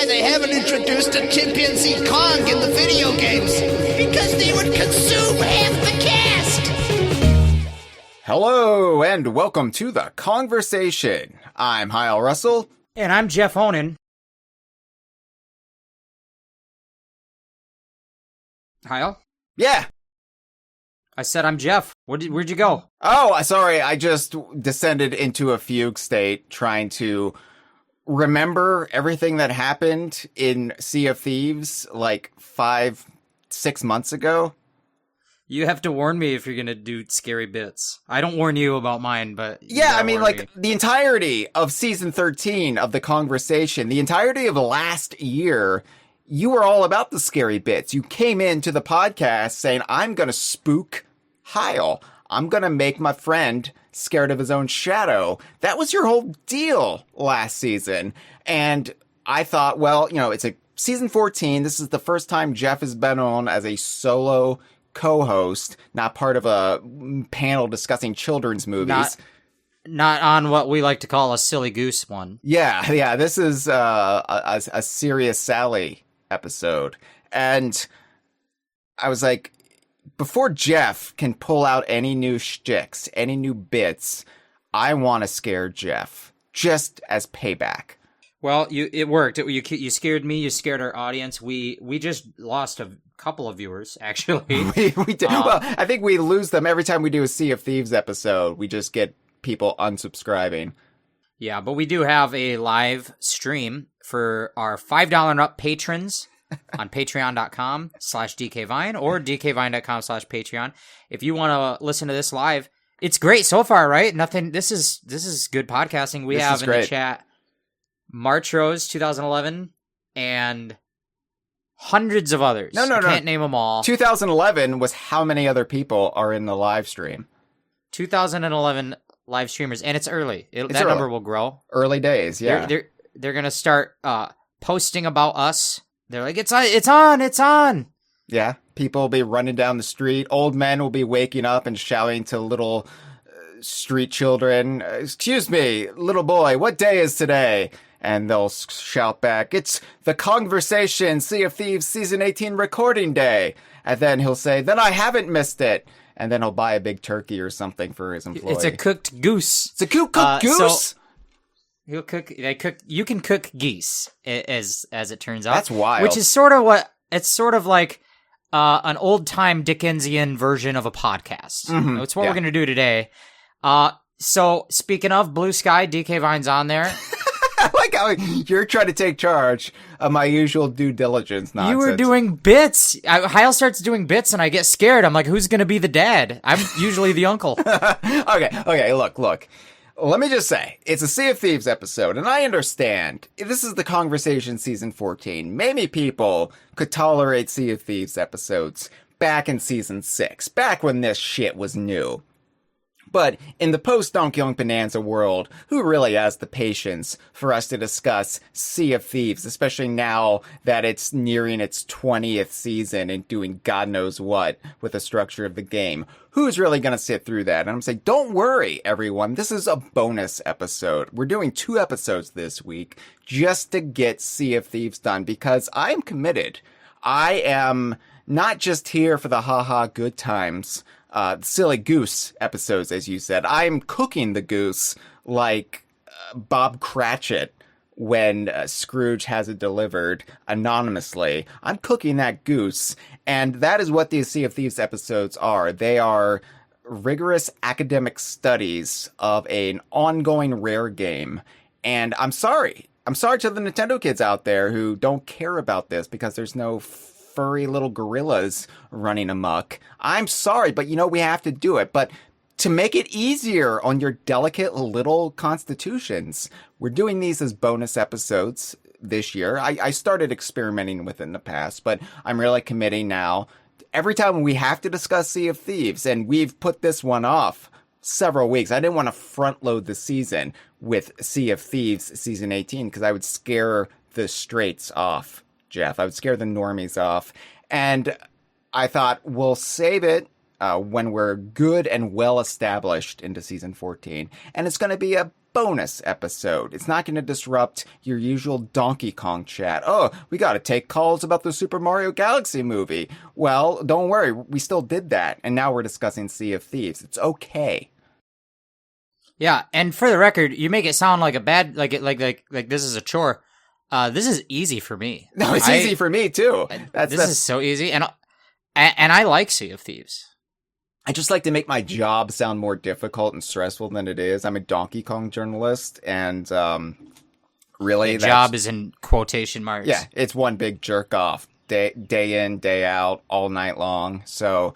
why they haven't introduced a chimpanzee Kong in the video games. Because they would consume half the cast! Hello, and welcome to the Kongversation. I'm Hyle Russell. And I'm Jeff Onan. Hyle? Yeah. I said I'm Jeff. Where'd you go? Oh, sorry, I just descended into a fugue state trying to remember everything that happened in Sea of Thieves like 5-6 months ago. You have to warn me if you're going to do scary bits. I don't warn you about mine, but... Yeah, I mean, like, the entirety of Season 13 of the Kongversation, the entirety of last year, you were all about the scary bits. You came into the podcast saying, I'm going to spook Hyle. I'm going to make my friend scared of his own shadow. That was your whole deal last season. And I thought, well, you know, it's a Season 14. This is the first time Jeff has been on as a solo co-host, not part of a panel discussing children's movies. Not on what we like to call a silly goose one. Yeah, this is a Serious Sally episode. And I was like, before Jeff can pull out any new shticks, any new bits, I want to scare Jeff, just as payback. Well, it worked. You scared me. You scared our audience. We just lost a couple of viewers, actually. we did. Well, I think we lose them every time we do a Sea of Thieves episode. We just get people unsubscribing. Yeah, but we do have a live stream for our $5 and up patrons on patreon.com/DKVine or DKVine.com/Patreon. If you want to listen to this live, it's great so far, right? This is good podcasting. We have in the chat March Rose 2011 and hundreds of others. No. Can't name them all. 2011 was how many other people are in the live stream? 2011 live streamers, and it's early. That early. Number will grow. Early days, yeah. They're gonna start posting about us. They're like, it's on. Yeah, people will be running down the street. Old men will be waking up and shouting to little street children, "Excuse me, little boy, what day is today?" And they'll shout back, "It's the Kongversation Sea of Thieves Season 18 recording day." And then he'll say, "Then I haven't missed it." And then he'll buy a big turkey or something for his employee. It's a cooked goose. It's a cooked goose? So he'll cook. You can cook geese, as it turns out. That's wild. Which is sort of like an old time Dickensian version of a podcast. Mm-hmm. It's what we're going to do today. So speaking of Blue Sky, DK Vine's on there. I like how you're trying to take charge of my usual due diligence nonsense. You were doing bits. Hyle starts doing bits, and I get scared. I'm like, who's going to be the dad? I'm usually the uncle. Okay, look. Let me just say, it's a Sea of Thieves episode, and I understand. This is the Kongversation Season 14. Maybe people could tolerate Sea of Thieves episodes back in Season 6, back when this shit was new. But in the post-Donkey Kong Bonanza world, who really has the patience for us to discuss Sea of Thieves, especially now that it's nearing its 20th season and doing God knows what with the structure of the game? Who's really going to sit through that? And I'm saying, don't worry, everyone. This is a bonus episode. We're doing 2 episodes this week just to get Sea of Thieves done because I'm committed. I am not just here for the haha good times. Silly goose episodes, as you said. I'm cooking the goose like Bob Cratchit when Scrooge has it delivered anonymously. I'm cooking that goose, and that is what these Sea of Thieves episodes are. They are rigorous academic studies of an ongoing rare game, and I'm sorry. I'm sorry to the Nintendo kids out there who don't care about this because there's no furry little gorillas running amok. I'm sorry, but we have to do it. But to make it easier on your delicate little constitutions, we're doing these as bonus episodes this year. I started experimenting with it in the past, but I'm really committing now. Every time we have to discuss Sea of Thieves, and we've put this one off several weeks. I didn't want to front load the season with Sea of Thieves Season 18 because I would scare the straights off. Jeff. I would scare the normies off. And I thought, we'll save it when we're good and well established into Season 14. And it's going to be a bonus episode. It's not going to disrupt your usual Donkey Kong chat. Oh, we got to take calls about the Super Mario Galaxy movie. Well, don't worry. We still did that. And now we're discussing Sea of Thieves. It's okay. Yeah, and for the record, you make it sound like a bad, like this is a chore. This is easy for me. No, it's easy for me too. This is so easy, and I like Sea of Thieves. I just like to make my job sound more difficult and stressful than it is. I'm a Donkey Kong journalist, and really, the job is in quotation marks. Yeah, it's one big jerk off. Day in, day out, all night long. So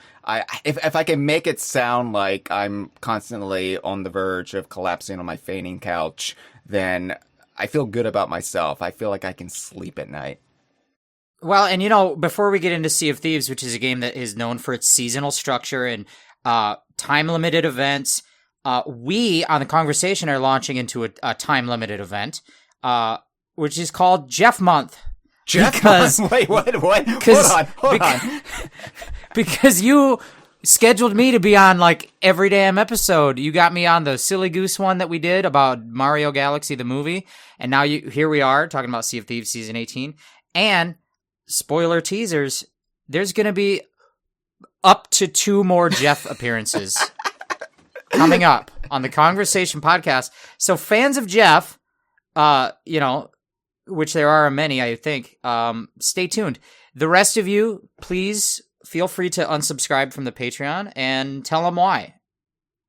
if I can make it sound like I'm constantly on the verge of collapsing on my fainting couch, then I feel good about myself. I feel like I can sleep at night. Well, and before we get into Sea of Thieves, which is a game that is known for its seasonal structure and time-limited events, we on the Kongversation are launching into a time-limited event, which is called Jeff Month. Because wait, what? Hold on. Because you scheduled me to be on like every damn episode. You got me on the Silly Goose one that we did about Mario Galaxy the movie, and now here we are talking about Sea of Thieves season 18. And spoiler teasers, there's going to be up to 2 more Jeff appearances coming up on the Kongversation podcast. So fans of Jeff, which there are many, I think, stay tuned. The rest of you, please feel free to unsubscribe from the Patreon and tell them why.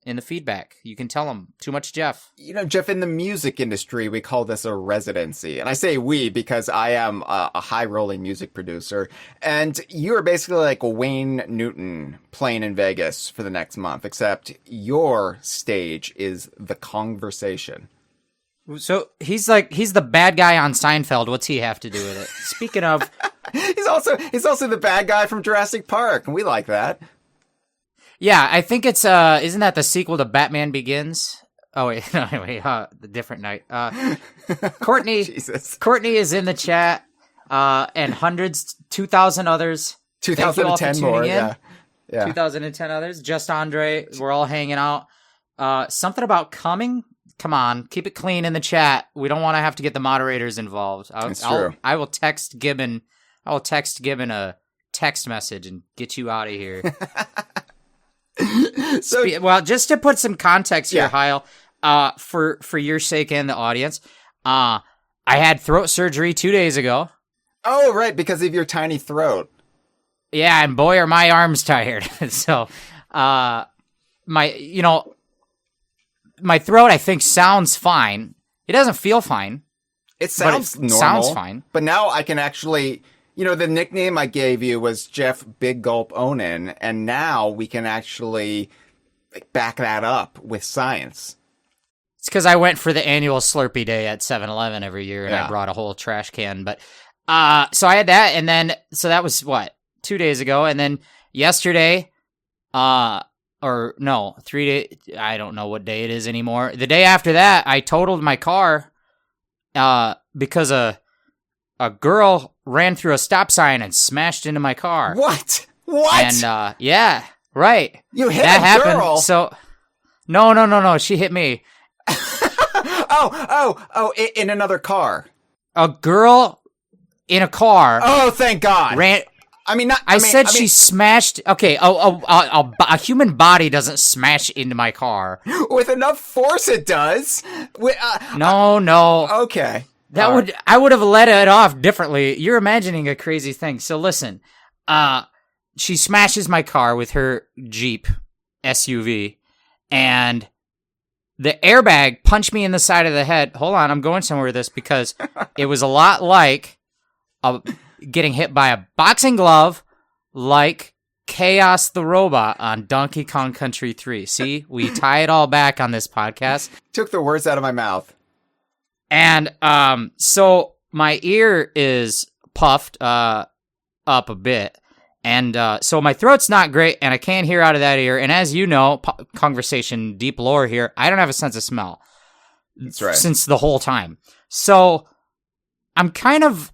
In the feedback, you can tell them too much Jeff. Jeff, in the music industry, we call this a residency. And I say we because I am a high-rolling music producer. And you are basically like Wayne Newton playing in Vegas for the next month, except your stage is the Kongversation. So he's the bad guy on Seinfeld. What's he have to do with it? Speaking of, he's also the bad guy from Jurassic Park, and we like that. Yeah, I think it's isn't that the sequel to Batman Begins? Oh wait, no, anyway, the different night. Courtney, Jesus. Courtney is in the chat, and hundreds, 2,000 others. 2010 more, yeah. 2010 others. Just Andre, we're all hanging out. Something about coming. Come on, keep it clean in the chat. We don't want to have to get the moderators involved. That's true. I will text Gibbon. I will text Gibbon a text message and get you out of here. Well, just to put some context here, Hyle, for your sake and the audience, I had throat surgery 2 days ago. Oh, right, because of your tiny throat. Yeah, and boy, are my arms tired. So, my throat, I think, sounds fine. It doesn't feel fine. It sounds normal. Sounds fine. But now I can actually, the nickname I gave you was Jeff Big Gulp Onan, and now we can actually back that up with science. It's because I went for the annual Slurpee Day at 7-Eleven every year, and I brought a whole trash can. But so I had that, and then so that was 2 days ago, and then yesterday, 3 days. I don't know what day it is anymore. The day after that, I totaled my car because a girl ran through a stop sign and smashed into my car. What? And yeah, right. You hit that a happened. girl. So no. She hit me. In another car. A girl in a car. Oh, thank God. Ran. She smashed. Okay, a human body doesn't smash into my car. With enough force, it does. No. Okay. I would have let it off differently. You're imagining a crazy thing. So listen, she smashes my car with her Jeep SUV, and the airbag punched me in the side of the head. Hold on, I'm going somewhere with this because it was a lot like getting hit by a boxing glove, like Chaos the Robot on Donkey Kong Country 3. See, we tie it all back on this podcast. Took the words out of my mouth. And so my ear is puffed up a bit. And so my throat's not great, and I can't hear out of that ear. And as you know, Kongversation deep lore here, I don't have a sense of smell. That's right. Since the whole time. So I'm kind of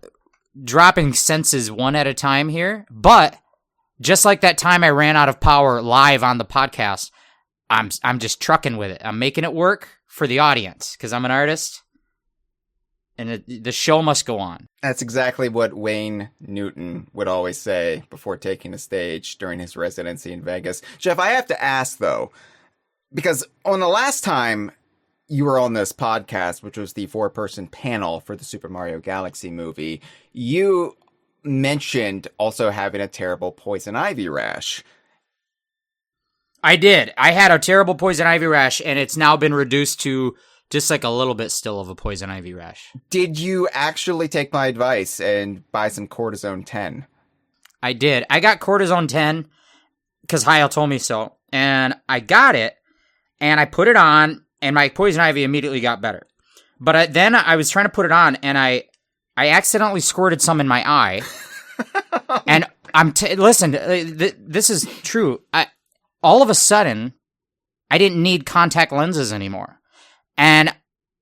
dropping senses one at a time here, but just like that time I ran out of power live on the podcast, I'm just trucking with it. I'm making it work for the audience because I'm an artist, and the show must go on. That's exactly what Wayne Newton would always say before taking the stage during his residency in Vegas. Jeff, I have to ask, though, because on the last time you were on this podcast, which was the 4-person panel for the Super Mario Galaxy movie, you mentioned also having a terrible poison ivy rash. I did. I had a terrible poison ivy rash, and it's now been reduced to just like a little bit still of a poison ivy rash. Did you actually take my advice and buy some Cortisone 10? I did. I got Cortisone 10 because Hyle told me so, and I got it, and I put it on, and my poison ivy immediately got better. But then I was trying to put it on, and I accidentally squirted some in my eye. And listen, this is true. All of a sudden, I didn't need contact lenses anymore. And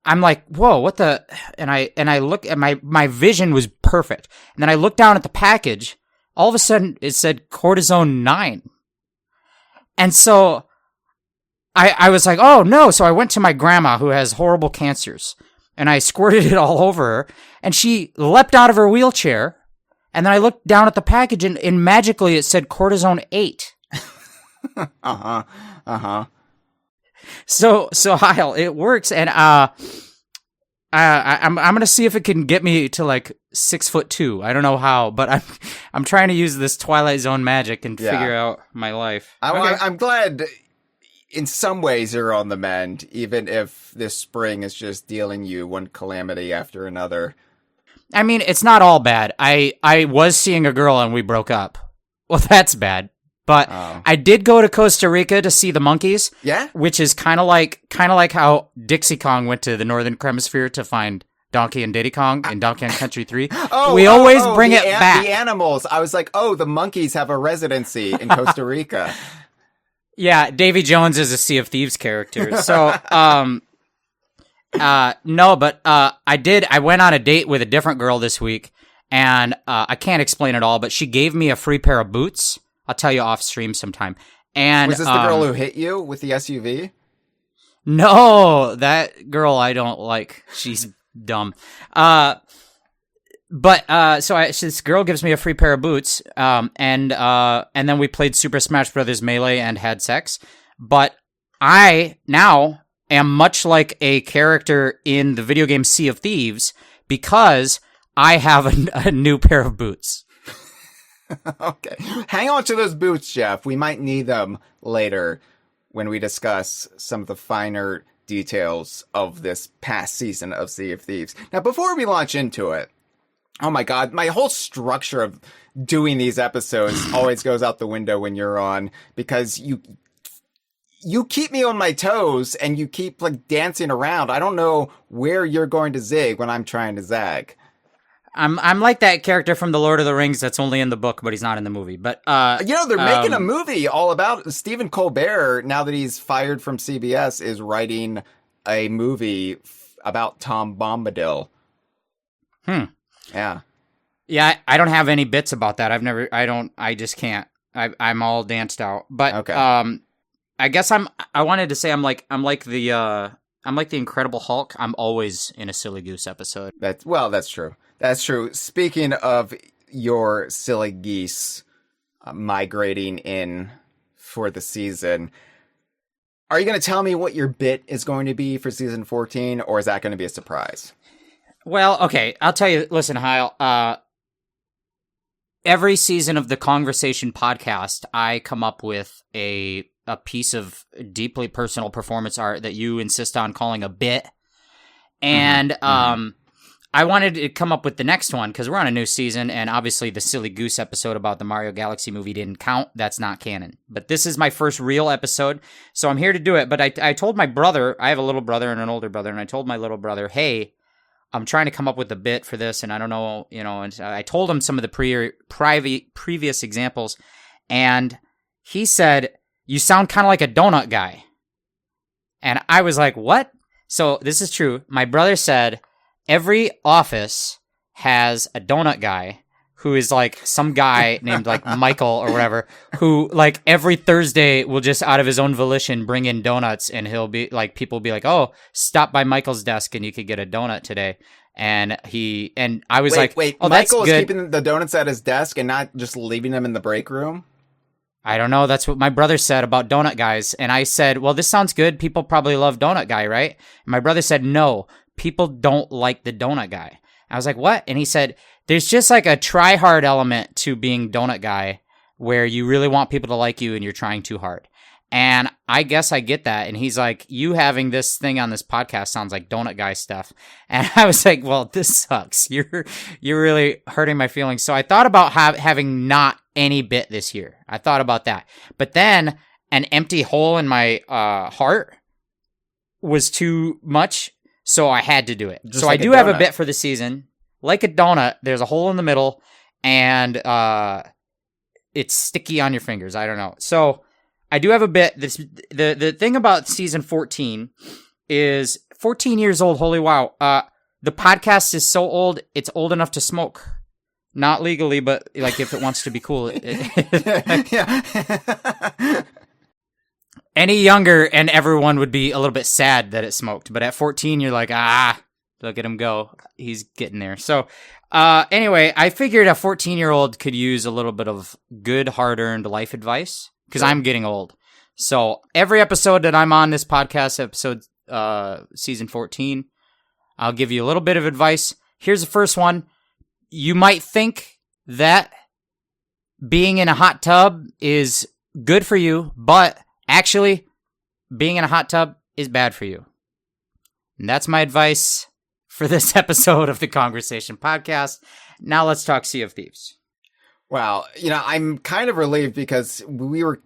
I'm like, whoa, what the? And I look at my vision was perfect. And then I looked down at the package. All of a sudden, it said Cortisone 9. And so I was like, oh no. So I went to my grandma who has horrible cancers, and I squirted it all over her, and she leapt out of her wheelchair. And then I looked down at the package, and magically it said Cortisone 8. So Hyle, it works, and I'm gonna see if it can get me to like 6'2". I don't know how, but I'm trying to use this Twilight Zone magic and figure out my life. I'm glad in some ways you're on the mend, even if this spring is just dealing you one calamity after another. I mean, it's not all bad. I was seeing a girl and we broke up. Well, that's bad. But I did go to Costa Rica to see the monkeys. Yeah? Which is kind of like how Dixie Kong went to the Northern Hemisphere to find Donkey and Diddy Kong in Donkey Kong Country 3. We always bring it back. The animals. I was like, the monkeys have a residency in Costa Rica. Yeah, Davy Jones is a Sea of Thieves character. So, no, but I went on a date with a different girl this week, and I can't explain it all, but she gave me a free pair of boots. I'll tell you off stream sometime. And was this the girl who hit you with the SUV? No, that girl I don't like. She's dumb. So this girl gives me a free pair of boots, and then we played Super Smash Bros. Melee and had sex. But I now am much like a character in the video game Sea of Thieves because I have a new pair of boots. Okay. Hang on to those boots, Jeff. We might need them later when we discuss some of the finer details of this past season of Sea of Thieves. Now, before we launch into it, oh my God, my whole structure of doing these episodes always goes out the window when you're on, because you keep me on my toes and you keep like dancing around. I don't know where you're going to zig when I'm trying to zag. I'm like that character from The Lord of the Rings that's only in the book, but he's not in the movie. But they're making a movie all about Stephen Colbert. Now that he's fired from CBS, is writing a movie about Tom Bombadil. Yeah. Yeah, I don't have any bits about that. I just can't. I'm all danced out. But okay. I guess I wanted to say I'm like the Incredible Hulk. I'm always in a Silly Goose episode. That's true. That's true. Speaking of your silly geese migrating in for the season, are you going to tell me what your bit is going to be for season 14, or is that going to be a surprise? Well, okay, I'll tell you. Listen, Hyle, every season of the Kongversation podcast, I come up with a piece of deeply personal performance art that you insist on calling a bit. And I wanted to come up with the next one because we're on a new season, and obviously the Silly Goose episode about the Mario Galaxy movie didn't count. That's not canon. But this is my first real episode, so I'm here to do it. But I told my brother, I have a little brother and an older brother, and I told my little brother, hey, I'm trying to come up with a bit for this, and I don't know, and I told him some of the previous examples, and he said, you sound kind of like a donut guy. And I was like, what? So this is true. My brother said, every office has a donut guy who is like some guy named like Michael or whatever, who like every Thursday will just out of his own volition bring in donuts, and he'll be like, people will be like, oh, stop by Michael's desk and you could get a donut today. And I was wait, oh, Michael that's is good. keeping the donuts at his desk and not just leaving them in the break room? I don't know. That's what my brother said about donut guys. And I said, well, this sounds good. People probably love donut guy, right? And my brother said, no, people don't like the donut guy. I was like, what? And he said, there's just like a try hard element to being donut guy where you really want people to like you and you're trying too hard. And I guess I get that. And he's like, you having this thing on this podcast sounds like donut guy stuff. And I was like, well, this sucks. You're really hurting my feelings. So I thought about having not any bit this year. I thought about that. But then an empty hole in my heart was too much. So I had to do it. Just so like I do have a bit for the season. Like a donut, there's a hole in the middle and it's sticky on your fingers. I don't know. So I do have a bit. The thing about season 14 is 14 years old. Holy wow. The podcast is so old, it's old enough to smoke. Not legally, but like if it wants to be cool. Yeah. Any younger and everyone would be a little bit sad that it smoked. But at 14, you're like, look at him go. He's getting there. So anyway, I figured a 14-year-old could use a little bit of good, hard-earned life advice. Because I'm getting old. So every episode that I'm on this podcast, season 14, I'll give you a little bit of advice. Here's the first one. You might think that being in a hot tub is good for you, but actually being in a hot tub is bad for you. And that's my advice for this episode of the Kongversation podcast. Now let's talk Sea of Thieves. Wow. I'm kind of relieved because we were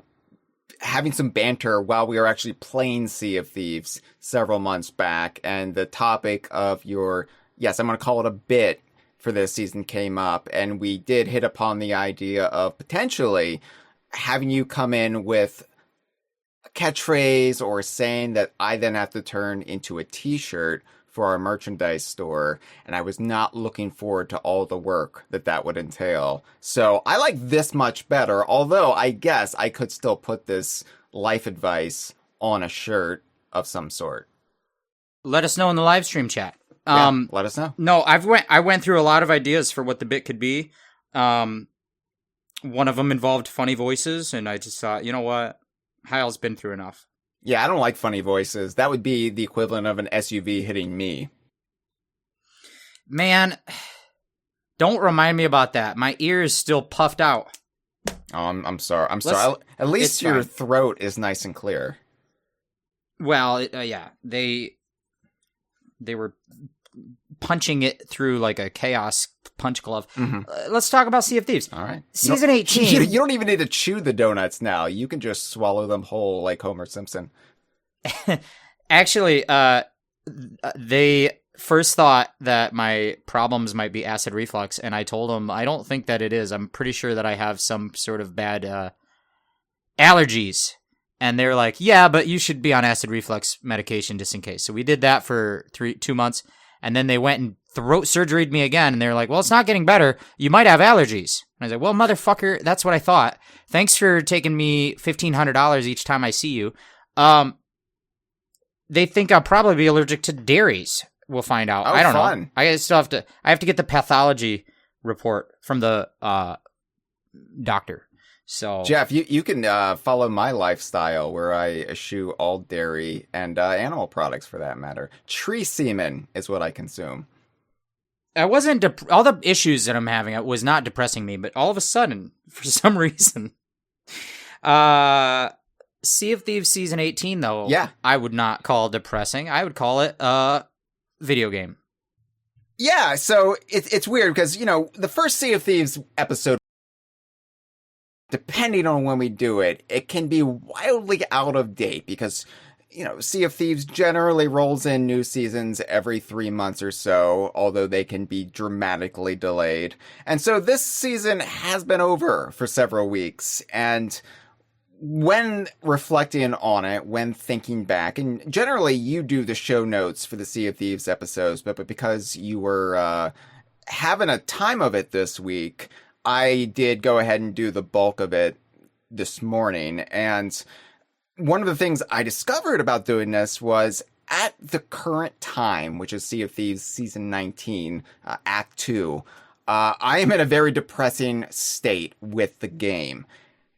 having some banter while we were actually playing Sea of Thieves several months back. And the topic of I'm going to call it a bit for this season came up. And we did hit upon the idea of potentially having you come in with a catchphrase or saying that I then have to turn into a t-shirt for our merchandise store, and I was not looking forward to all the work that would entail. So I like this much better, although I guess I could still put this life advice on a shirt of some sort. Let us know in the live stream chat. Let us know. No, I went through a lot of ideas for what the bit could be. One of them involved funny voices, and I just thought, you know what? Hyle's been through enough. Yeah, I don't like funny voices. That would be the equivalent of an SUV hitting me. Man, don't remind me about that. My ear is still puffed out. Oh, I'm sorry. Sorry. At least your throat is nice and clear. Well, yeah. They were punching it through like a chaos punch glove. Mm-hmm. Let's talk about Sea of Thieves. All right. Season 18. You don't even need to chew the donuts now. You can just swallow them whole like Homer Simpson. Actually, they first thought that my problems might be acid reflux, and I told them I don't think that it is. I'm pretty sure that I have some sort of bad allergies. And they're like, yeah, but you should be on acid reflux medication just in case. So we did that for 2 months. And then they went and throat surgery'd me again. And they're like, well, it's not getting better. You might have allergies. And I was like, well, motherfucker, that's what I thought. Thanks for taking me $1,500 each time I see you. They think I'll probably be allergic to dairies. We'll find out. I don't know. I have to get the pathology report from the doctor. So Jeff, you can follow my lifestyle where I eschew all dairy and animal products for that matter. Tree semen is what I consume. I wasn't all the issues that I'm having. It was not depressing me, but all of a sudden, for some reason, Sea of Thieves season 18 though. Yeah, I would not call depressing. I would call it a video game. Yeah, so it's weird because the first Sea of Thieves episode, depending on when we do it, it can be wildly out of date because, Sea of Thieves generally rolls in new seasons every 3 months or so, although they can be dramatically delayed. And so this season has been over for several weeks. And when reflecting on it, when thinking back, and generally you do the show notes for the Sea of Thieves episodes, but because you were having a time of it this week, I did go ahead and do the bulk of it this morning. And one of the things I discovered about doing this was at the current time, which is Sea of Thieves Season 19, Act 2, I am in a very depressing state with the game.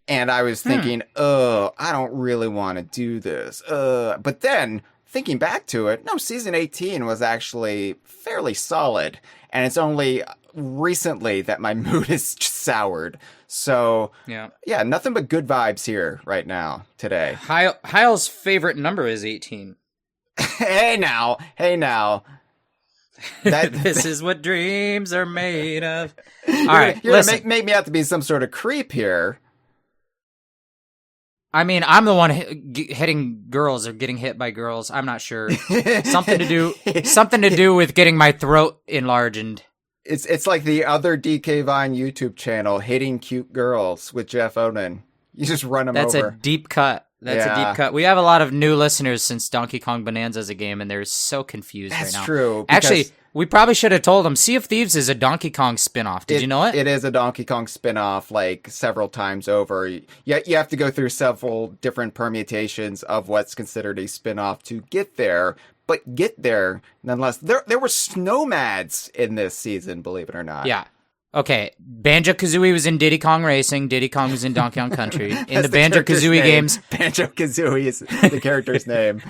And I was thinking, I don't really want to do this. But then, thinking back to it, no, Season 18 was actually fairly solid. And it's only recently that my mood is soured. So, yeah, nothing but good vibes here right now, today. Hyle's favorite number is 18. Hey now. This is what dreams are made of. All right, you're gonna make me out to be some sort of creep here. I mean, I'm the one hitting girls or getting hit by girls. I'm not sure. Something to do with getting my throat enlarged. It's like the other DK Vine YouTube channel, Hitting Cute Girls with Jeff Onan. You just run them over. That's a deep cut. A deep cut. We have a lot of new listeners since Donkey Kong Bonanza is a game, and they're so confused right now. That's true. Actually, we probably should have told them Sea of Thieves is a Donkey Kong spinoff. Did you know it? It is a Donkey Kong spinoff, like, several times over. You have to go through several different permutations of what's considered a spinoff to get there. But get there, nonetheless. There were snowmads in this season, believe it or not. Yeah. Okay, Banjo-Kazooie was in Diddy Kong Racing. Diddy Kong was in Donkey Kong Country. In the Banjo-Kazooie games... Banjo-Kazooie is the character's name.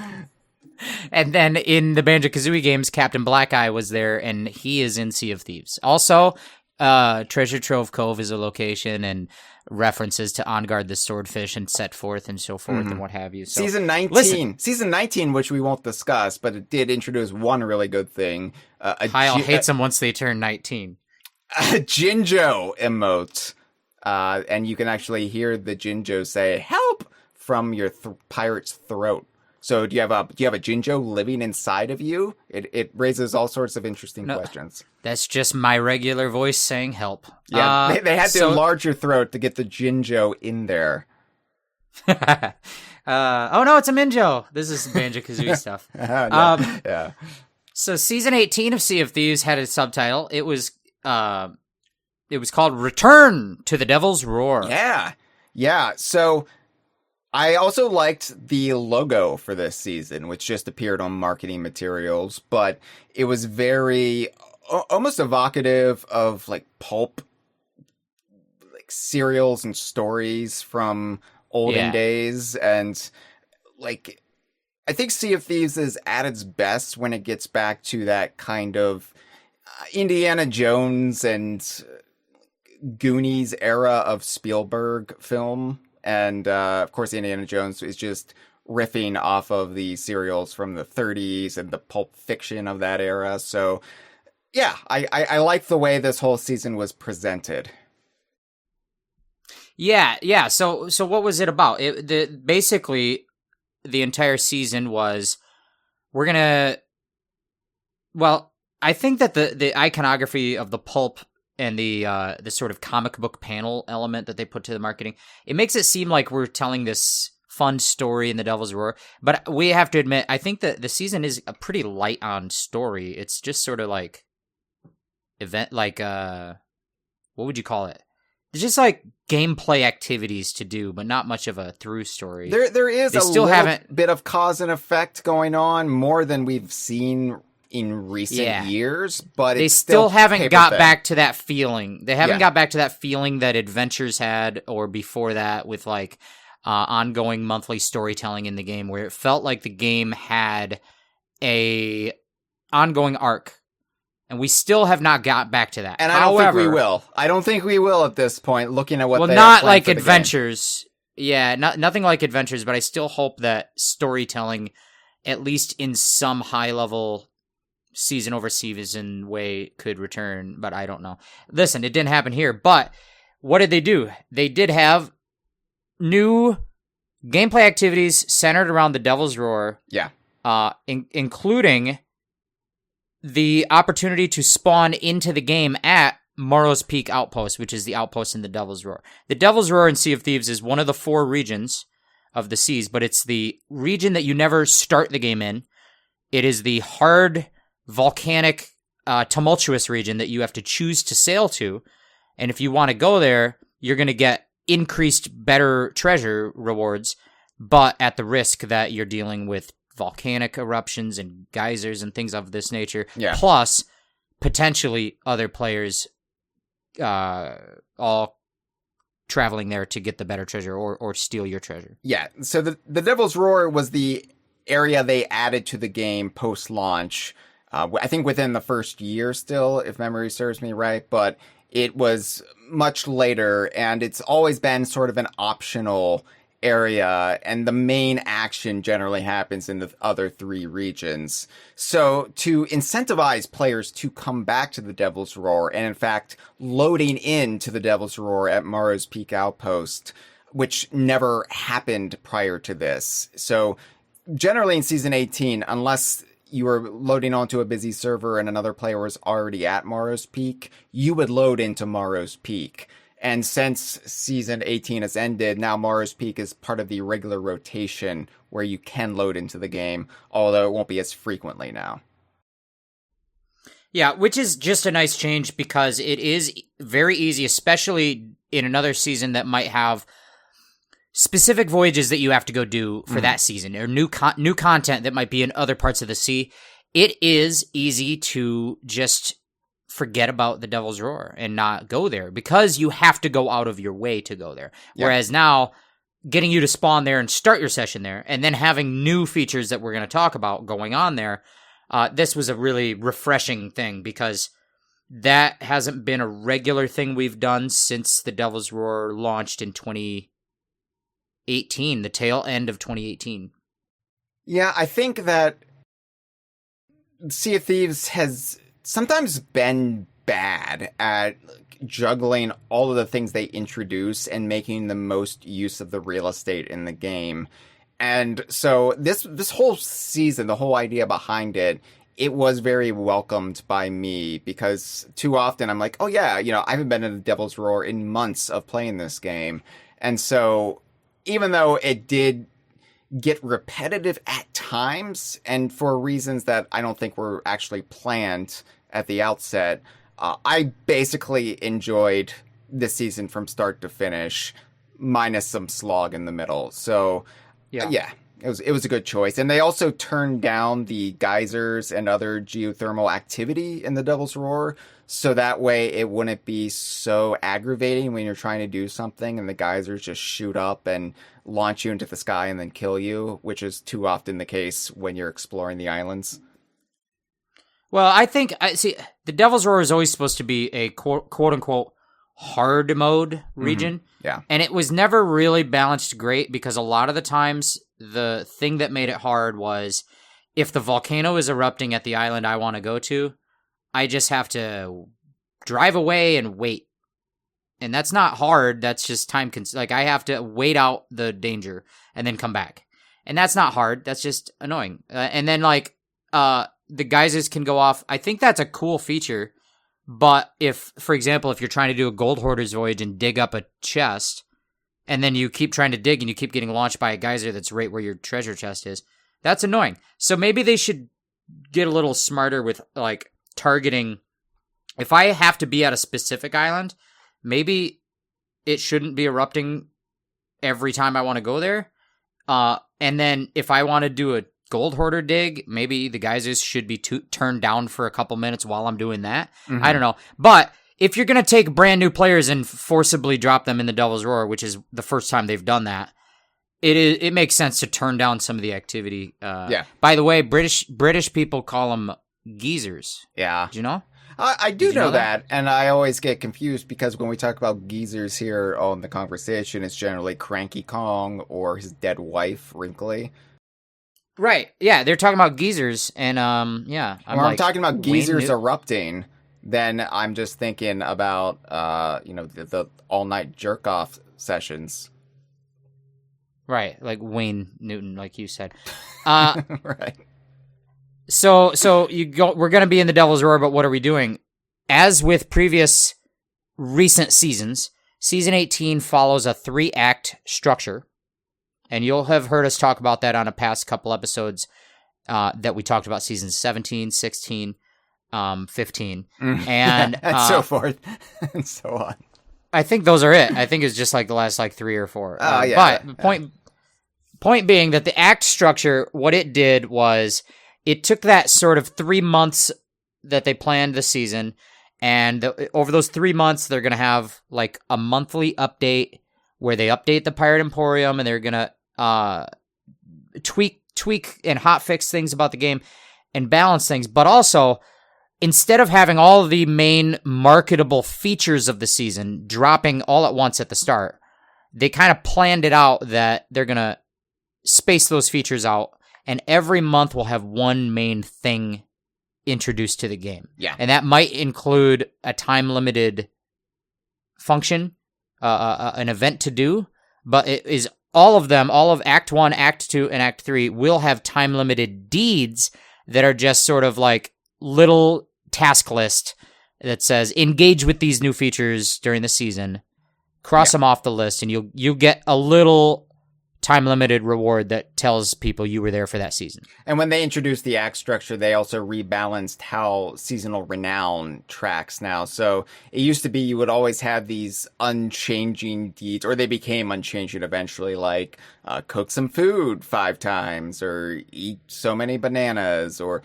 And then in the Banjo-Kazooie games, Captain Black Eye was there, and he is in Sea of Thieves. Also, Treasure Trove Cove is a location, and references to On Guard the Swordfish and Set Forth and so forth and what have you. So, Season 19, which we won't discuss, but it did introduce one really good thing. Hyle hates them once they turn 19. A Jinjo emote, and you can actually hear the Jinjo say "help" from your pirate's throat. So do you have a Jinjo living inside of you? It raises all sorts of interesting questions. That's just my regular voice saying "help." Yeah, they had to enlarge your throat to get the Jinjo in there. Oh no, it's a Minjo. This is Banjo-Kazooie stuff. Yeah. So season 18 of Sea of Thieves had a subtitle. It was called Return to the Devil's Roar. Yeah. So I also liked the logo for this season, which just appeared on marketing materials, but it was very almost evocative of like pulp, like serials and stories from olden days. And like, I think Sea of Thieves is at its best when it gets back to that kind of Indiana Jones and Goonies era of Spielberg film. And, of course, Indiana Jones is just riffing off of the serials from the 30s and the pulp fiction of that era. So, yeah, I like the way this whole season was presented. Yeah. So what was it about? Basically, the entire season was, I think that the iconography of the pulp and the sort of comic book panel element that they put to the marketing, it makes it seem like we're telling this fun story in the Devil's Roar. But we have to admit, I think that the season is a pretty light on story. It's just sort of like what would you call it? It's just like gameplay activities to do, but not much of a through story. There is a little bit of cause and effect going on, more than we've seen in recent years, but they still haven't got back to that feeling. They haven't got back to that feeling that Adventures had, or before that, with like ongoing monthly storytelling in the game, where it felt like the game had a ongoing arc, and we still have not got back to that. And I don't think we will. I don't think we will at this point. Looking at what they not like Adventures, nothing like Adventures, but I still hope that storytelling, at least in some high level season over season way, could return, but I don't know. Listen, it didn't happen here, but what did they do? They did have new gameplay activities centered around the Devil's Roar. Yeah. Including the opportunity to spawn into the game at Morrow's Peak Outpost, which is the outpost in the Devil's Roar. The Devil's Roar in Sea of Thieves is one of the 4 regions of the seas, but it's the region that you never start the game in. It is the hard volcanic tumultuous region that you have to choose to sail to. And if you want to go there, you're going to get increased better treasure rewards, but at the risk that you're dealing with volcanic eruptions and geysers and things of this nature. Yeah. Plus, potentially other players all traveling there to get the better treasure or steal your treasure. Yeah, so the Devil's Roar was the area they added to the game post-launch. I think within the first year still, if memory serves me right, but it was much later, and it's always been sort of an optional area, and the main action generally happens in the other 3 regions. So to incentivize players to come back to the Devil's Roar, and in fact, loading into the Devil's Roar at Morrow's Peak Outpost, which never happened prior to this. So generally in Season 18, unless you were loading onto a busy server and another player was already at Morrow's Peak, you would load into Morrow's Peak. And since Season 18 has ended, now Morrow's Peak is part of the regular rotation where you can load into the game, although it won't be as frequently now. Yeah, which is just a nice change because it is very easy, especially in another season that might have specific voyages that you have to go do for that season, or new content that might be in other parts of the sea. It is easy to just forget about the Devil's Roar and not go there because you have to go out of your way to go there. Yeah. Whereas now, getting you to spawn there and start your session there, and then having new features that we're going to talk about going on there, this was a really refreshing thing because that hasn't been a regular thing we've done since the Devil's Roar launched in 2018, the tail end of 2018. Yeah, I think that Sea of Thieves has sometimes been bad at juggling all of the things they introduce and making the most use of the real estate in the game. And so this whole season, the whole idea behind it, it was very welcomed by me because too often I'm like, oh yeah, I haven't been in the Devil's Roar in months of playing this game. And so even though it did get repetitive at times and for reasons that I don't think were actually planned at the outset, I basically enjoyed this season from start to finish, minus some slog in the middle. So, yeah, it was a good choice. And they also turned down the geysers and other geothermal activity in the Devil's Roar, so that way it wouldn't be so aggravating when you're trying to do something and the geysers just shoot up and launch you into the sky and then kill you, which is too often the case when you're exploring the islands. Well, I think, the Devil's Roar is always supposed to be a quote-unquote hard mode region. Yeah. And it was never really balanced great because a lot of the times the thing that made it hard was if the volcano is erupting at the island I want to go to, I just have to drive away and wait. And that's not hard. That's just time like I have to wait out the danger and then come back. And that's not hard. That's just annoying. And then the geysers can go off. I think that's a cool feature. But if, for example, if you're trying to do a gold hoarder's voyage and dig up a chest, and then you keep trying to dig and you keep getting launched by a geyser that's right where your treasure chest is, that's annoying. So maybe they should get a little smarter with targeting. If I have to be at a specific island, maybe it shouldn't be erupting every time I want to go there. And then if I want to do a gold hoarder dig, maybe the geysers should be turned down for a couple minutes while I'm doing that. Mm-hmm. I don't know. But if you're going to take brand new players and forcibly drop them in the Devil's Roar, which is the first time they've done that, it makes sense to turn down some of the activity. Yeah. By the way, British people call them geezers. Yeah. Do you know? I do know that, and I always get confused because when we talk about geezers here on the conversation, it's generally Cranky Kong or his dead wife, Wrinkly. Right. Yeah, they're talking about geezers, and yeah. I'm talking about geezers erupting, then I'm just thinking about the all-night jerk-off sessions. Right, like Wayne Newton, like you said. Right. So we're going to be in the Devil's Roar, but what are we doing? As with previous recent seasons, Season 18 follows a 3-act structure. And you'll have heard us talk about that on a past couple episodes that we talked about Seasons 17, 16. 15, and so forth and so on. I think those are it. I think it's just like the last like 3 or 4. But point being that the act structure, what it did was it took that sort of 3 months that they planned the season, and over those 3 months, they're going to have like a monthly update where they update the Pirate Emporium, and they're going to tweak and hotfix things about the game and balance things. But also, instead of having all of the main marketable features of the season dropping all at once at the start, they kind of planned it out that they're going to space those features out, and every month will have one main thing introduced to the game. Yeah. And that might include a time-limited function, an event to do, but it is all of them, all of Act 1, Act 2, and Act 3 will have time-limited deeds that are just sort of like little task list that says, engage with these new features during the season, cross them off the list, and you'll get a little time-limited reward that tells people you were there for that season. And when they introduced the act structure, they also rebalanced how seasonal renown tracks now. So it used to be you would always have these unchanging deeds, or they became unchanging eventually, like cook some food 5 times, or eat so many bananas, or,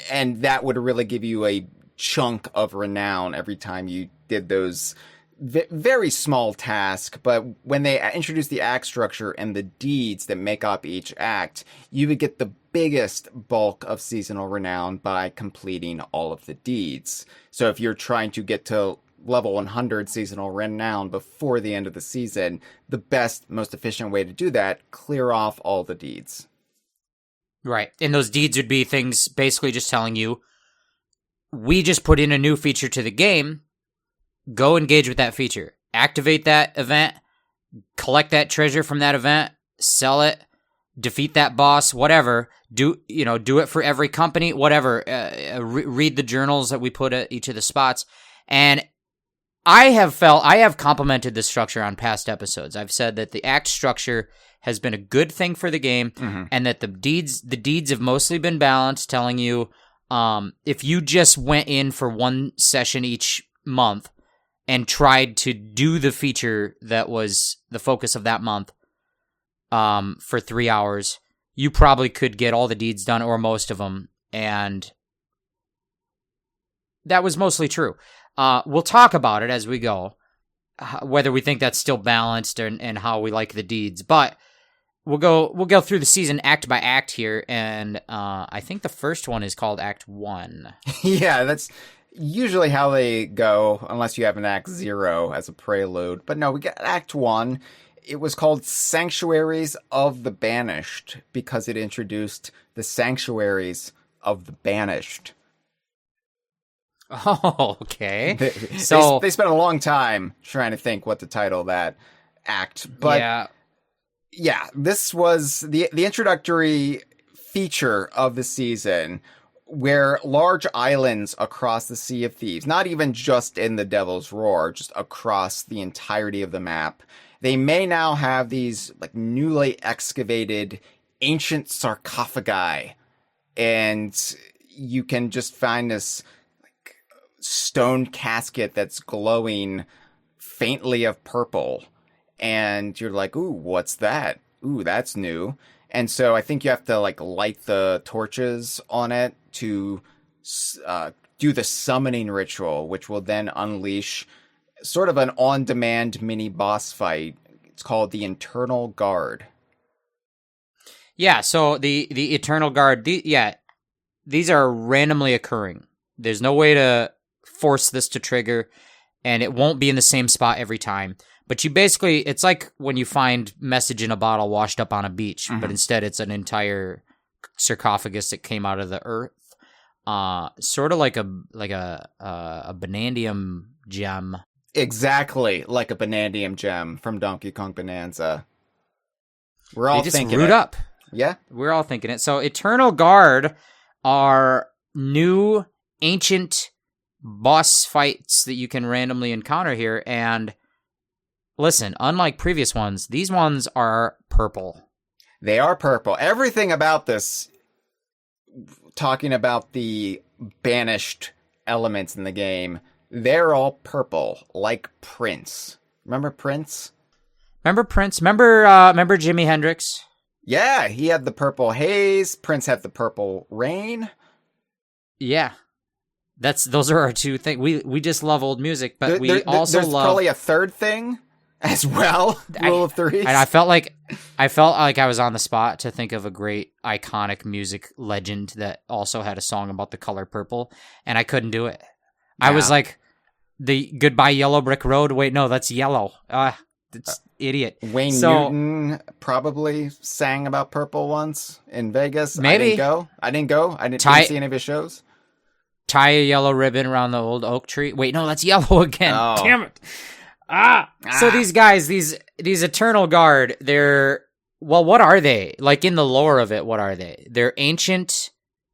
and that would really give you a chunk of renown every time you did those very small task. But when they introduced the act structure and the deeds that make up each act, you would get the biggest bulk of seasonal renown by completing all of the deeds. So if you're trying to get to level 100 seasonal renown before the end of the season, the best, most efficient way to do that, clear off all the deeds. Right. And those deeds would be things basically just telling you, we just put in a new feature to the game. Go engage with that feature. Activate that event. Collect that treasure from that event. Sell it. Defeat that boss. Whatever. Do it for every company. Whatever. Read the journals that we put at each of the spots. And I have complimented this structure on past episodes. I've said that the act structure has been a good thing for the game, and that the deeds have mostly been balanced, telling you if you just went in for one session each month and tried to do the feature that was the focus of that month for 3 hours, you probably could get all the deeds done, or most of them, and that was mostly true. We'll talk about it as we go, whether we think that's still balanced and how we like the deeds, but we'll go through the season act by act here, and I think the first one is called Act 1. Yeah, that's usually how they go, unless you have an Act 0 as a prelude. But no, we got Act 1. It was called Sanctuaries of the Banished because it introduced the Sanctuaries of the Banished. Oh, okay. They spent a long time trying to think what to title that act. But yeah, this was the introductory feature of the season, where large islands across the Sea of Thieves, not even just in the Devil's Roar, just across the entirety of the map, they may now have these like newly excavated ancient sarcophagi, and you can just find this like stone casket that's glowing faintly of purple, and you're like, ooh, what's that? Ooh, that's new. And so I think you have to like light the torches on it to do the summoning ritual, which will then unleash sort of an on-demand mini boss fight. It's called the Eternal Guard. Yeah, so the Eternal Guard, these are randomly occurring. There's no way to force this to trigger, and it won't be in the same spot every time. But you basically, it's like when you find message in a bottle washed up on a beach, but instead it's an entire sarcophagus that came out of the earth. Sort of like a Banandium gem. Exactly like a Banandium gem from Donkey Kong Bonanza. We're all thinking root it. up. Yeah. We're all thinking it. So Eternal Guard are new ancient boss fights that you can randomly encounter here, and listen, unlike previous ones, these ones are purple. They are purple. Everything about this, talking about the Banished elements in the game, they're all purple, like Prince. Remember Prince? Remember Prince? Remember Jimi Hendrix? Yeah, he had the purple haze. Prince had the purple rain. Yeah. Those are our two things. We just love old music, but we also there's love... There's probably a third thing as well. Rule of threes. And I felt like I was on the spot to think of a great iconic music legend that also had a song about the color purple, and I couldn't do it. Yeah. I was like, the Goodbye Yellow Brick Road. Wait, no, that's yellow. It's idiot. Wayne Newton probably sang about purple once in Vegas. Maybe. I didn't go. I didn't see any of his shows. Tie a yellow ribbon around the old oak tree. Wait, no, that's yellow again. Oh. Damn it. So these guys, these Eternal Guard, what are they? Like in the lore of it, what are they? They're ancient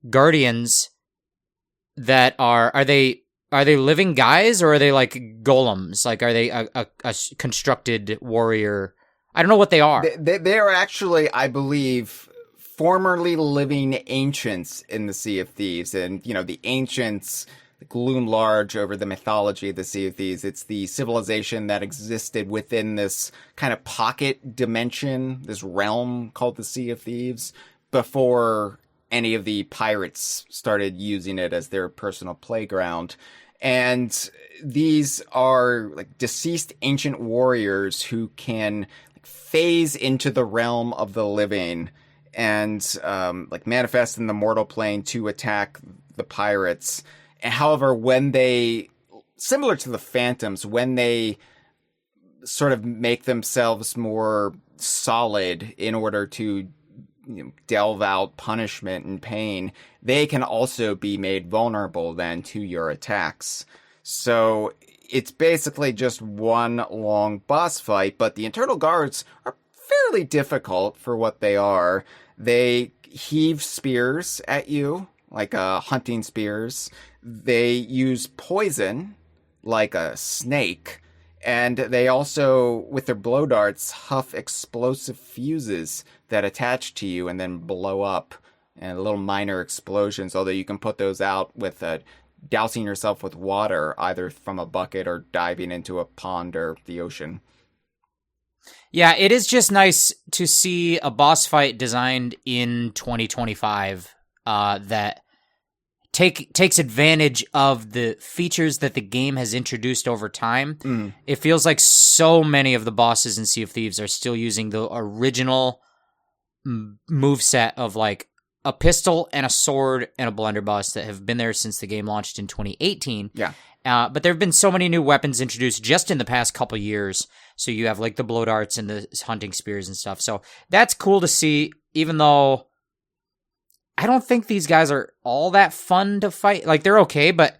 guardians that are they living guys, or are they like golems? Like, are they a constructed warrior? I don't know what they are. They are actually, I believe, formerly living ancients in the Sea of Thieves. And, the ancients loom large over the mythology of the Sea of Thieves. It's the civilization that existed within this kind of pocket dimension, this realm called the Sea of Thieves, before any of the pirates started using it as their personal playground. And these are like deceased ancient warriors who can phase into the realm of the living and manifest in the mortal plane to attack the pirates. However, when they, similar to the Phantoms, when they sort of make themselves more solid in order to delve out punishment and pain, they can also be made vulnerable then to your attacks. So it's basically just one long boss fight, but the Eternal Guards are fairly difficult for what they are. They heave spears at you, like hunting spears. They use poison, like a snake. And they also, with their blow darts, huff explosive fuses that attach to you and then blow up, and little minor explosions, although you can put those out with dousing yourself with water, either from a bucket or diving into a pond or the ocean. Yeah, it is just nice to see a boss fight designed in 2025 that takes advantage of the features that the game has introduced over time. It feels like so many of the bosses in Sea of Thieves are still using the original moveset of like a pistol and a sword and a blunderbuss that have been there since the game launched in 2018. Yeah. But there have been so many new weapons introduced just in the past couple years. So you have like the blow darts and the hunting spears and stuff. So that's cool to see, even though I don't think these guys are all that fun to fight. Like, they're okay, but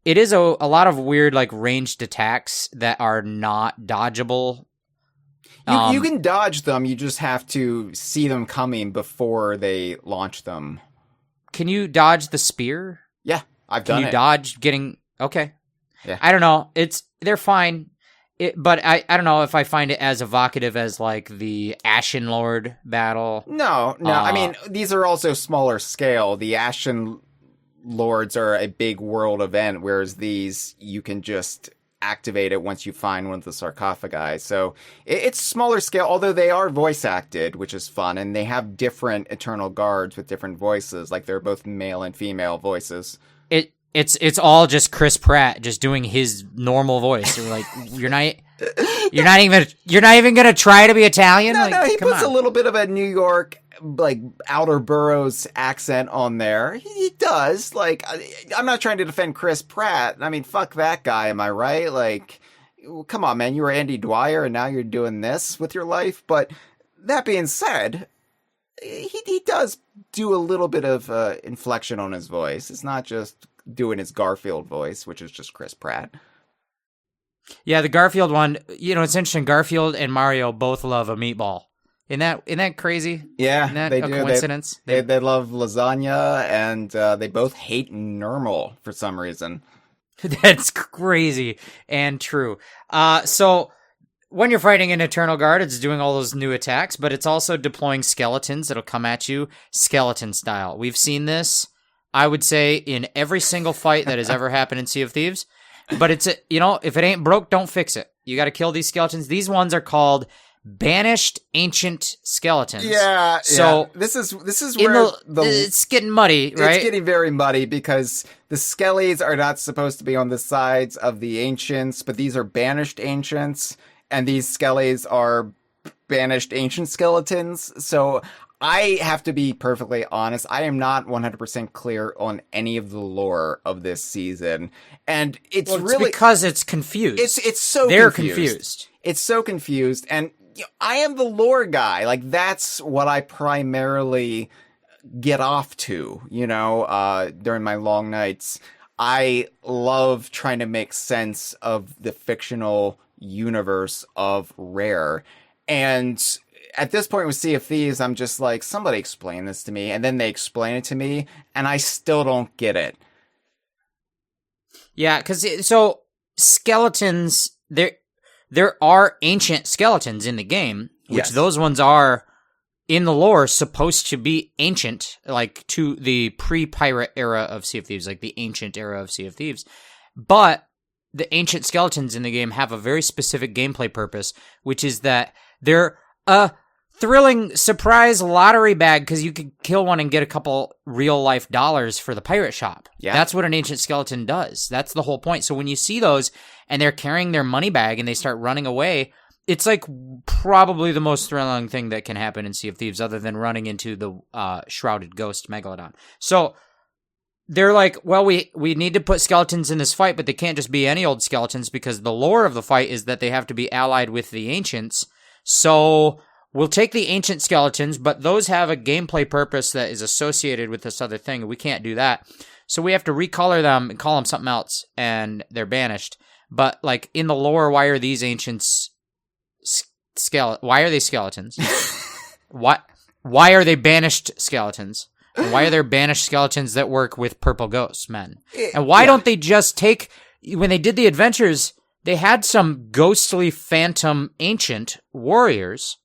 it is a lot of weird, like, ranged attacks that are not dodgeable. You can dodge them, you just have to see them coming before they launch them. Can you dodge the spear? Yeah, I've done it. Can you dodge getting... Okay. Yeah. I don't know. They're fine. But I don't know if I find it as evocative as, like, the Ashen Lord battle. No. I mean, these are also smaller scale. The Ashen Lords are a big world event, whereas these, you can just activate it once you find one of the sarcophagi. So it's smaller scale, although they are voice acted, which is fun, and they have different Eternal Guards with different voices. Like, they're both male and female voices. It's all just Chris Pratt just doing his normal voice. You're like, you're not even gonna try to be Italian. No, he puts a little bit of a New York, like, outer boroughs accent on there. He does. Like, I'm not trying to defend Chris Pratt. I mean, fuck that guy. Am I right? Like, come on, man. You were Andy Dwyer, and now you're doing this with your life. But that being said, he does do a little bit of inflection on his voice. It's not just doing his Garfield voice, which is just Chris Pratt. Yeah, the Garfield one, it's interesting. Garfield and Mario both love a meatball. Isn't that crazy? Yeah, Isn't that they a do. Coincidence? They love lasagna, and they both hate normal for some reason. That's crazy and true. So when you're fighting an Eternal Guard, it's doing all those new attacks, but it's also deploying skeletons that'll come at you skeleton style. We've seen this I would say, in every single fight that has ever happened in Sea of Thieves. But it's, if it ain't broke, don't fix it. You got to kill these skeletons. These ones are called Banished Ancient Skeletons. Yeah. So this is where it's getting muddy, right? It's getting very muddy because the skellies are not supposed to be on the sides of the ancients, but these are banished ancients, and these skellies are banished ancient skeletons. So I have to be perfectly honest. I am not 100% clear on any of the lore of this season, and it's really because it's confused. It's so they're confused. It's so confused, and I am the lore guy. Like, that's what I primarily get off to, during my long nights. I love trying to make sense of the fictional universe of Rare. And at this point with Sea of Thieves, I'm just like, somebody explain this to me. And then they explain it to me, and I still don't get it. Yeah, so skeletons, there are ancient skeletons in the game, which those ones are, in the lore, supposed to be ancient, like to the pre-pirate era of Sea of Thieves, like the ancient era of Sea of Thieves. But the ancient skeletons in the game have a very specific gameplay purpose, which is that they're a thrilling surprise lottery bag because you could kill one and get a couple real-life dollars for the pirate shop. Yeah. That's what an ancient skeleton does. That's the whole point. So when you see those and they're carrying their money bag and they start running away, it's like probably the most thrilling thing that can happen in Sea of Thieves other than running into the shrouded ghost megalodon. So they're like, well, we need to put skeletons in this fight, but they can't just be any old skeletons because the lore of the fight is that they have to be allied with the ancients. So we'll take the ancient skeletons, but those have a gameplay purpose that is associated with this other thing, and we can't do that. So we have to recolor them and call them something else, and they're banished. But, like, in the lore, why are these ancients why are they skeletons? Why are they banished skeletons? And why are there banished skeletons that work with purple ghosts, men? And why don't they just take, when they did the adventures, they had some ghostly phantom ancient warriors.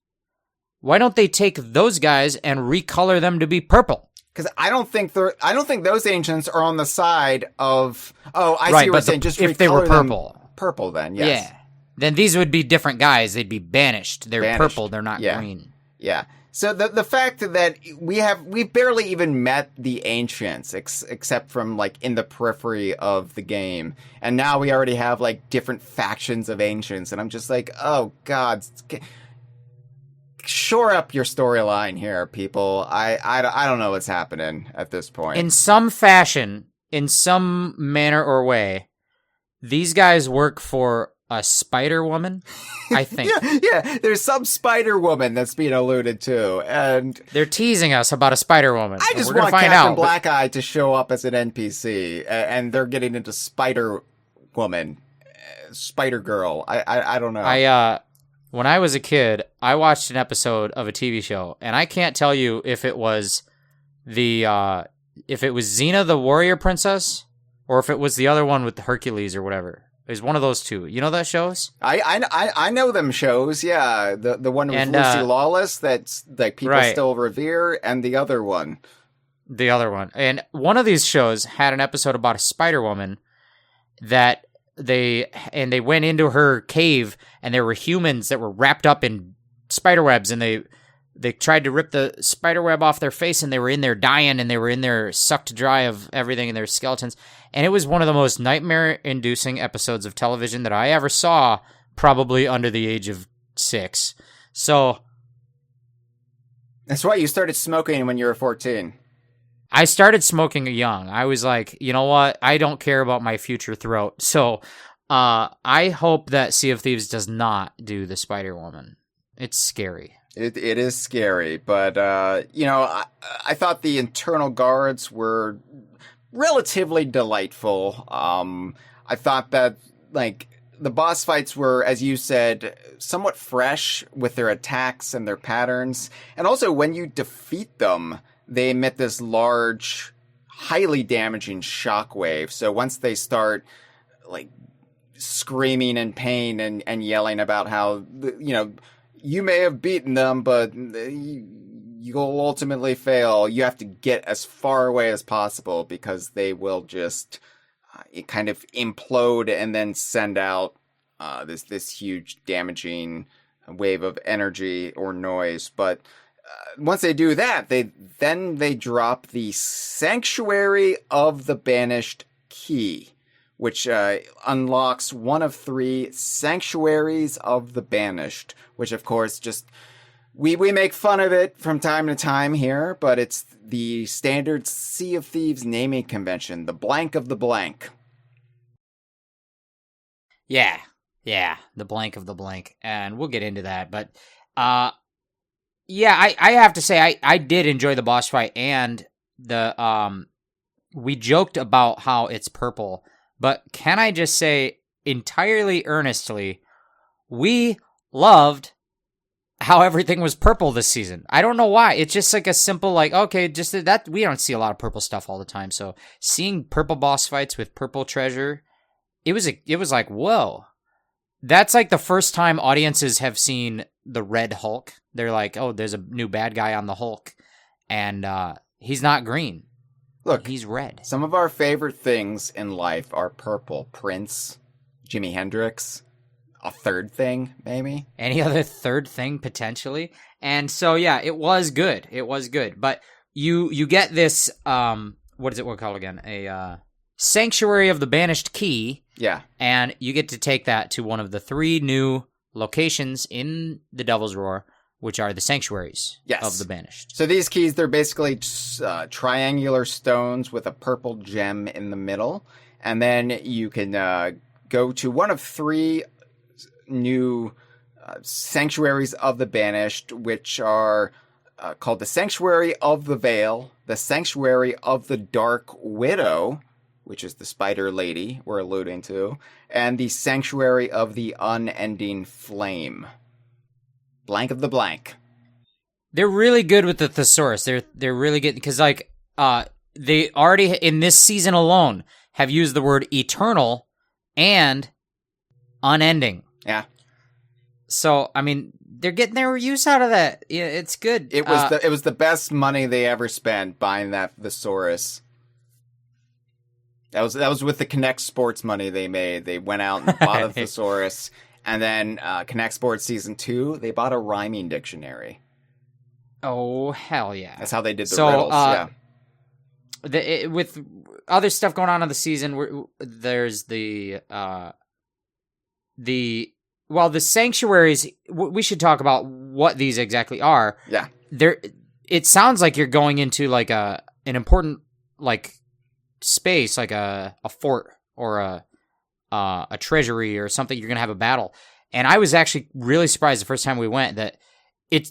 Why don't they take those guys and recolor them to be purple? Because I don't think those ancients are on the side of. Oh, I see what you're saying. Just if they were purple, purple, then yes. Yeah, then these would be different guys. They'd be banished. They're purple. They're not green. Yeah. So the fact that we barely even met the ancients except from like in the periphery of the game, and now we already have like different factions of ancients, and I'm just like, oh god. Shore up your storyline here, people. I don't know what's happening at this point. In some fashion, in some manner or way, these guys work for a Spider Woman, I think. yeah, there's some Spider Woman that's being alluded to, and they're teasing us about a Spider Woman. I just want Captain Black Eye to show up as an NPC, and they're getting into Spider Woman, Spider Girl. I don't know. When I was a kid, I watched an episode of a TV show, and I can't tell you if it was Xena the Warrior Princess, or if it was the other one with Hercules or whatever. It was one of those two. You know those shows? I know them shows. Yeah, the one with Lucy Lawless that's like people still revere, and the other one. The other one, and one of these shows had an episode about a Spider Woman that. They went into her cave, and there were humans that were wrapped up in spider webs, and they tried to rip the spider web off their face, and they were in there dying, and they were in there sucked dry of everything in their skeletons. And it was one of the most nightmare-inducing episodes of television that I ever saw, probably under the age of 6. So that's why you started smoking when you were 14. I started smoking young. I was like, you know what? I don't care about my future throat. So I hope that Sea of Thieves does not do the Spider Woman. It's scary. It is scary, but I thought the internal guards were relatively delightful. I thought that like the boss fights were, as you said, somewhat fresh with their attacks and their patterns, and also when you defeat them, they emit this large, highly damaging shockwave. So once they start, like, screaming in pain and yelling about how, you may have beaten them, but you you'll ultimately fail. You have to get as far away as possible because they will just kind of implode and then send out this huge damaging wave of energy or noise. But once they do that, they drop the Sanctuary of the Banished key, which unlocks one of 3 Sanctuaries of the Banished, which of course just we make fun of it from time to time here, but it's the standard Sea of Thieves naming convention, the blank of the blank. Yeah, the blank of the blank, and we'll get into that, but yeah, I have to say I did enjoy the boss fight, and the we joked about how it's purple, but can I just say entirely earnestly, we loved how everything was purple this season. I don't know why. It's just like a simple, like, okay, just that we don't see a lot of purple stuff all the time. So seeing purple boss fights with purple treasure, it was like, whoa. That's like the first time audiences have seen the Red Hulk. They're like, oh, there's a new bad guy on the Hulk, and he's not green. Look, he's red. Some of our favorite things in life are purple. Prince, Jimi Hendrix, a third thing, maybe? Any other third thing, potentially? And so, yeah, it was good. It was good. But you get this, what is it called again? A Sanctuary of the Banished key. Yeah. And you get to take that to one of the 3 new locations in the Devil's Roar, which are the Sanctuaries of the Banished. So these keys, they're basically triangular stones with a purple gem in the middle. And then you can go to one of 3 new Sanctuaries of the Banished, which are called the Sanctuary of the Veil, the Sanctuary of the Dark Widow, which is the spider lady we're alluding to, and the Sanctuary of the Unending Flame. Blank of the blank. They're really good with the thesaurus. They're really good because like they already in this season alone have used the word eternal and unending. Yeah. So I mean, they're getting their use out of that. Yeah, it's good. It was the best money they ever spent buying that thesaurus. That was with the Connect Sports money they made. They went out and bought a thesaurus, and then Connect Sports Season 2, they bought a rhyming dictionary. Oh, hell yeah. That's how they did the riddles, yeah. With other stuff going on in the season, there's the Sanctuaries, we should talk about what these exactly are. Yeah. It sounds like you're going into like an important like space, like a fort or a treasury or something. You're gonna have a battle, and I was actually really surprised the first time we went that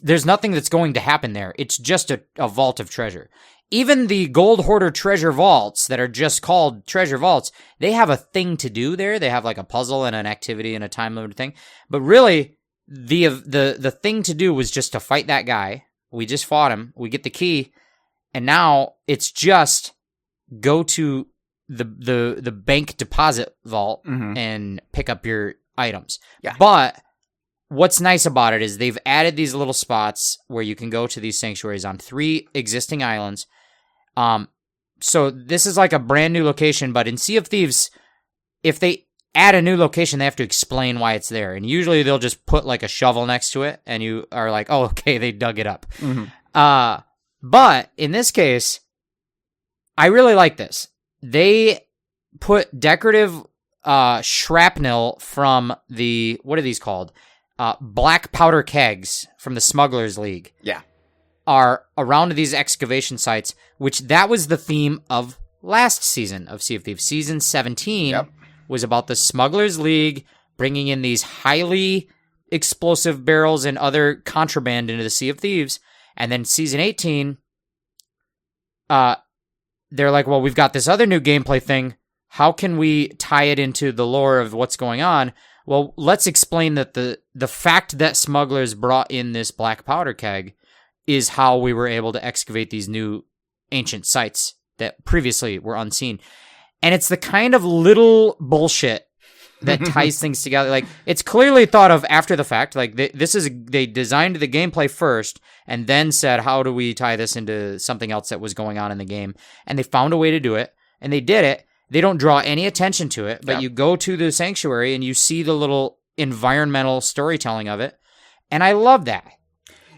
there's nothing that's going to happen there. It's just a vault of treasure. Even the Gold Hoarder treasure vaults that are just called treasure vaults, they have a thing to do there. They have like a puzzle and an activity and a time limited thing. But really, the thing to do was just to fight that guy. We just fought him. We get the key, and now it's just go to the bank deposit vault and pick up your items. Yeah. But what's nice about it is they've added these little spots where you can go to these sanctuaries on 3 existing islands. So this is like a brand new location, but in Sea of Thieves, if they add a new location, they have to explain why it's there. And usually they'll just put like a shovel next to it, and you are like, oh, okay, they dug it up. But in this case, I really like this. They put decorative shrapnel from the, what are these called? Black powder kegs from the Smugglers League. Yeah. Are around these excavation sites, which that was the theme of last season of Sea of Thieves. Season 17 was about the Smugglers League bringing in these highly explosive barrels and other contraband into the Sea of Thieves. And then season 18, they're like, well, we've got this other new gameplay thing. How can we tie it into the lore of what's going on? Well, let's explain that the fact that smugglers brought in this black powder keg is how we were able to excavate these new ancient sites that previously were unseen. And it's the kind of little bullshit that ties things together. Like, it's clearly thought of after the fact. Like, they designed the gameplay first and then said, how do we tie this into something else that was going on in the game? And they found a way to do it, and they did it. They don't draw any attention to it, but you go to the Sanctuary and you see the little environmental storytelling of it. And I love that.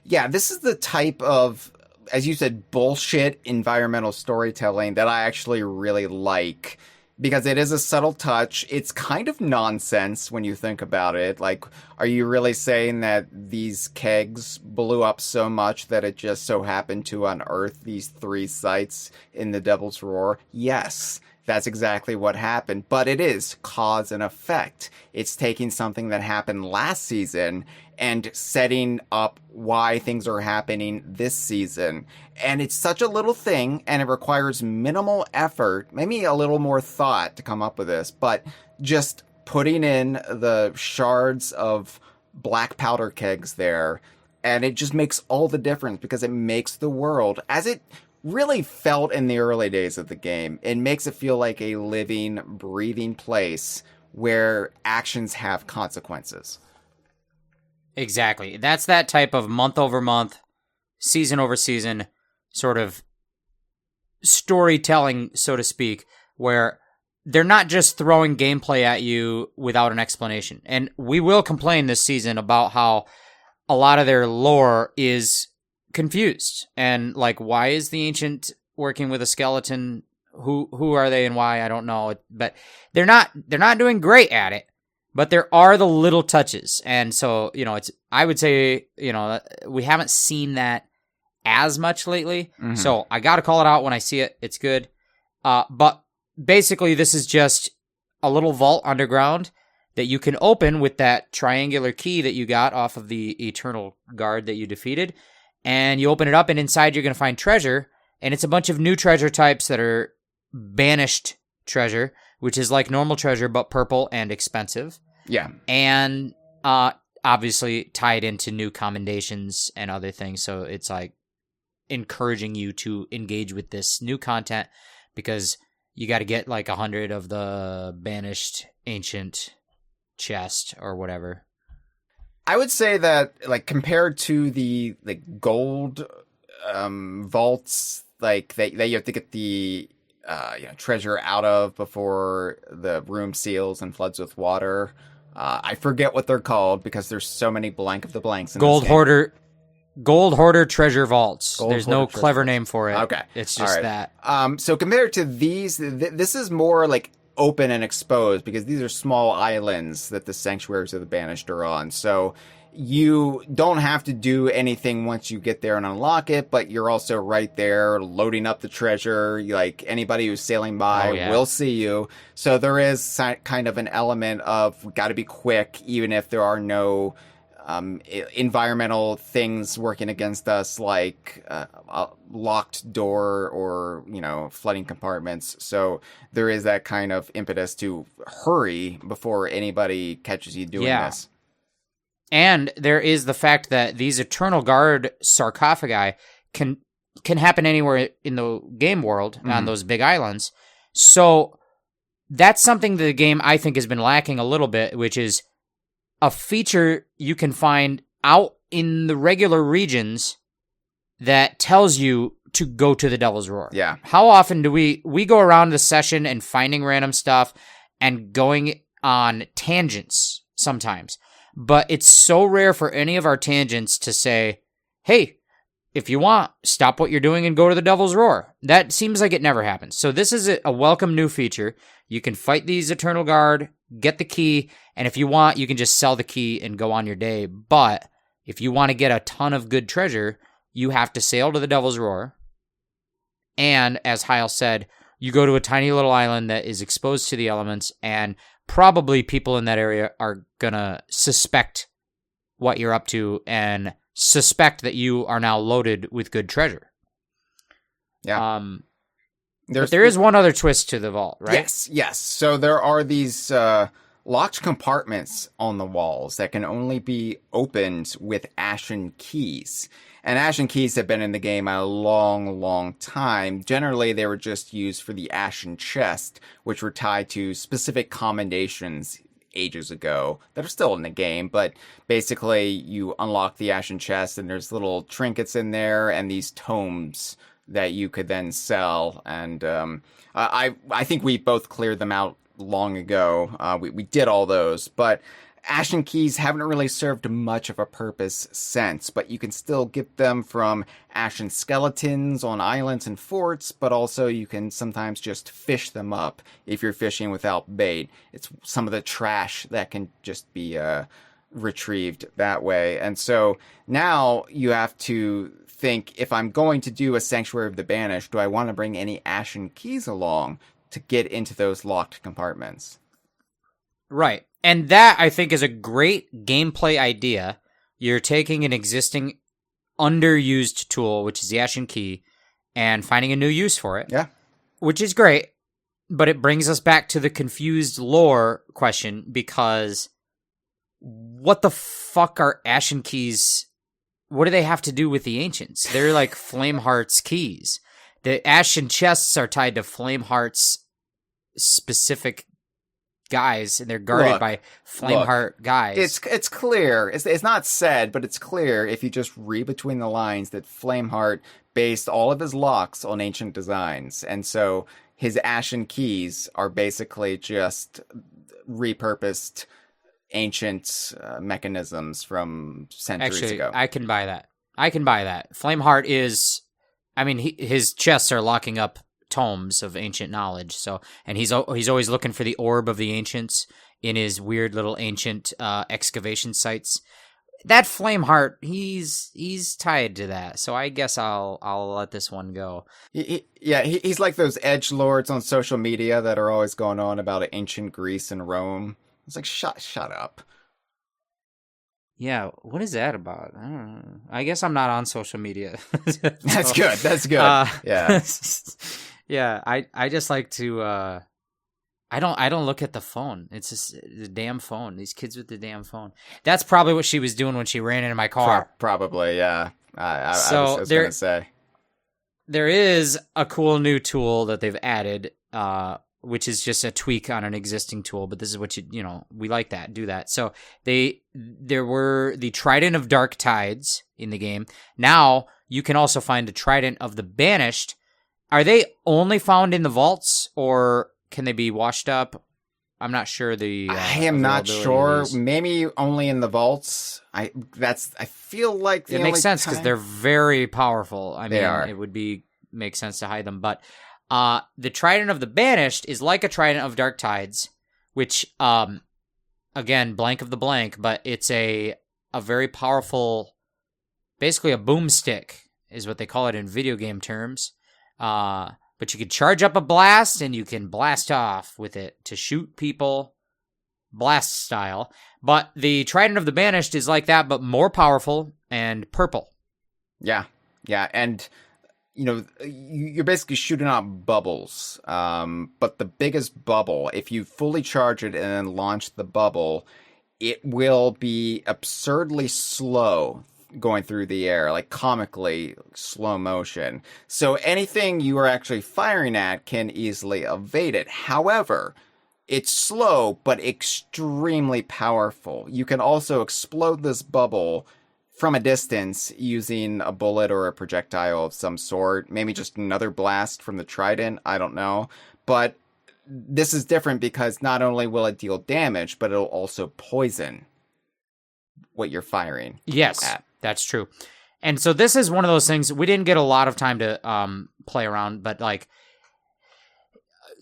Yeah, this is the type of, as you said, bullshit environmental storytelling that I actually really like, because it is a subtle touch. It's kind of nonsense when you think about it. Like, are you really saying that these kegs blew up so much that it just so happened to unearth these 3 sites in the Devil's Roar? Yes. That's exactly what happened, but it is cause and effect. It's taking something that happened last season and setting up why things are happening this season. And it's such a little thing, and it requires minimal effort, maybe a little more thought to come up with this, but just putting in the shards of black powder kegs there, and it just makes all the difference, because it makes the world, as it really felt in the early days of the game, it makes it feel like a living, breathing place where actions have consequences. Exactly. That's that type of month over month, season over season sort of storytelling, so to speak, where they're not just throwing gameplay at you without an explanation. And we will complain this season about how a lot of their lore is confused, and like, why is the ancient working with a skeleton? Who are they and why? I don't know. But they're not doing great at it. But there are the little touches, and so I would say we haven't seen that as much lately. Mm-hmm. So I got to call it out when I see it. It's good. But basically, this is just a little vault underground that you can open with that triangular key that you got off of the Eternal Guard that you defeated. And you open it up, and inside you're going to find treasure. And it's a bunch of new treasure types that are banished treasure, which is like normal treasure, but purple and expensive. Yeah. And obviously tied into new commendations and other things. So it's like encouraging you to engage with this new content, because you got to get like 100 of the banished ancient chest or whatever. I would say that, like, compared to the gold vaults, like that you have to get the treasure out of before the room seals and floods with water. I forget what they're called because there's so many blank of the blanks in Gold this game. Gold Hoarder treasure vaults. There's no clever name for it. Okay. It's just that. So compared to these, this is more like open and exposed, because these are small islands that the Sanctuaries of the Banished are on. So you don't have to do anything once you get there and unlock it, but you're also right there loading up the treasure. Like, anybody who's sailing by will see you. So there is kind of an element of, got to be quick, even if there are no environmental things working against us, like a locked door or flooding compartments. So there is that kind of impetus to hurry before anybody catches you doing this. And there is the fact that these Eternal Guard sarcophagi can happen anywhere in the game world, on those big islands. So that's something the game, I think, has been lacking a little bit, which is a feature you can find out in the regular regions that tells you to go to the Devil's Roar. Yeah. How often do we go around the session and finding random stuff and going on tangents sometimes? But it's so rare for any of our tangents to say, hey, if you want, stop what you're doing and go to the Devil's Roar. That seems like it never happens. So this is a welcome new feature. You can fight these Eternal Guard, get the key, and if you want, you can just sell the key and go on your day. But if you want to get a ton of good treasure, you have to sail to the Devil's Roar. And as Hyle said, you go to a tiny little island that is exposed to the elements, and probably people in that area are going to suspect what you're up to and suspect that you are now loaded with good treasure. Yeah. But there is one other twist to the vault, right? Yes. So there are these locked compartments on the walls that can only be opened with ashen keys. And ashen keys have been in the game a long, long time. Generally, they were just used for the ashen chest, which were tied to specific commendations ages ago that are still in the game, but basically you unlock the Ashen Chest and there's little trinkets in there and these tomes that you could then sell. And I think we both cleared them out long ago. We did all those, but Ashen Keys haven't really served much of a purpose since, but you can still get them from ashen skeletons on islands and forts, but also you can sometimes just fish them up if you're fishing without bait. It's some of the trash that can just be retrieved that way. And so now you have to think, if I'm going to do a Sanctuary of the Banished, do I want to bring any Ashen Keys along to get into those locked compartments? Right. And that, I think, is a great gameplay idea. You're taking an existing underused tool, which is the Ashen Key, and finding a new use for it. Yeah. Which is great, but it brings us back to the confused lore question, because what the fuck are Ashen Keys? What do they have to do with the Ancients? They're like Flameheart's keys. The Ashen Chests are tied to Flameheart's specific guys, and they're guarded by Flameheart guys. It's clear. It's not said, but it's clear if you just read between the lines that Flameheart based all of his locks on ancient designs, and so his Ashen Keys are basically just repurposed ancient mechanisms from centuries ago. I can buy that. Flameheart is, his chests are locking up tomes of ancient knowledge. So, and he's always looking for the orb of the ancients in his weird little ancient excavation sites. That Flameheart, he's tied to that. So I guess I'll let this one go. He's like those edgelords on social media that are always going on about ancient Greece and Rome. It's like, shut up. Yeah, what is that about? I don't know. I guess I'm not on social media. That's good. Yeah. Yeah, I just like to I don't look at the phone. It's just the damn phone. These kids with the damn phone. That's probably what she was doing when she ran into my car. Probably, yeah. I was going to say. There is a cool new tool that they've added, which is just a tweak on an existing tool, but this is what we like that, do that. So there were the Trident of Dark Tides in the game. Now you can also find the Trident of the Banished. Are they only found in the vaults, or can they be washed up? I'm not sure. I am not sure. Maybe only in the vaults. I feel like it makes sense because they're very powerful. They are. It would make sense to hide them, but the Trident of the Banished is like a Trident of Dark Tides, which again, blank of the blank, but it's a very powerful, basically a boomstick is what they call it in video game terms. But you can charge up a blast and you can blast off with it to shoot people, blast style. But the Trident of the Banished is like that, but more powerful and purple. Yeah, and you're basically shooting out bubbles. But the biggest bubble, if you fully charge it and then launch the bubble, it will be absurdly slow going through the air, like comically slow motion. So anything you are actually firing at can easily evade it. However, it's slow, but extremely powerful. You can also explode this bubble from a distance using a bullet or a projectile of some sort. Maybe just another blast from the Trident. I don't know. But this is different because not only will it deal damage, but it'll also poison what you're firing. Yes. At. That's true. And so this is one of those things, we didn't get a lot of time to play around, but like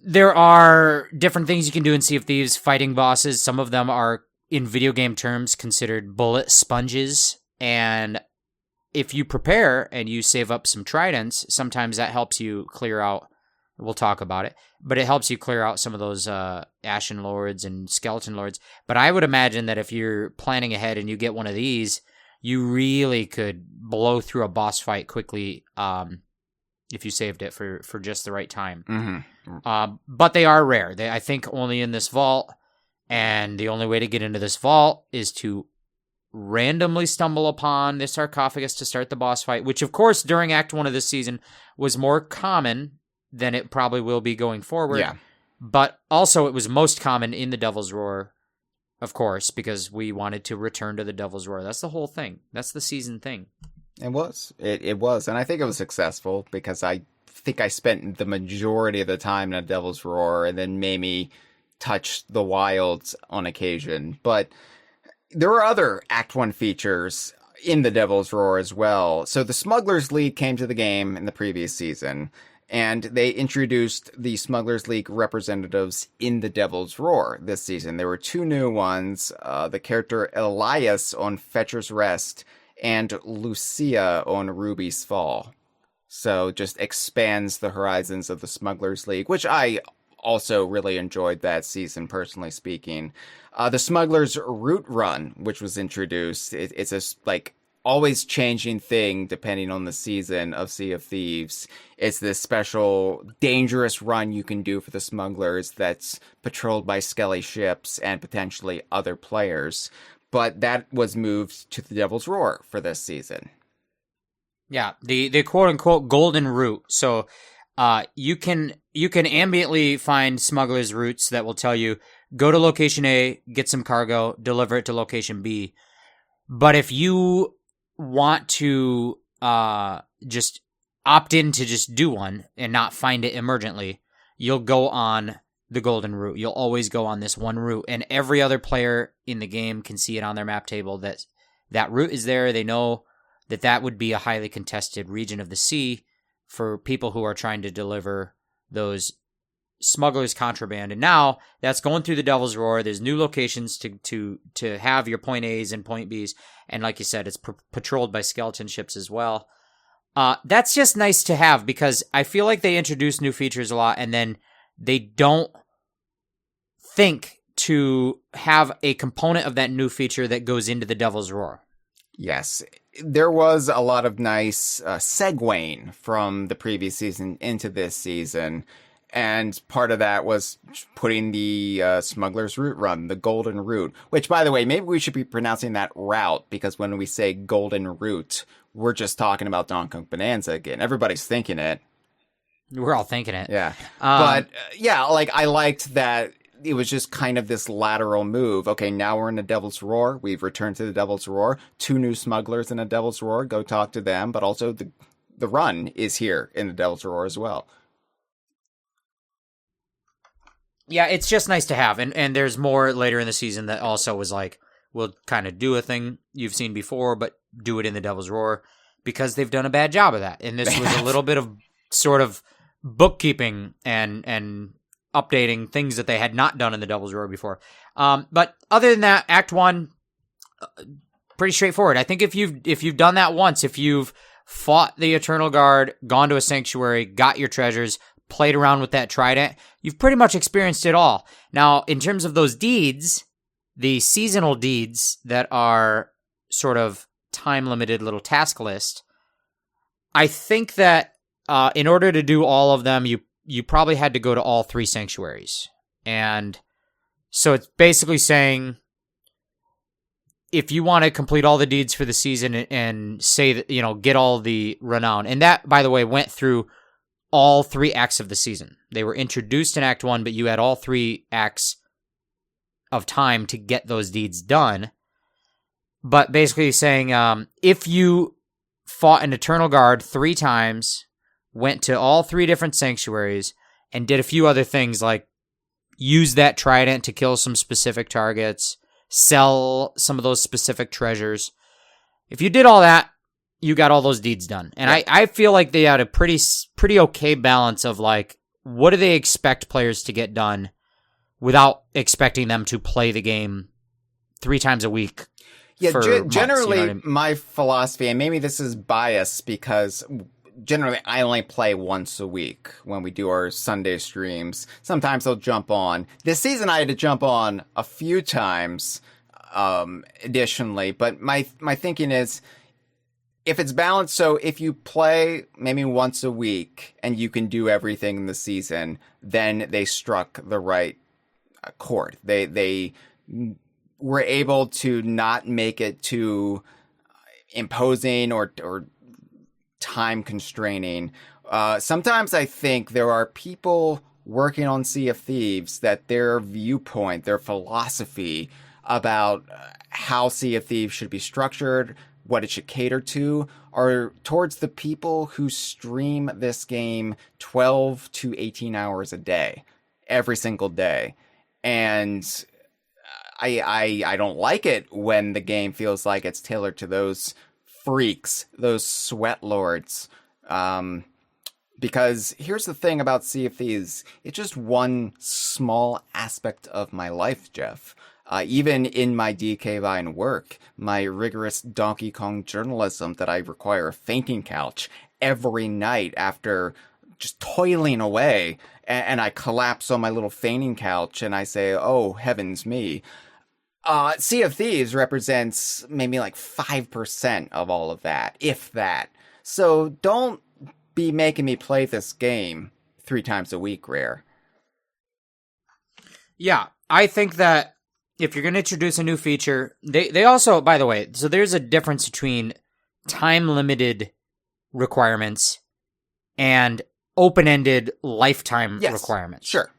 there are different things you can do in Sea of Thieves fighting bosses. Some of them are, in video game terms, considered bullet sponges. And if you prepare and you save up some tridents, sometimes that helps you clear out, we'll talk about it, but it helps you clear out some of those Ashen Lords and Skeleton Lords. But I would imagine that if you're planning ahead and you get one of these, you really could blow through a boss fight quickly if you saved it for just the right time. Mm-hmm. But they are rare. I think only in this vault, and the only way to get into this vault is to randomly stumble upon this sarcophagus to start the boss fight, which, of course, during Act 1 of this season was more common than it probably will be going forward. Yeah. But also it was most common in the Devil's Roar of course, because we wanted to return to the Devil's Roar. That's the whole thing. That's the season thing. It was. It was. And I think it was successful because I think I spent the majority of the time in a Devil's Roar and then maybe touched the wilds on occasion. But there were other Act 1 features in the Devil's Roar as well. So the Smugglers League came to the game in the previous season, and they introduced the Smugglers League representatives in the Devil's Roar this season. There were 2 new ones, the character Elias on Fetcher's Rest and Lucia on Ruby's Fall. So just expands the horizons of the Smugglers League, which I also really enjoyed that season, personally speaking. The Smugglers Route Run, which was introduced, it's a always changing thing depending on the season of Sea of Thieves. It's this special dangerous run you can do for the smugglers that's patrolled by skelly ships and potentially other players. But that was moved to the Devil's Roar for this season. Yeah, the quote unquote golden route. So you can ambiently find smugglers' routes that will tell you, go to location A, get some cargo, deliver it to location B. But if you want to just opt in to just do one and not find it emergently, you'll go on the golden route. You'll always go on this one route, and every other player in the game can see it on their map table that route is there. They know that would be a highly contested region of the sea for people who are trying to deliver those smugglers' contraband. And now that's going through the Devil's Roar. There's new locations to have your point A's and point B's. And like you said, it's patrolled by skeleton ships as well. That's just nice to have, because I feel like they introduce new features a lot and then they don't think to have a component of that new feature that goes into the Devil's Roar. Yes, there was a lot of nice segueing from the previous season into this season. And part of that was putting the Smuggler's Route Run, the Golden Route, which, by the way, maybe we should be pronouncing that route, because when we say Golden Route, we're just talking about Donkey Kong Bonanza again. Everybody's thinking it. We're all thinking it. Yeah. But, yeah, I liked that it was just kind of this lateral move. Okay, now we're in the Devil's Roar. We've returned to the Devil's Roar. 2 new smugglers in the Devil's Roar. Go talk to them. But also the run is here in the Devil's Roar as well. Yeah, it's just nice to have. And there's more later in the season that also was we'll kind of do a thing you've seen before, but do it in the Devil's Roar, because they've done a bad job of that. And this was a little bit of sort of bookkeeping and updating things that they had not done in the Devil's Roar before. But other than that, Act 1, pretty straightforward. I think if you've done that once, if you've fought the Eternal Guard, gone to a sanctuary, got your treasures, played around with that trident, you've pretty much experienced it all. Now, in terms of those deeds, the seasonal deeds that are sort of time-limited little task list, I think that in order to do all of them, you probably had to go to all 3 sanctuaries. And so it's basically saying, if you want to complete all the deeds for the season and say that, get all the renown, and that, by the way, went through all 3 acts of the season. They were introduced in Act 1, but you had all 3 acts of time to get those deeds done. But basically saying, if you fought an Eternal Guard 3 times, went to all 3 different sanctuaries, and did a few other things like use that trident to kill some specific targets, sell some of those specific treasures. If you did all that, you got all those deeds done. And yeah. I feel like they had a pretty okay balance of what do they expect players to get done without expecting them to play the game 3 times a week. Yeah, generally, months, I mean? My philosophy, and maybe this is biased because generally I only play once a week when we do our Sunday streams. Sometimes I'll jump on. This season I had to jump on a few times additionally, but my thinking is, if it's balanced, so if you play maybe once a week and you can do everything in the season, then they struck the right chord. They were able to not make it too imposing or time constraining. Sometimes I think there are people working on Sea of Thieves that their viewpoint, their philosophy about how Sea of Thieves should be structured, what it should cater to, are towards the people who stream this game 12 to 18 hours a day, every single day. And I don't like it when the game feels like it's tailored to those freaks, those sweat lords. Because here's the thing about Sea of Thieves, it's just one small aspect of my life, Jeff. Even in my DK Vine work, my rigorous Donkey Kong journalism that I require a fainting couch every night after just toiling away, and I collapse on my little fainting couch and I say, oh, heavens me. Sea of Thieves represents maybe like 5% of all of that, if that. So don't be making me play this game 3 times a week, Rare. Yeah, I think that if you're going to introduce a new feature, they also, by the way, so there's a difference between time-limited requirements and open-ended lifetime requirements. Sure.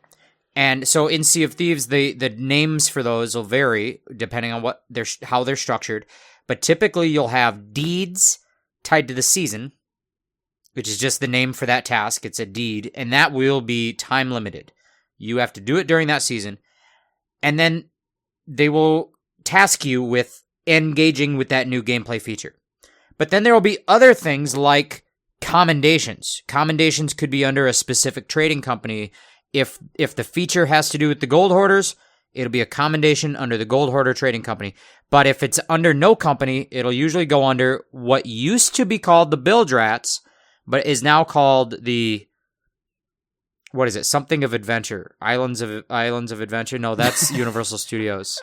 And so in Sea of Thieves, the names for those will vary depending on how they're structured. But typically you'll have deeds tied to the season, which is just the name for that task. It's a deed, and that will be time-limited. You have to do it during that season. And then they will task you with engaging with that new gameplay feature. But then there will be other things like commendations. Commendations could be under a specific trading company. If the feature has to do with the gold hoarders, it'll be a commendation under the gold hoarder trading company. But if it's under no company, it'll usually go under what used to be called the bilge rats, but is now called the, what is it? Something of Adventure. Islands of Adventure? No, that's Universal Studios.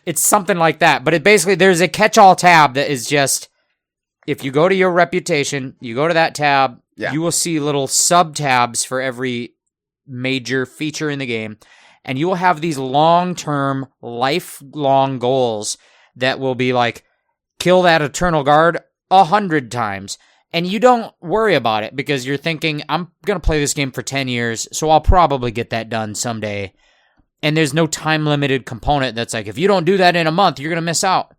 It's something like that. But it basically, there's a catch-all tab that is just, if you go to your reputation, you go to that tab, you will see little sub-tabs for every major feature in the game. And you will have these long-term, lifelong goals that will be like, kill that Eternal Guard 100 times. And you don't worry about it because you're thinking, I'm going to play this game for 10 years, so I'll probably get that done someday. And there's no time-limited component that's like, if you don't do that in a month, you're going to miss out.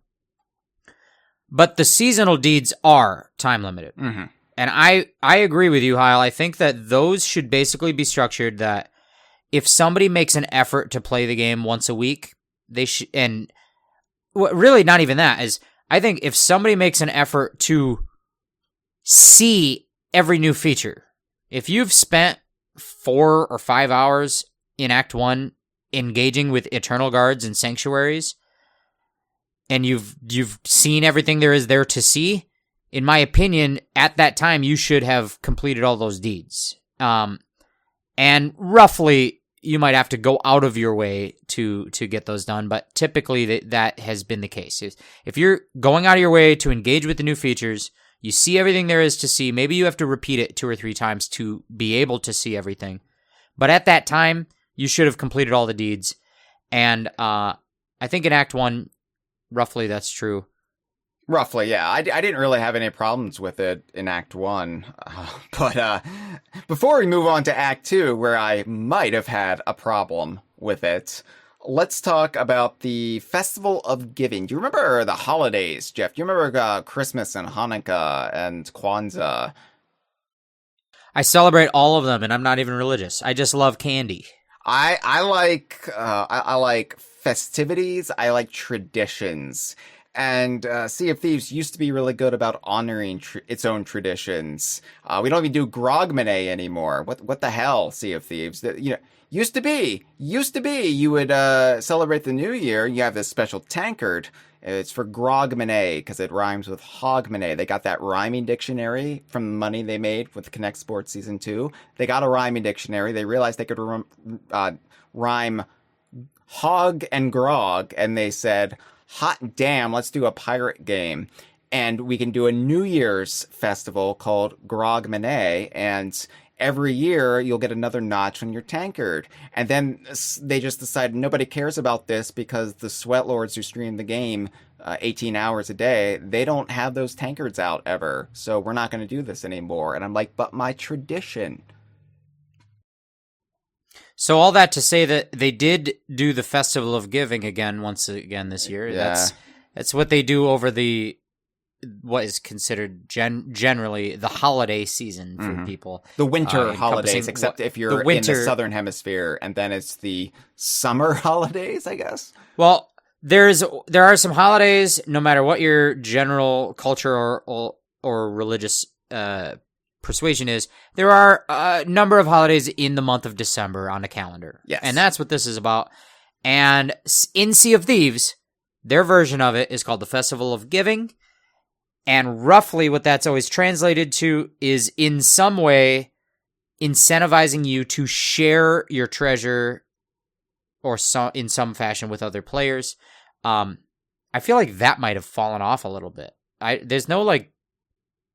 But the seasonal deeds are time-limited. Mm-hmm. And I agree with you, Hyle. I think that those should basically be structured that if somebody makes an effort to play the game once a week, they should, and really not even that, is I think if somebody makes an effort to see every new feature. If you've spent 4 or 5 hours in Act 1 engaging with Eternal Guards and Sanctuaries, and you've seen everything there is there to see, in my opinion, at that time you should have completed all those deeds. And roughly, you might have to go out of your way to get those done, but typically that has been the case. If you're going out of your way to engage with the new features, you see everything there is to see. Maybe you have to repeat it 2 or 3 times to be able to see everything. But at that time, you should have completed all the deeds. And I think in Act 1, roughly that's true. Roughly, yeah. I didn't really have any problems with it in Act 1. But before we move on to Act 2, where I might have had a problem with it, let's talk about the Festival of Giving. Do you remember the holidays, Jeff? Do you remember Christmas and Hanukkah and Kwanzaa? I celebrate all of them, and I'm not even religious. I just love candy. I like festivities. I like traditions. And Sea of Thieves used to be really good about honoring its own traditions. We don't even do Grogmanay anymore. What the hell, Sea of Thieves? Used to be you would celebrate the new year. You have this special tankard. It's for Grogmanay because it rhymes with Hogmanay. They got that rhyming dictionary from the money they made with Connect Sports Season 2. They got a rhyming dictionary. They realized they could rhyme hog and grog, and they said, hot damn, let's do a pirate game. And we can do a New Year's festival called Grogmanay, and every year you'll get another notch on your tankard. And then they just decided nobody cares about this because the sweatlords who stream the game 18 hours a day, they don't have those tankards out ever. So we're not going to do this anymore. And I'm like, but my tradition. So all that to say that they did do the Festival of Giving once again this year. Yeah. That's what they do over what is considered generally the holiday season for people. The winter holidays, except if you're in the southern hemisphere, and then it's the summer holidays, I guess. Well, there are some holidays, no matter what your general culture or religious persuasion is, there are a number of holidays in the month of December on the calendar. Yes. And that's what this is about. And in Sea of Thieves, their version of it is called the Festival of Giving. And roughly what that's always translated to is in some way incentivizing you to share your treasure or in some fashion with other players. I feel like that might have fallen off a little bit. There's no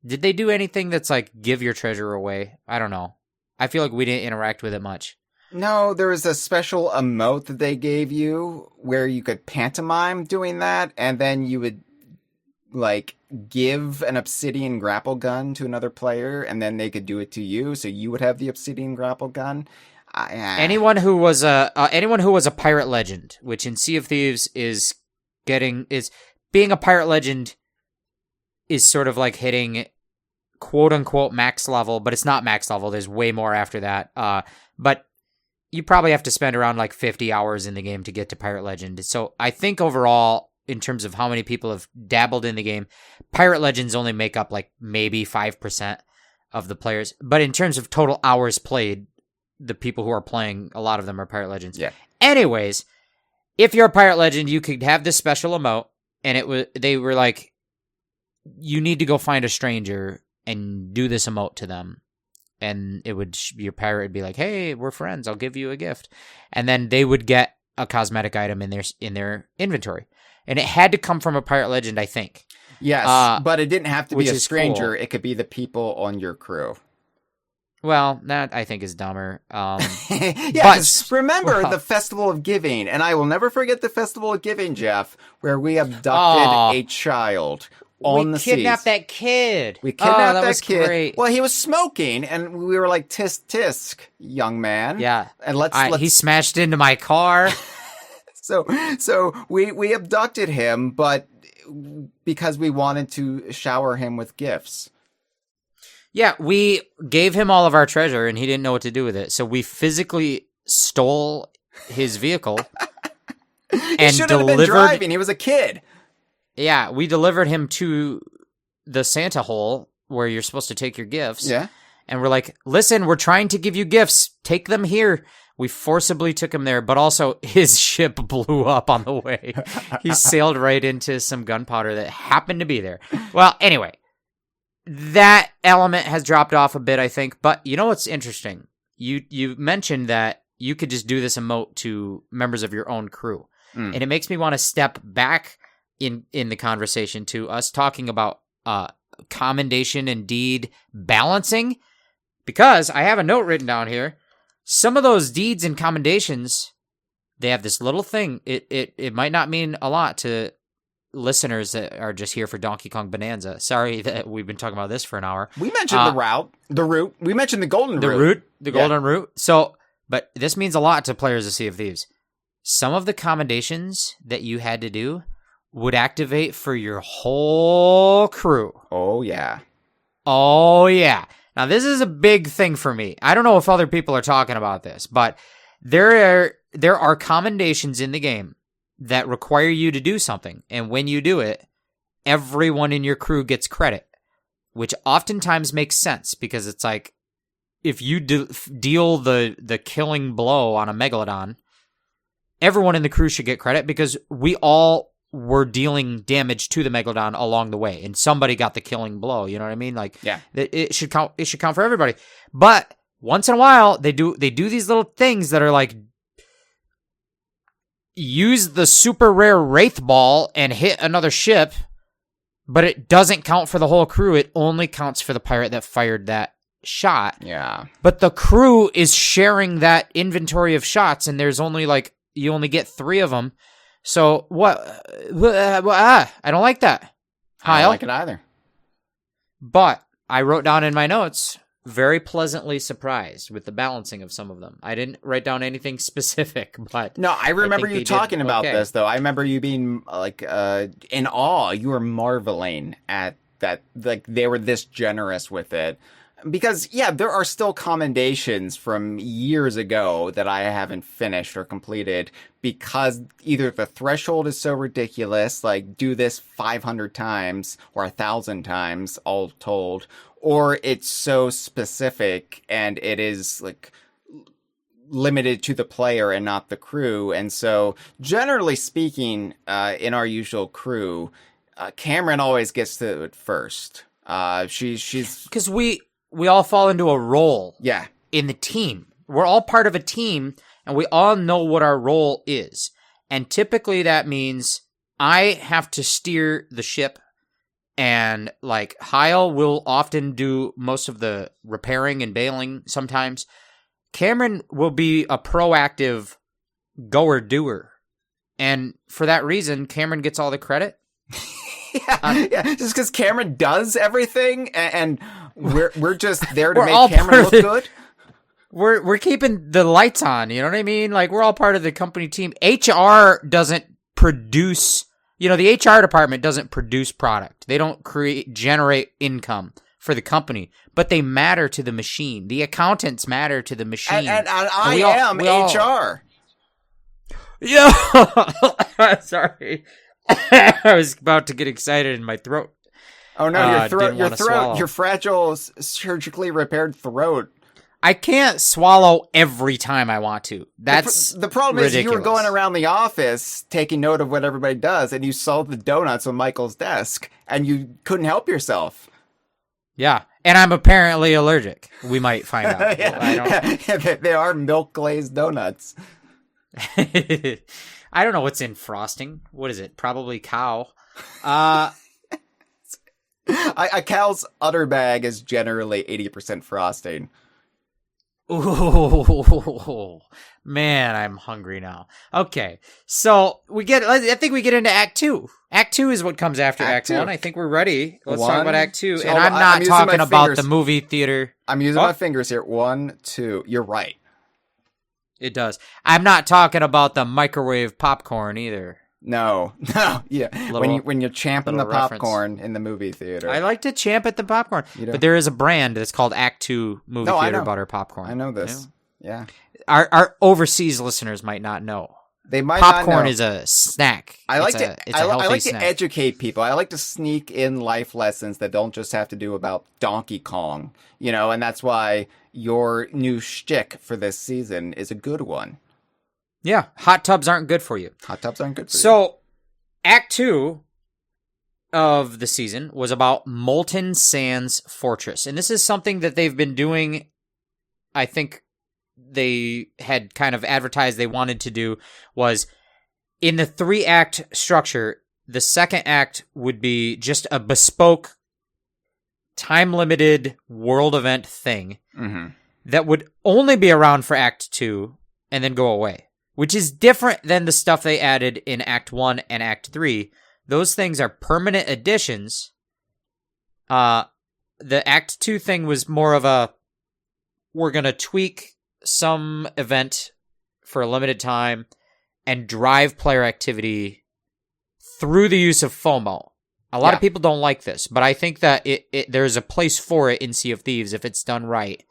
did they do anything that's give your treasure away? I don't know. I feel like we didn't interact with it much. No, there was a special emote that they gave you where you could pantomime doing that, and then you would give an obsidian grapple gun to another player, and then they could do it to you, so you would have the obsidian grapple gun. Anyone who was a pirate legend, which in Sea of Thieves is being a pirate legend, is sort of hitting quote unquote max level, but it's not max level. There's way more after that. But you probably have to spend around 50 hours in the game to get to pirate legend. So I think overall, in terms of how many people have dabbled in the game, pirate legends only make up maybe 5% of the players. But in terms of total hours played, the people who are playing, a lot of them are pirate legends. Yeah. Anyways, if you're a pirate legend, you could have this special emote, and they were you need to go find a stranger and do this emote to them. And your pirate would be like, hey, we're friends, I'll give you a gift. And then they would get a cosmetic item in their inventory. And it had to come from a pirate legend, I think. Yes, but it didn't have to be a stranger. Cool. It could be the people on your crew. Well, that I think is dumber. But remember the Festival of Giving, and I will never forget the Festival of Giving, Jeff, where we abducted a child on the seas. We kidnapped that kid. We kidnapped that kid. Great. Well, he was smoking, and we were like, tisk, tisk, young man. Yeah. And let's he smashed into my car. So we abducted him, but because we wanted to shower him with gifts. Yeah, we gave him all of our treasure, and he didn't know what to do with it. So we physically stole his vehicle He shouldn't have been driving. He was a kid. Yeah, we delivered him to the Santa hole where you're supposed to take your gifts. Yeah. And we're like, listen, we're trying to give you gifts. Take them here. We forcibly took him there, but also his ship blew up on the way. He sailed right into some gunpowder that happened to be there. Well, anyway, that element has dropped off a bit, I think. But you know what's interesting? You mentioned that you could just do this emote to members of your own crew. And it makes me want to step back in the conversation to us talking about commendation and deed balancing, because I have a note written down here. Some of those deeds and commendations, they have this little thing. It might not mean a lot to listeners that are just here for Donkey Kong Bonanza. Sorry that we've been talking about this for an hour. We mentioned the route. We mentioned the golden route. The golden route. So, but this means a lot to players of Sea of Thieves. Some of the commendations that you had to do would activate for your whole crew. Oh, yeah. Oh, yeah. Now, this is a big thing for me. I don't know if other people are talking about this, but there are commendations in the game that require you to do something. And when you do it, everyone in your crew gets credit, which oftentimes makes sense because it's like if you deal the killing blow on a Megalodon, everyone in the crew should get credit because we all were dealing damage to the Megalodon along the way, and somebody got the killing blow. You know what I mean? Like, yeah, it should count. It should count for everybody. But once in a while, they do these little things that are like, use the super rare Wraith Ball and hit another ship, but it doesn't count for the whole crew. It only counts for the pirate that fired that shot. Yeah. But the crew is sharing that inventory of shots, and there's only you only get 3 of them. So what? I don't like that. I don't like it either. But I wrote down in my notes, very pleasantly surprised with the balancing of some of them. I didn't write down anything specific, but no, I remember you talking about this though. I remember you being like in awe. You were marveling at that, like they were this generous with it. Because, yeah, there are still commendations from years ago that I haven't finished or completed because either the threshold is so ridiculous, like do this 500 times or 1,000 times, all told, or it's so specific and it is, like, limited to the player and not the crew. And so, generally speaking, in our usual crew, Cameron always gets to it first. She's... Because we all fall into a role in the team. We're all part of a team, and we all know what our role is. And typically that means I have to steer the ship, and like Hyle will often do most of the repairing and bailing sometimes. Cameron will be a proactive goer-doer. And for that reason, Cameron gets all the credit. Just because Cameron does everything, and we're just there to make Cameron look good. We're keeping the lights on, you know what I mean? Like, we're all part of the company team. HR doesn't produce, the HR department doesn't produce product. They don't generate income for the company, but they matter to the machine. The accountants matter to the machine. And I am HR. Yeah. Sorry. I was about to get excited in my throat. Oh no, your fragile, surgically repaired throat. I can't swallow every time I want to. That's the problem. ridiculous. Is you were going around the office taking note of what everybody does, and you saw the donuts on Michael's desk, and you couldn't help yourself. Yeah, and I'm apparently allergic. We might find out. They are milk glazed donuts. I don't know what's in frosting. What is it? Probably cow. A cow's udder bag is generally 80% frosting. Ooh, man, I'm hungry now. Okay, so I think we get into Act 2. Act 2 is what comes after Act 1. I think we're ready. Let's talk about Act 2. And I'm not talking about the movie theater. I'm using my fingers here. 1, 2. You're right. It does. I'm not talking about the microwave popcorn either. No. Yeah. When you're champing the popcorn in the movie theater. I like to champ at the popcorn. But there is a brand that's called Act 2 movie theater butter popcorn. I know this. Yeah. Our overseas listeners might not know. They might popcorn not know. Is a snack. I like to snack. Educate people. I like to sneak in life lessons that don't just have to do about Donkey Kong, and that's why your new shtick for this season is a good one. Yeah, hot tubs aren't good for you. Hot tubs aren't good for you. So, Act 2 of the season was about Molten Sands Fortress. And this is something that they've been doing, I think they had kind of advertised they wanted to do, was in the 3-act structure, the second act would be just a bespoke, time-limited world event thing that would only be around for Act 2 and then go away. Which is different than the stuff they added in Act 1 and Act 3. Those things are permanent additions. The Act 2 thing was more of we're going to tweak some event for a limited time and drive player activity through the use of FOMO. A lot of people don't like this, but I think that there's a place for it in Sea of Thieves if it's done right.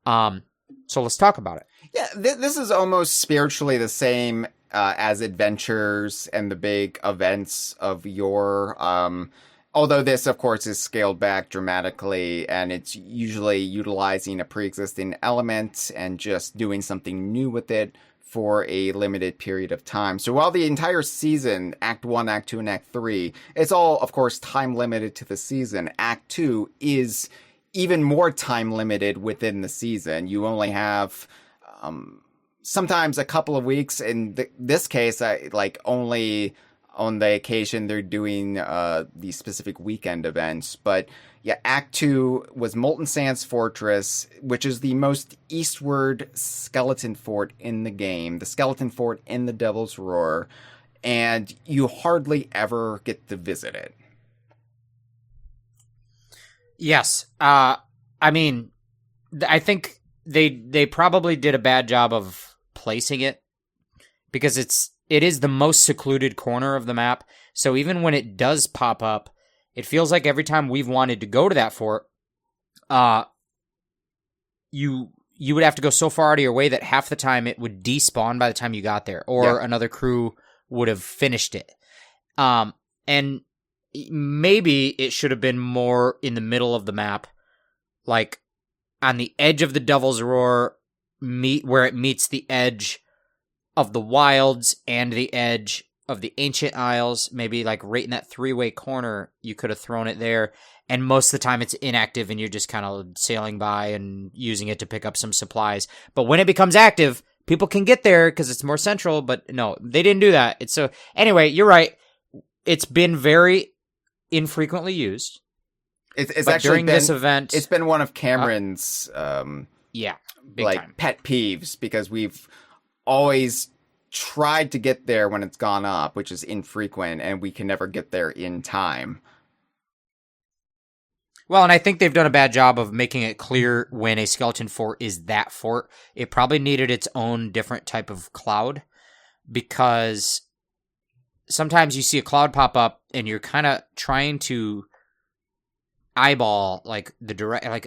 So let's talk about it. Yeah, this is almost spiritually the same as Adventures and the big events of yore. Although this, of course, is scaled back dramatically, and it's usually utilizing a pre-existing element and just doing something new with it for a limited period of time. So while the entire season, Act 1, Act 2, and Act 3, it's all, of course, time limited to the season, Act 2 is even more time limited within the season. You only have sometimes a couple of weeks. In this case, only on the occasion they're doing these specific weekend events. But yeah, Act 2 was Molten Sands Fortress, which is the most eastward skeleton fort in the game, the skeleton fort in the Devil's Roar, and you hardly ever get to visit it. Yes. I mean, I think they probably did a bad job of placing it because it is the most secluded corner of the map. So even when it does pop up, it feels like every time we've wanted to go to that fort, you would have to go so far out of your way that half the time it would despawn by the time you got there, or another crew would have finished it. And maybe it should have been more in the middle of the map, like on the edge of the Devil's Roar, where it meets the edge of the Wilds and the edge of the Ancient Isles. Maybe like right in that three-way corner, you could have thrown it there. And most of the time it's inactive and you're just kind of sailing by and using it to pick up some supplies. But when it becomes active, people can get there because it's more central. But no, they didn't do that. Anyway, you're right. It's been very infrequently used. It's but actually during this event, it's been one of Cameron's big time pet peeves, because we've always tried to get there when it's gone up, which is infrequent, and we can never get there in time. Well, and I think they've done a bad job of making it clear when a skeleton fort is that fort. It probably needed its own different type of cloud, because sometimes you see a cloud pop up and you're kind of trying to eyeball like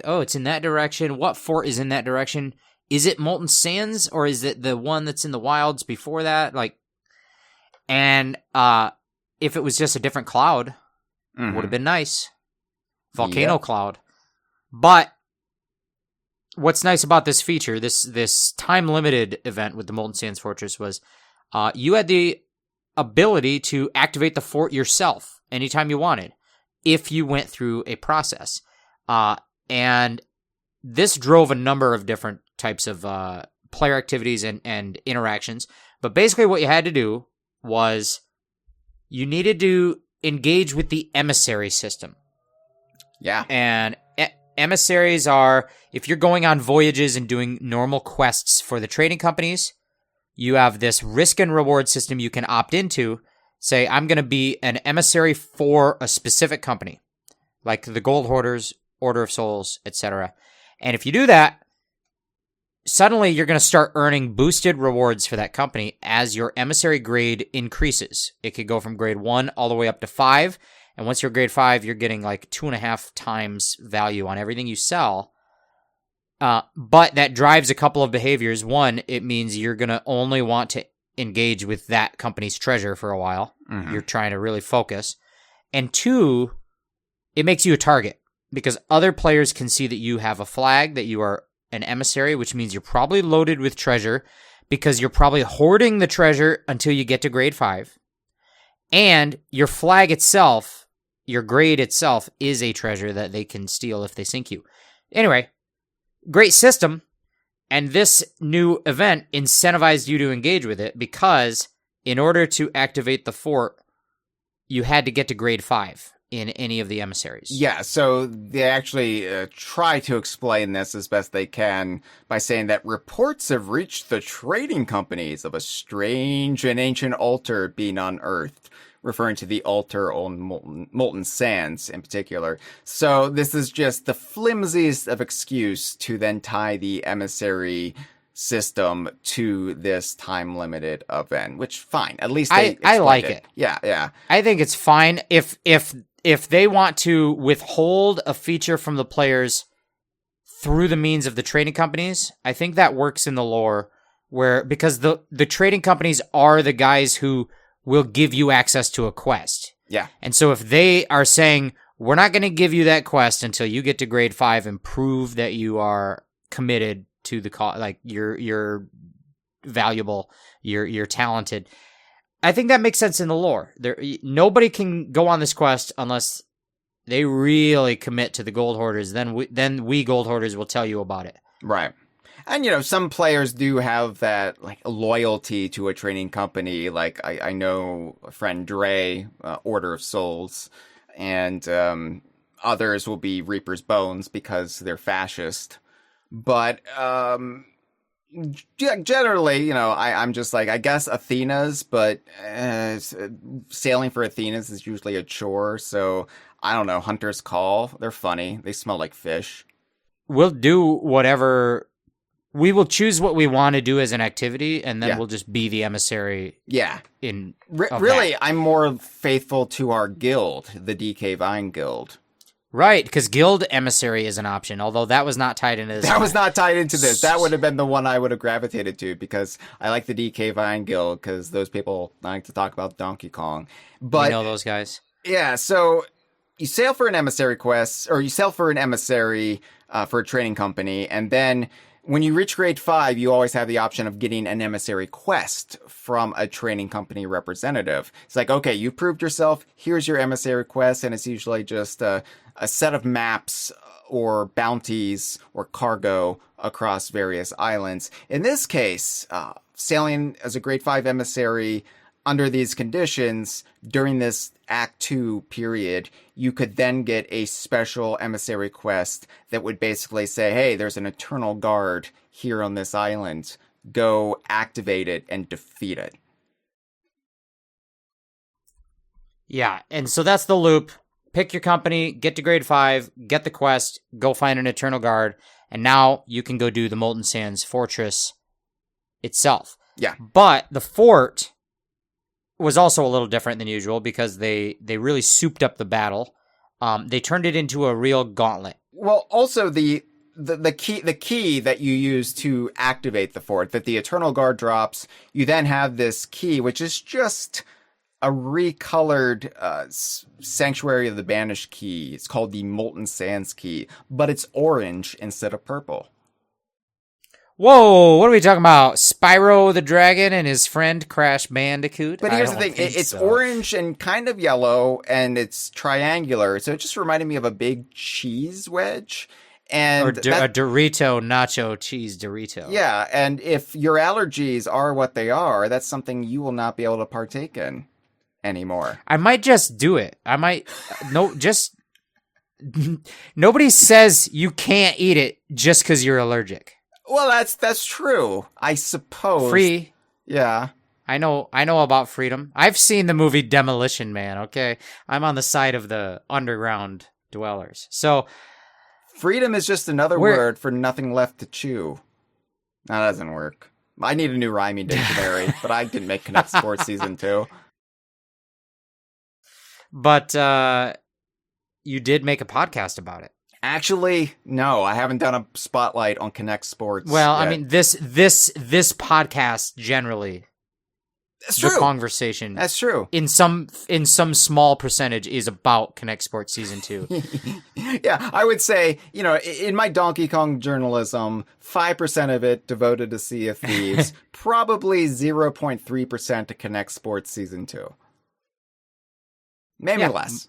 oh, it's in that direction. What fort is in that direction? Is it Molten Sands, or is it the one that's in the wilds before that? And if it was just a different cloud, would have been nice. volcaNO cloud. But what's nice about this feature, this time-limited event with the Molten Sands Fortress, was you had the ability to activate the fort yourself anytime you wanted, if you went through a process. And this drove a number of different types of player activities and interactions. But basically what you had to do was you needed to engage with the emissary system. Yeah. And emissaries are, if you're going on voyages and doing normal quests for the trading companies, you have this risk and reward system you can opt into. Say, I'm going to be an emissary for a specific company, like the Gold Hoarders, Order of Souls, etc. And if you do that, suddenly you're going to start earning boosted rewards for that company as your emissary grade increases. It could go from grade 1 all the way up to 5. And once you're grade 5, you're getting like 2.5 times value on everything you sell. But that drives a couple of behaviors. One, it means you're going to only want to engage with that company's treasure for a while. Mm-hmm. You're trying to really focus. And two, it makes you a target, because other players can see that you have a flag, that you are an emissary, which means you're probably loaded with treasure, because you're probably hoarding the treasure until you get to grade 5. And your flag itself, your grade itself, is a treasure that they can steal if they sink you. Anyway, great system. And this new event incentivized you to engage with it, because in order to activate the fort, you had to get to grade 5 in any of the emissaries. Yeah, so they actually try to explain this as best they can by saying that reports have reached the trading companies of a strange and ancient altar being unearthed, referring to the altar on Molten Sands in particular. So this is just the flimsiest of excuse to then tie the emissary system to this time-limited event, which, fine, at least I like it. Yeah. I think it's fine. If they want to withhold a feature from the players through the means of the trading companies, I think that works in the lore, because the trading companies are the guys who will give you access to a quest. Yeah. And so if they are saying, we're not going to give you that quest until you get to grade 5 and prove that you are committed to the like you're valuable, you're talented, I think that makes sense in the lore. Nobody can go on this quest unless they really commit to the Gold Hoarders. Then we Gold Hoarders will tell you about it. Right. And, some players do have that, like, loyalty to a trading company. Like, I know a friend Dre, Order of Souls, and others will be Reaper's Bones because they're fascist. But generally, I'm just like, I guess Athena's, but sailing for Athena's is usually a chore. So, I don't know, Hunter's Call, they're funny. They smell like fish. we'll do whatever. We will choose what we want to do as an activity, and then we'll just be the emissary. Yeah. Really, that. I'm more faithful to our guild, the DK Vine Guild. Right, because guild emissary is an option, although that was not tied into this. That was not tied into this. That would have been the one I would have gravitated to, because I like the DK Vine Guild, because those people like to talk about Donkey Kong. But, you know those guys. Yeah, so you sail for an emissary quest, or you sail for an emissary for a trading company, and then when you reach grade 5, you always have the option of getting an emissary quest from a trading company representative. It's like, okay, you proved yourself, here's your emissary quest, and it's usually just a set of maps or bounties or cargo across various islands. In this case, sailing as a grade 5 emissary under these conditions during this Act 2 period, you could then get a special emissary quest that would basically say, hey, there's an eternal guard here on this island. Go activate it and defeat it. Yeah, and so that's the loop. Pick your company, get to grade 5, get the quest, go find an eternal guard, and now you can go do the Molten Sands Fortress itself. Yeah. But the fort was also a little different than usual because they really souped up the battle. They turned it into a real gauntlet. Well, also the key that you use to activate the fort, that the Eternal Guard drops, you then have this key, which is just a recolored Sanctuary of the Banished key. It's called the Molten Sands key, but it's orange instead of purple. Whoa, what are we talking about? Spyro the Dragon and his friend Crash Bandicoot? But here's the thing, it's orange and kind of yellow, and it's triangular, so it just reminded me of a big cheese wedge. And a Dorito nacho cheese Dorito. Yeah, and if your allergies are what they are, that's something you will not be able to partake in anymore. I might just do it. Nobody says you can't eat it just because you're allergic. Well, that's true, I suppose. Free. Yeah. I know about freedom. I've seen the movie Demolition Man, okay? I'm on the side of the underground dwellers. So freedom is just another word for nothing left to chew. That doesn't work. I need a new rhyming dictionary, but I didn't make Connect Sports Season 2. But you did make a podcast about it. Actually, no, I haven't done a spotlight on Connect Sports. Well, yet. I mean, this podcast generally, that's true. The Kongversation, that's true. In some small percentage, is about Connect Sports Season 2. Yeah, I would say, in my Donkey Kong journalism, 5% of it devoted to Sea of Thieves, probably 0.3% to Connect Sports Season 2. Maybe less.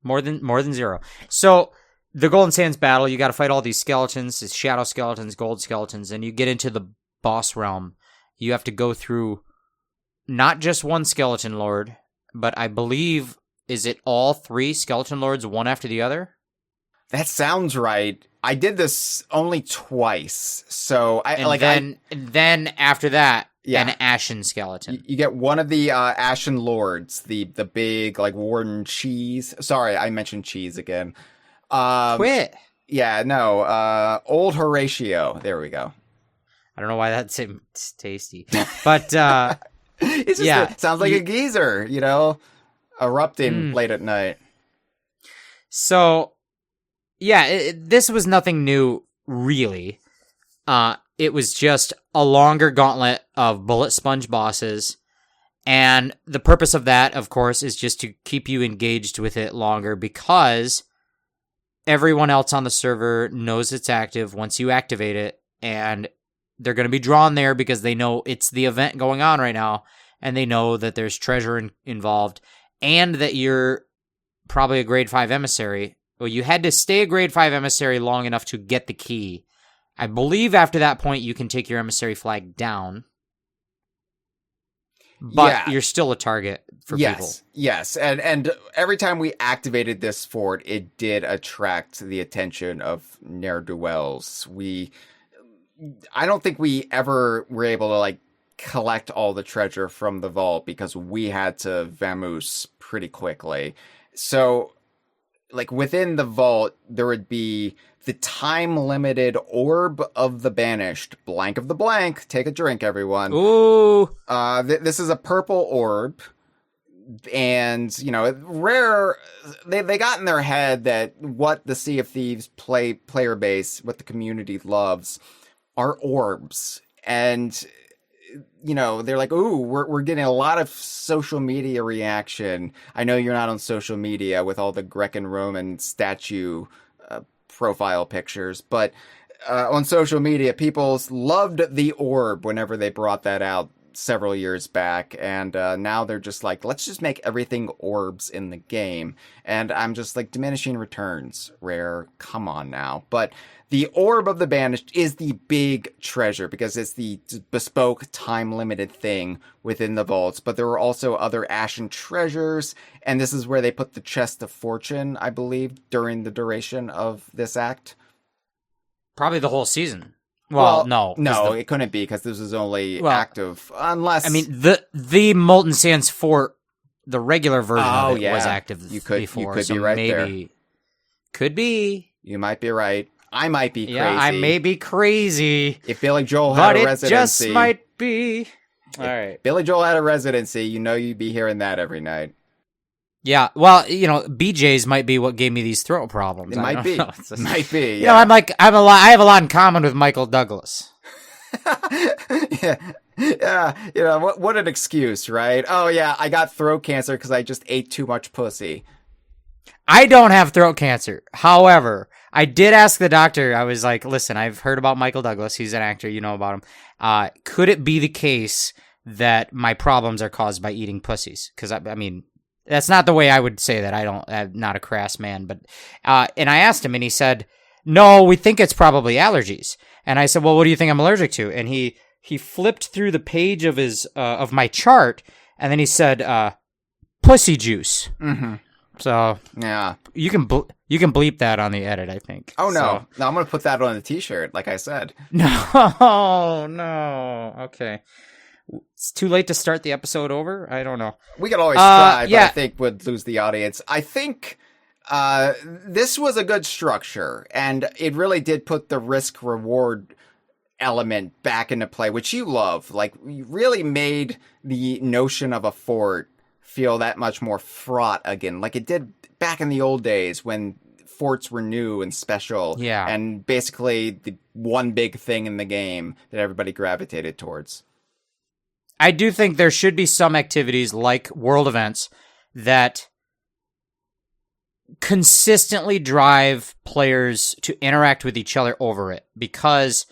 More than zero. So the Golden Sands battle, you got to fight all these skeletons, these shadow skeletons, gold skeletons, and you get into the boss realm. You have to go through not just one skeleton lord, but I believe, is it all 3 skeleton lords, one after the other? That sounds right. I did this only twice, so then after that, an ashen skeleton. You get one of the ashen lords, the big warden cheese. Sorry, I mentioned cheese again. Quit. Yeah, no. Old Horatio. There we go. I don't know why that seems tasty, but it's just sounds like a geezer, erupting late at night. So, this was nothing new, really. It was just a longer gauntlet of bullet sponge bosses, and the purpose of that, of course, is just to keep you engaged with it longer, because everyone else on the server knows it's active once you activate it, and they're going to be drawn there because they know it's the event going on right now, and they know that there's treasure involved, and that you're probably a grade 5 emissary. Well, you had to stay a grade 5 emissary long enough to get the key. I believe after that point you can take your emissary flag down, but you're still a target for people. Yes, and every time we activated this fort, it did attract the attention of ne'er-do-wells. I don't think we ever were able to collect all the treasure from the vault because we had to vamoose pretty quickly. So like within the vault, there would be the time-limited orb of the banished. Blank of the blank. Take a drink, everyone. Ooh. This is a purple orb. And, you know, rare, they got in their head that what the Sea of Thieves player base, what the community loves, are orbs. And, you know, they're like, ooh, we're getting a lot of social media reaction. I know you're not on social media with all the Greek and Roman statue profile pictures, but on social media, people loved the orb whenever they brought that out several years back, and now they're just like, let's just make everything orbs in the game. And I'm just like, diminishing returns, Rare, come on now. But the orb of the banished is the big treasure because it's the bespoke time-limited thing within the vaults, but there were also other ashen treasures, and this is where they put the chest of fortune, I believe, during the duration of this act. Probably the whole season. Well, no. No, it couldn't be because this was only active, unless... I mean, the Molten Sands Fort, the regular version of it was active before. You could be right there. Could be. You might be right. I might be crazy. Yeah, I may be crazy. If Billy Joel had a residency... But it just might be. All right. Billy Joel had a residency, you know you'd be hearing that every night. Yeah, well, you know, BJ's might be what gave me these throat problems. It might be. It might be. You know, I have a lot in common with Michael Douglas. Yeah. You know, what an excuse, right? Oh yeah, I got throat cancer because I just ate too much pussy. I don't have throat cancer. However, I did ask the doctor. I was like, listen, I've heard about Michael Douglas. He's an actor. You know about him. Could it be the case that my problems are caused by eating pussies? Because, I mean... That's not the way I would say that. I'm not a crass man, but, and I asked him and he said, no, we think it's probably allergies. And I said, well, what do you think I'm allergic to? And he flipped through the page of of my chart and then he said, pussy juice. Mm-hmm. So yeah, you can bleep that on the edit, I think. Oh no, so. No, I'm going to put that on the t-shirt. Like I said. No. Okay. It's too late to start the episode over? I don't know. We could always try, but I think we'd lose the audience. I think this was a good structure, and it really did put the risk-reward element back into play, which you love. Like, you really made the notion of a fort feel that much more fraught again, like it did back in the old days when forts were new and special. Yeah. And basically the one big thing in the game that everybody gravitated towards. I do think there should be some activities like world events that consistently drive players to interact with each other over it, because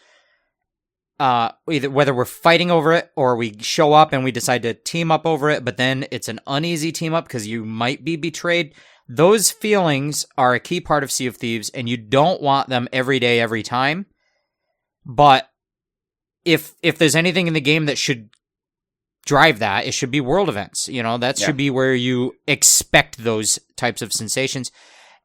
either whether we're fighting over it or we show up and we decide to team up over it, but then it's an uneasy team up because you might be betrayed. Those feelings are a key part of Sea of Thieves, and you don't want them every day, every time. But if there's anything in the game that should drive that, it should be world events. You know, that should be where you expect those types of sensations.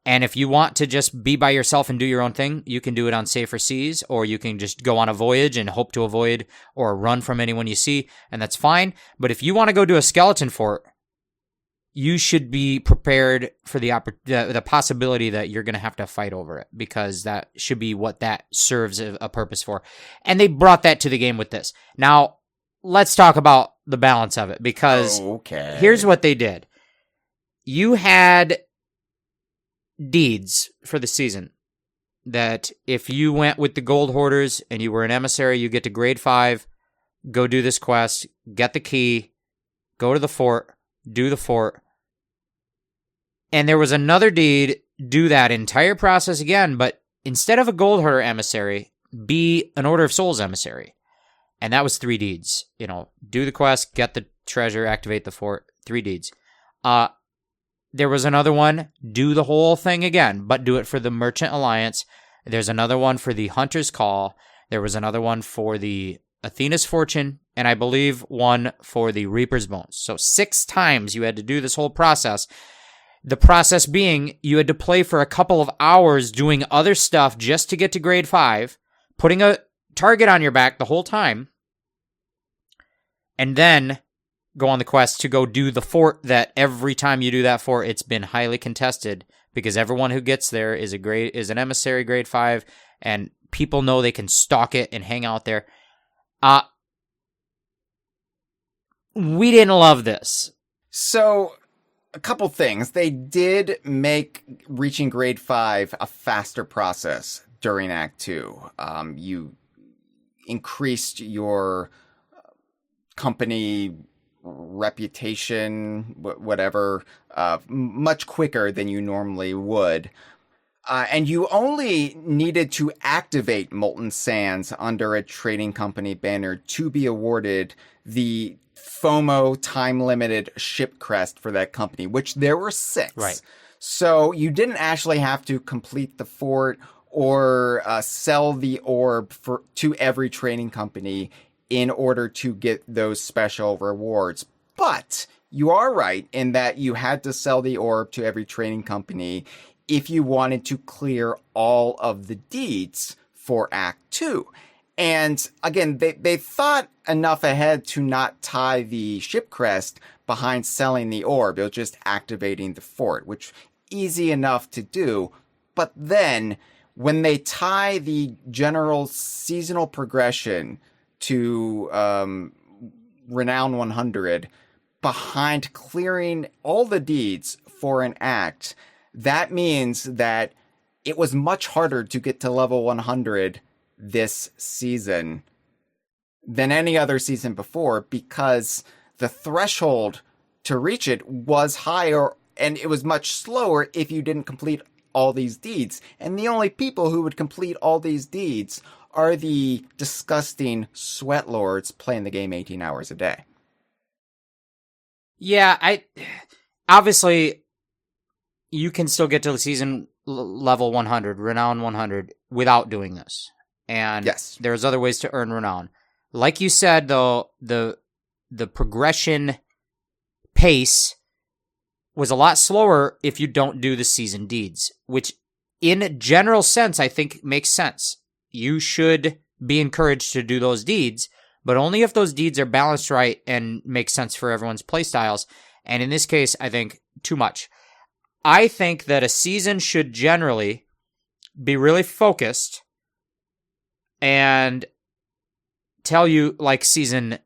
And if you want to just be by yourself and do your own thing, you can do it on safer seas, or you can just go on a voyage and hope to avoid or run from anyone you see, and that's fine. But if you want to go to a skeleton fort, you should be prepared for the possibility that you're going to have to fight over it, because that should be what that serves a purpose for. And they brought that to the game with this. Now, let's talk about the balance of it, because here's what they did. You had deeds for the season that if you went with the gold hoarders and you were an emissary, you get to grade 5, go do this quest, get the key, go to the fort, do the fort. And there was another deed, do that entire process again, but instead of a gold hoarder emissary, be an Order of Souls emissary. And that was 3 deeds. You know, do the quest, get the treasure, activate the fort, 3 deeds. There was another one, do the whole thing again, but do it for the Merchant Alliance. There's another one for the Hunter's Call. There was another one for the Athena's Fortune, and I believe one for the Reaper's Bones. So 6 times you had to do this whole process. The process being, you had to play for a couple of hours doing other stuff just to get to grade 5, putting a target on your back the whole time, and then go on the quest to go do the fort that every time you do that fort, it's been highly contested because everyone who gets there is an emissary grade 5, and people know they can stalk it and hang out there. We didn't love this. So, a couple things. They did make reaching grade 5 a faster process during Act 2. You increased your company reputation, whatever, much quicker than you normally would. And you only needed to activate Molten Sands under a trading company banner to be awarded the FOMO time-limited ship crest for that company, which there were 6. Right. So you didn't actually have to complete the fort or sell the orb to every trading company in order to get those special rewards. But you are right in that you had to sell the orb to every trading company if you wanted to clear all of the deeds for Act 2. And again, they thought enough ahead to not tie the ship crest behind selling the orb. It was just activating the fort, which easy enough to do. But then when they tie the general seasonal progression to Renown 100 behind clearing all the deeds for an act, that means that it was much harder to get to level 100 this season than any other season before, because the threshold to reach it was higher and it was much slower if you didn't complete all these deeds. And the only people who would complete all these deeds are the disgusting sweat lords playing the game 18 hours a day. Yeah, obviously you can still get to the season level 100, Renown 100, without doing this. And yes, there's other ways to earn Renown. Like you said, though, the progression pace was a lot slower if you don't do the season deeds, which in a general sense, I think makes sense. You should be encouraged to do those deeds, but only if those deeds are balanced right and make sense for everyone's playstyles. And in this case, I think too much. I think that a season should generally be really focused and tell you, like season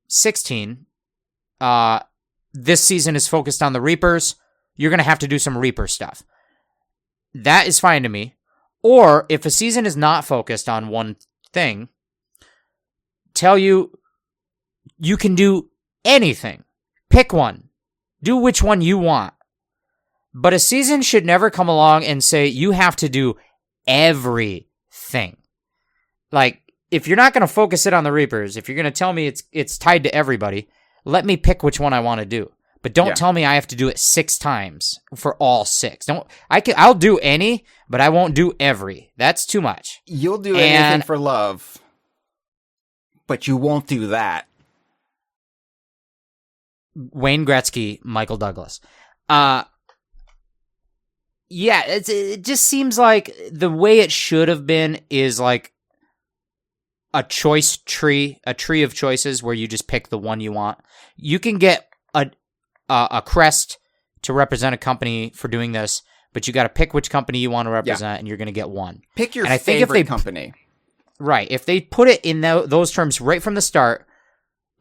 16, this season is focused on the Reapers. You're going to have to do some Reaper stuff. That is fine to me. Or if a season is not focused on one thing, tell you you can do anything. Pick one. Do which one you want. But a season should never come along and say you have to do everything. Like, if you're not going to focus it on the Reapers, if you're going to tell me it's tied to everybody, let me pick which one I want to do. But don't tell me I have to do it 6 times for all 6. I'll do any, but I won't do every. That's too much. You'll do anything for love, but you won't do that. Wayne Gretzky, Michael Douglas. Yeah, it just seems like the way it should have been is like a choice tree, a tree of choices where you just pick the one you want. You can get a crest to represent a company for doing this, but you got to pick which company you want to represent, and you're going to get one. Pick your favorite company. Right. If they put it in those terms right from the start,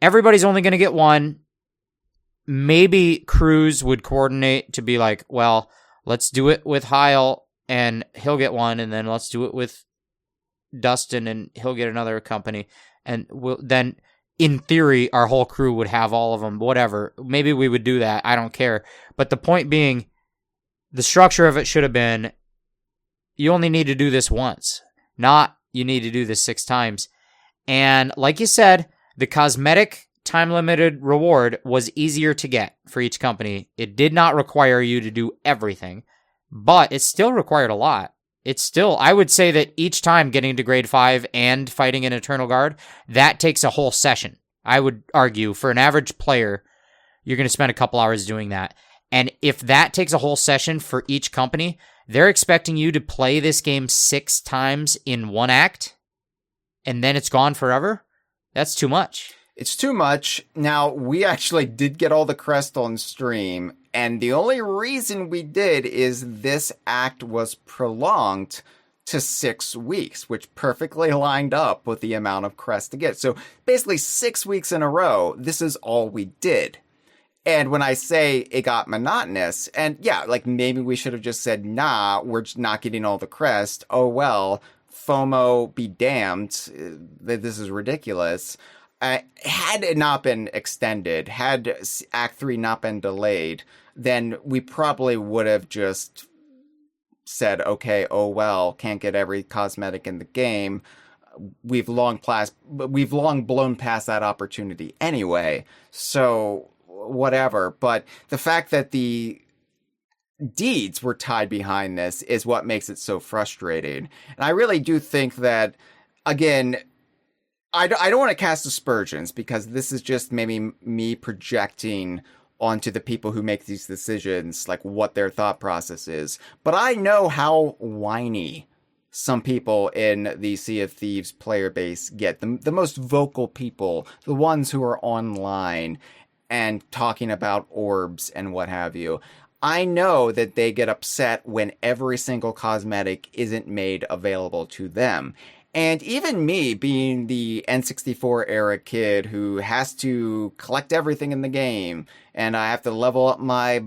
everybody's only going to get one. Maybe crews would coordinate to be like, well, let's do it with Hyle and he'll get one, and then let's do it with Dustin and he'll get another company. And then, in theory, our whole crew would have all of them, whatever. Maybe we would do that. I don't care. But the point being, the structure of it should have been, you only need to do this once, not you need to do this 6 times. And like you said, the cosmetic time-limited reward was easier to get for each company. It did not require you to do everything, but it still required a lot. It's still, I would say that each time getting to grade 5 and fighting an Eternal Guard, that takes a whole session. I would argue for an average player, you're going to spend a couple hours doing that. And if that takes a whole session for each company, they're expecting you to play this game 6 times in one act, and then it's gone forever. That's too much. It's too much. Now, we actually did get all the crest on stream, And the only reason we did is this act was prolonged to 6 weeks, which perfectly lined up with the amount of crests to get. So basically 6 weeks in a row, this is all we did. And when I say it got monotonous, and yeah, like maybe we should have just said, nah, we're just not getting all the crest. Oh, well, FOMO be damned. This is ridiculous. Had it not been extended, had Act 3 not been delayed, then we probably would have just said, okay, oh well, can't get every cosmetic in the game. We've long blown past that opportunity anyway, so whatever. But the fact that the deeds were tied behind this is what makes it so frustrating. And I really do think that, again, I don't want to cast aspersions, because this is just maybe me projecting onto the people who make these decisions, like what their thought process is. But I know how whiny some people in the Sea of Thieves player base get. The most vocal people, the ones who are online and talking about orbs and what have you. I know that they get upset when every single cosmetic isn't made available to them. And even me, being the N64 era kid who has to collect everything in the game, and I have to level up my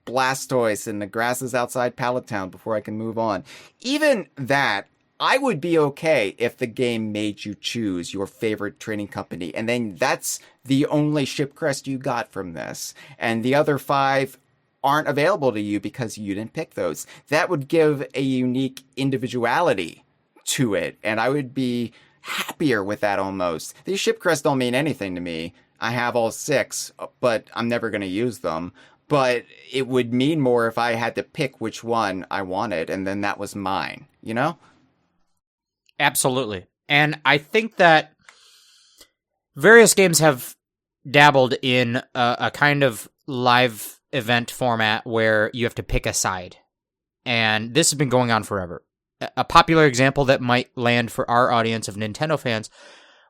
Blastoise and the grasses outside Pallet Town before I can move on. Even that, I would be okay if the game made you choose your favorite trading company, and then that's the only ship crest you got from this. And the other 5 aren't available to you because you didn't pick those. That would give a unique individuality to it, and I would be happier with that almost. These ship crests don't mean anything to me. I have all 6, but I'm never going to use them. But it would mean more if I had to pick which one I wanted, and then that was mine, you know? Absolutely. And I think that various games have dabbled in a kind of live event format where you have to pick a side. And this has been going on forever. A popular example that might land for our audience of Nintendo fans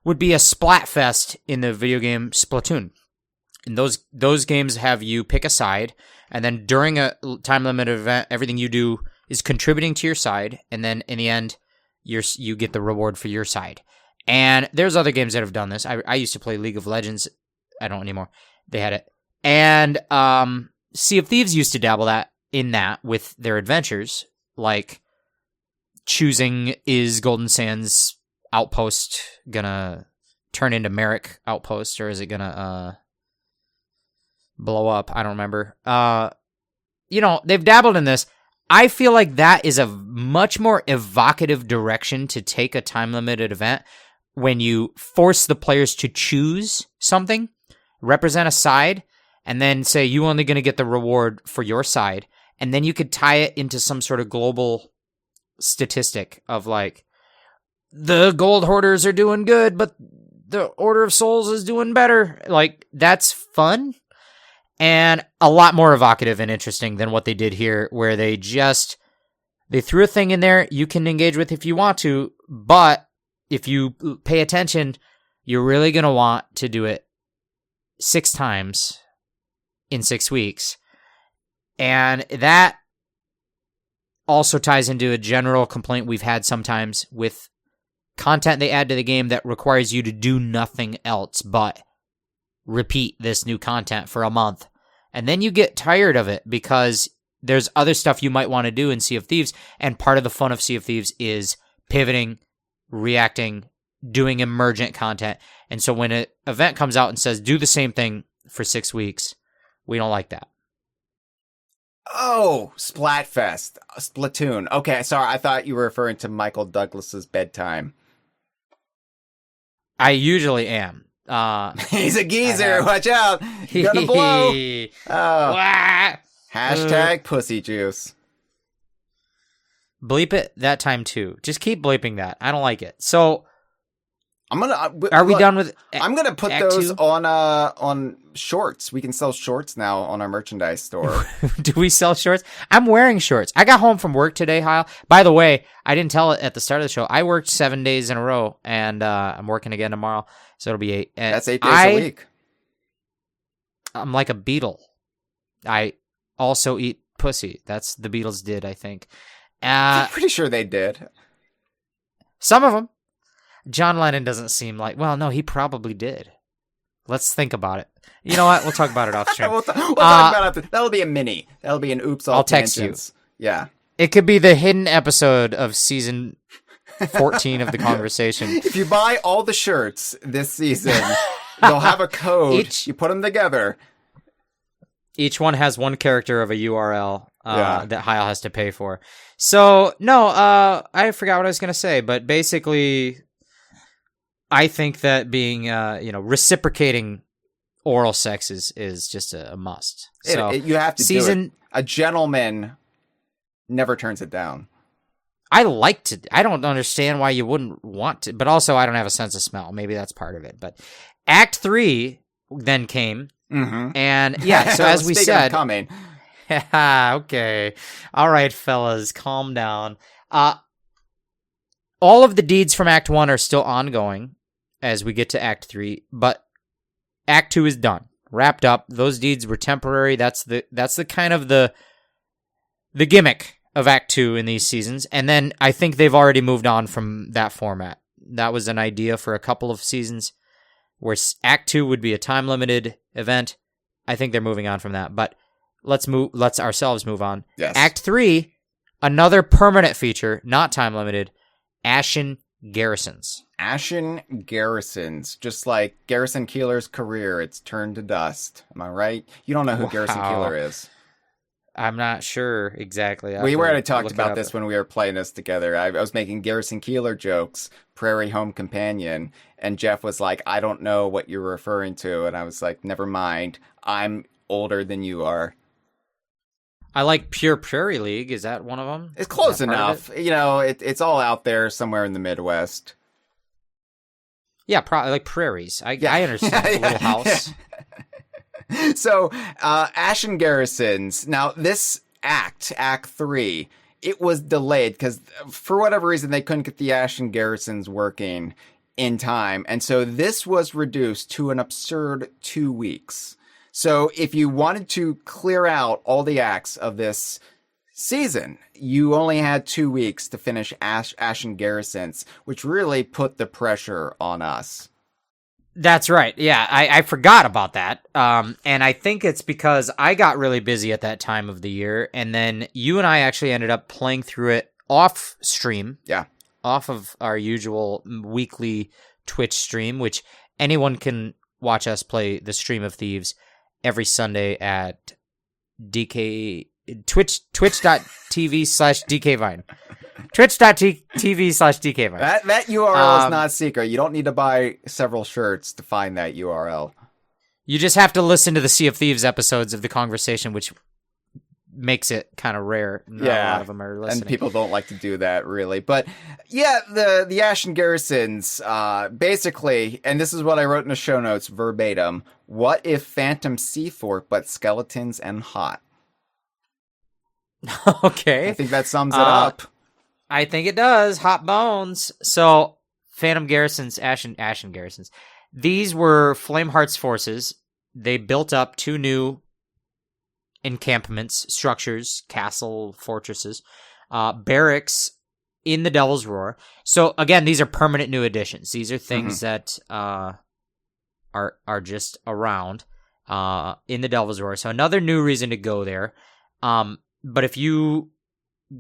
would be a Splatfest in the video game Splatoon. And those games have you pick a side, and then during a time-limited event, everything you do is contributing to your side, and then in the end, you get the reward for your side. And there's other games that have done this. I used to play League of Legends. I don't anymore. They had it. And Sea of Thieves used to dabble in that with their adventures, like choosing, is Golden Sands Outpost gonna turn into Merrick Outpost, or is it gonna blow up? I don't remember. They've dabbled in this. I feel like that is a much more evocative direction to take a time-limited event, when you force the players to choose something, represent a side, and then say you only going to get the reward for your side, and then you could tie it into some sort of global statistic of like, the gold hoarders are doing good, but the Order of Souls is doing better. Like, that's fun and a lot more evocative and interesting than what they did here, where they threw a thing in there you can engage with if you want to, but if you pay attention, you're really going to want to do it 6 times in 6 weeks. And that also ties into a general complaint we've had sometimes with content they add to the game that requires you to do nothing else but repeat this new content for a month. And then you get tired of it because there's other stuff you might want to do in Sea of Thieves, and part of the fun of Sea of Thieves is pivoting, reacting, doing emergent content. And so when an event comes out and says, do the same thing for 6 weeks, we don't like that. Oh, Splatfest. Splatoon. Okay, sorry, I thought you were referring to Michael Douglas's bedtime. I usually am. He's a geezer, watch out! You're gonna blow! Oh. Hashtag pussy juice. Bleep it that time too. Just keep bleeping that. I don't like it. So I'm gonna. Are we done with? I'm gonna put those on shorts. We can sell shorts now on our merchandise store. Do we sell shorts? I'm wearing shorts. I got home from work today, Hyle. By the way, I didn't tell it at the start of the show. I worked 7 days in a row, and I'm working again tomorrow, so it'll be 8. That's 8 days a week. I'm like a beetle. I also eat pussy. That's the Beatles did, I think. I'm pretty sure they did. Some of them. John Lennon doesn't seem like... Well, no, he probably did. Let's think about it. You know what? We'll talk about it off stream. we'll talk about it. That'll be a mini. That'll be an oops all I'll text tangents. you. Yeah. It could be the hidden episode of season 14 of the Conversation. If you buy all the shirts this season, they'll have a code. You put them together. Each one has one character of a URL that Hyle has to pay for. So, no, I forgot what I was going to say, but basically, I think that being, reciprocating oral sex is just a must. So you have to do it. A gentleman never turns it down. I like to. I don't understand why you wouldn't want to, but also I don't have a sense of smell. Maybe that's part of it. But Act 3 then came, and so as we said, coming. Okay, all right, fellas, calm down. All of the deeds from Act 1 are still ongoing as we get to Act 3, but Act 2 is done, wrapped up. Those deeds were temporary. That's the kind of the gimmick of Act 2 in these seasons, and then I think they've already moved on from that format. That was an idea for a couple of seasons, where Act 2 would be a time-limited event. I think they're moving on from that, but let's ourselves move on. Yes. Act 3, another permanent feature, not time-limited, Ashen Garrisons. Ashen Garrisons, just like Garrison Keillor's career, it's turned to dust. Am I right? You don't know who Garrison Keillor is. I'm not sure exactly. We already talked about this when we were playing this together. I was making Garrison Keillor jokes, Prairie Home Companion, and Jeff was like, I don't know what you're referring to. And I was like, never mind. I'm older than you are. I like Pure Prairie League. Is that one of them? It's close enough. It's all out there somewhere in the Midwest. Yeah, probably like prairies. I understand. A little house. So, Ashen Garrisons. Now, this Act 3, it was delayed because for whatever reason they couldn't get the Ashen Garrisons working in time. And so this was reduced to an absurd 2 weeks. So if you wanted to clear out all the acts of this season, you only had 2 weeks to finish Ashen Garrisons, which really put the pressure on us. That's right. Yeah, I forgot about that. And I think it's because I got really busy at that time of the year, and then you and I actually ended up playing through it off stream. Yeah. Off of our usual weekly Twitch stream, which anyone can watch us play the Stream of Thieves every Sunday at twitch.tv/DKVine. Twitch.tv/DKVine. That URL is not secret. You don't need to buy several shirts to find that URL. You just have to listen to the Sea of Thieves episodes of the Conversation, which makes it kind of rare. Not a lot of them are listening. And people don't like to do that, really. But yeah, the Ashen Garrisons, basically, and this is what I wrote in the show notes verbatim, what if Phantom Sea Fort, but skeletons and hot? Okay. I think that sums it up. I think it does. Hot bones. So, Phantom Garrisons, Ashen Garrisons. These were Flameheart's forces. They built up 2 new encampments, structures, castle, fortresses, barracks in the Devil's Roar. So, again, these are permanent new additions. These are things that are just around in the Devil's Roar. So, another new reason to go there. But if you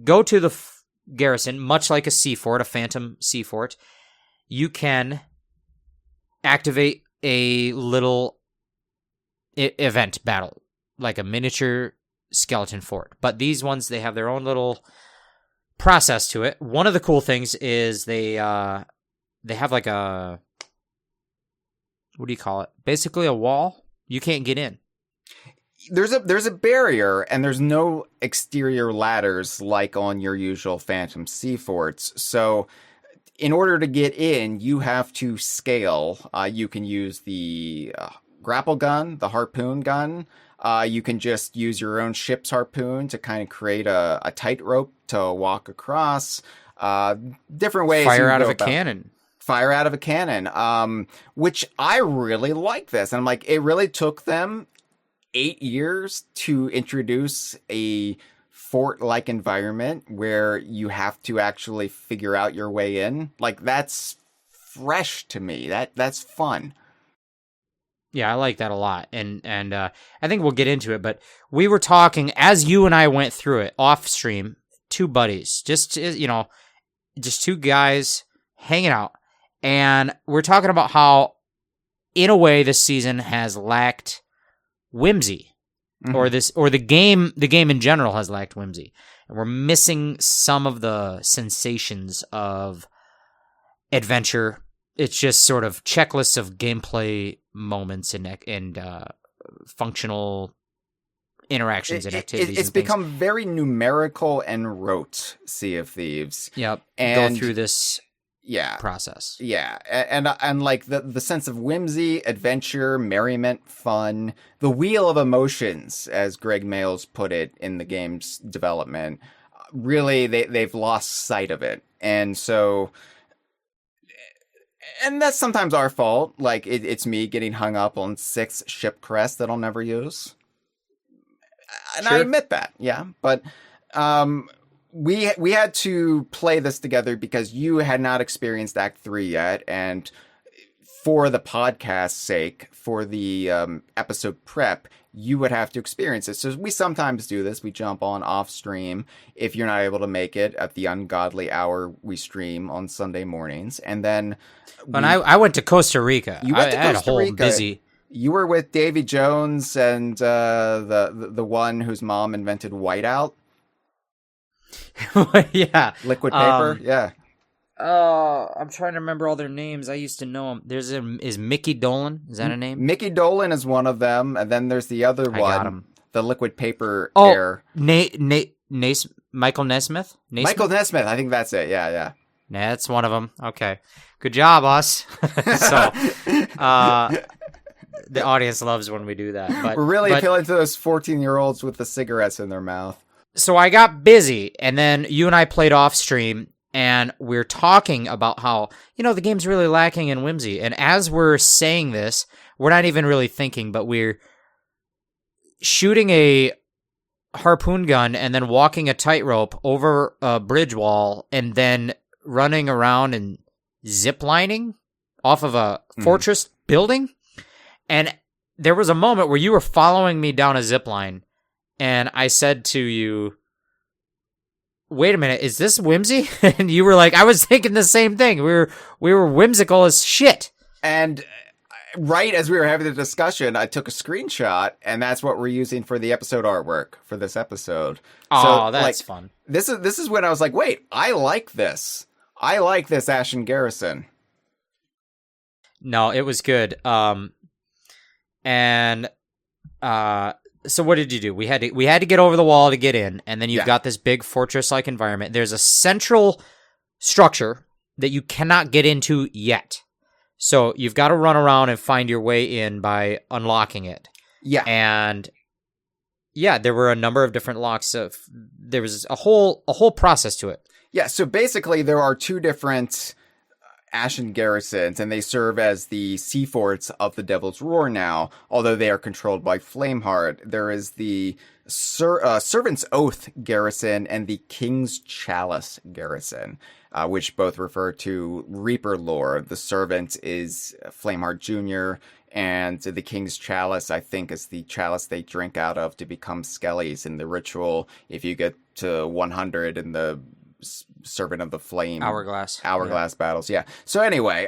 go to the garrison, much like a sea fort, a phantom sea fort, you can activate a little event battle, like a miniature skeleton fort. But these ones, they have their own little process to it. One of the cool things is they have like a, what do you call it? Basically a wall. You can't get in. There's a barrier, and there's no exterior ladders like on your usual Phantom Sea Forts. So, in order to get in, you have to scale. You can use the grapple gun, the harpoon gun. You can just use your own ship's harpoon to kind of create a tightrope to walk across. Different ways. Fire out of a cannon. Fire out of a cannon. Which I really like this, and I'm like, it really took them 8 years to introduce a fort-like environment where you have to actually figure out your way in. Like, that's fresh to me. That's fun. Yeah, I like that a lot, and I think we'll get into it. But we were talking as you and I went through it off stream. Two buddies, just two guys hanging out, and we're talking about how, in a way, this season has lacked whimsy, or the game in general has lacked whimsy, and we're missing some of the sensations of adventure. It's just sort of checklists of gameplay moments and functional interactions and activities. It's become very numerical and rote, Sea of Thieves. Yep. And go through this process. Yeah. And like the sense of whimsy, adventure, merriment, fun, the wheel of emotions, as Greg Mayles put it in the game's development, really they've lost sight of it. And so... And that's sometimes our fault. Like, it's me getting hung up on 6 ship crests that I'll never use. And sure. I admit that, yeah. But we had to play this together because you had not experienced Act 3 yet. And for the podcast's sake, for the episode prep, you would have to experience it. So we sometimes do this. We jump on off stream if you're not able to make it at the ungodly hour we stream on Sunday mornings. And then... When I went to Costa Rica. You went to Costa had a whole Rica. Busy... You were with Davy Jones and the one whose mom invented whiteout. Yeah. Liquid paper, yeah. I'm trying to remember all their names. I used to know them. Is Mickey Dolan? Is that a name? Mickey Dolan is one of them, and then there's the other one. Got him. The liquid paper air. Michael Nesmith? Michael Nesmith, I think that's it. Yeah. Nah, that's one of them. Okay. Good job, us. So, the audience loves when we do that. But, we're really appealing to those 14-year-olds with the cigarettes in their mouth. So I got busy, and then you and I played off stream, and we're talking about how, the game's really lacking in whimsy. And as we're saying this, we're not even really thinking, but we're shooting a harpoon gun and then walking a tightrope over a bridge wall and then running around and ziplining off of a fortress building. And there was a moment where you were following me down a zipline, and I said to you, wait a minute, is this whimsy? And you were like, I was thinking the same thing. We were whimsical as shit. And right as we were having the discussion, I took a screenshot, and that's what we're using for the episode artwork for this episode. Oh, so, that's fun. This is when I was like, wait, I like this. I like this Ashen Garrison. No, it was good. So what did you do? We had to get over the wall to get in, and then you've got this big fortress-like environment. There's a central structure that you cannot get into yet. So you've got to run around and find your way in by unlocking it. Yeah. And there were a number of different locks. There was a whole process to it. Yeah, so basically there are 2 different Ashen Garrisons, and they serve as the sea forts of the Devil's Roar now, although they are controlled by Flameheart. There is the Servant's Oath Garrison and the King's Chalice Garrison, which both refer to Reaper lore. The Servant is Flameheart Jr., and the King's Chalice, I think, is the chalice they drink out of to become Skellies in the ritual. If you get to 100 in the Servant of the Flame Hourglass battles, yeah. So anyway,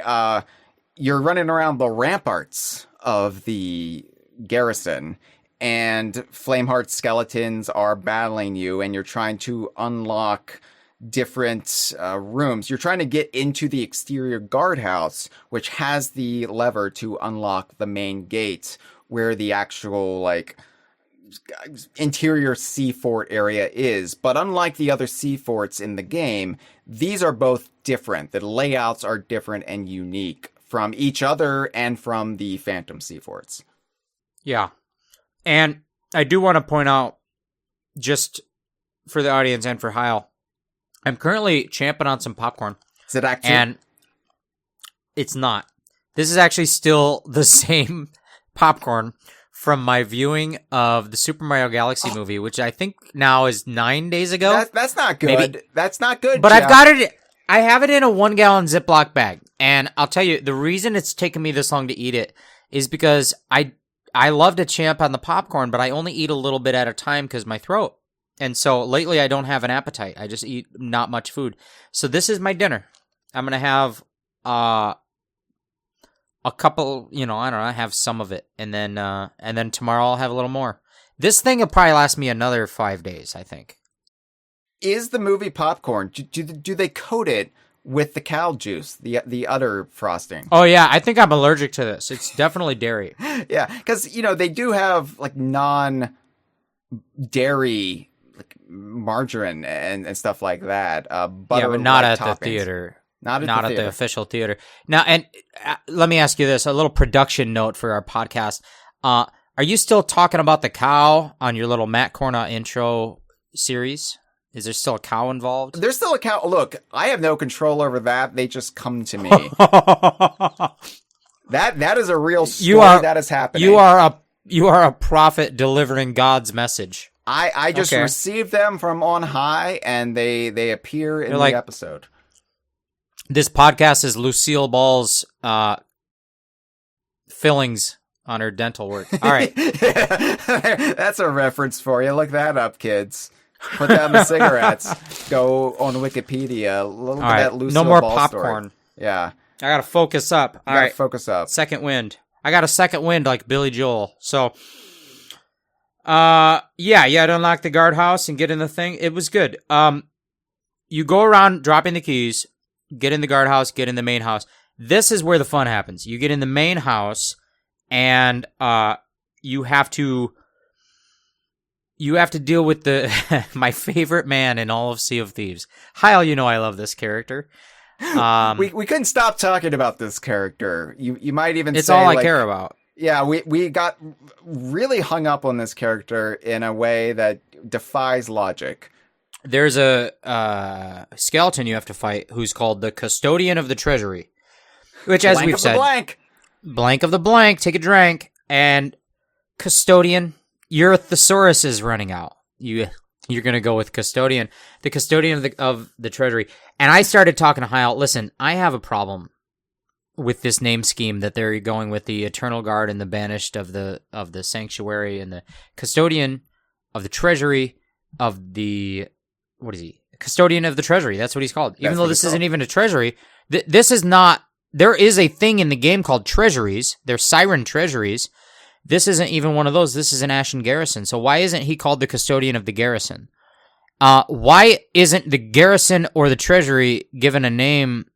you're running around the ramparts of the garrison, and Flameheart skeletons are battling you, and you're trying to unlock different rooms. You're trying to get into the exterior guardhouse, which has the lever to unlock the main gate, where the actual interior sea fort area is. But unlike the other sea forts in the game, these are both different. The layouts are different and unique from each other and from the Phantom sea forts. Yeah. And I do want to point out, just for the audience and for Hyle, I'm currently champing on some popcorn. Is it actually? And it's not. This is actually still the same popcorn from my viewing of the Super Mario Galaxy movie, which I think now is 9 days ago. That's not good. Maybe. That's not good. But Jeff. I have it in a 1 gallon Ziploc bag. And I'll tell you, the reason it's taken me this long to eat it is because I love to champ on the popcorn, but I only eat a little bit at a time because my throat. And so lately I don't have an appetite. I just eat not much food. So this is my dinner. I'm going to have a couple, I don't know, I have some of it. And then tomorrow I'll have a little more. This thing will probably last me another 5 days, I think. Is the movie popcorn? Do they coat it with the cow juice, the other frosting? Oh yeah, I think I'm allergic to this. It's definitely dairy. Yeah, because they do have like non-dairy like margarine and stuff like that. Butter, but not at toppings. The theater. Not at the official theater. Now, and let me ask you this: a little production note for our podcast. Are you still talking about the cow on your little Matt Corna intro series? Is there still a cow involved? There's still a cow. Look, I have no control over that. They just come to me. That is a real story that is happening. You are a prophet delivering God's message. I just received them from on high, and they appear in the episode. This podcast is Lucille Ball's fillings on her dental work. All right. That's a reference for you. Look that up, kids. Put down the cigarettes. Go on Wikipedia. Look at that Lucille No more Ball popcorn. Story. Yeah. I got to focus up. All right. Focus up. Second wind. I got a second wind like Billy Joel. So, yeah, to unlock the guardhouse and get in the thing. It was good. You go around dropping the keys, get in the guardhouse, get in the main house. This is where the fun happens. You get in the main house, and you have to deal with the my favorite man in all of Sea of Thieves. Hyle, I love this character. We couldn't stop talking about this character. You might even it's say all I care about. Yeah, we got really hung up on this character in a way that defies logic. There's a skeleton you have to fight who's called the Custodian of the Treasury, which, as we've said, blank of the blank, take a drink, and Custodian, your thesaurus is running out. You're gonna go with Custodian, the Custodian of the Treasury. And I started talking to Hyle. Listen, I have a problem with this name scheme that they're going with, the Eternal Guard and the Banished of the Sanctuary and the Custodian of the Treasury of the. What is he? Custodian of the Treasury. That's what he's called. Even though this isn't even a treasury, this is not. There is a thing in the game called treasuries. They're siren treasuries. This isn't even one of those. This is an Ashen Garrison. So why isn't he called the Custodian of the Garrison? Why isn't the Garrison or the Treasury given a name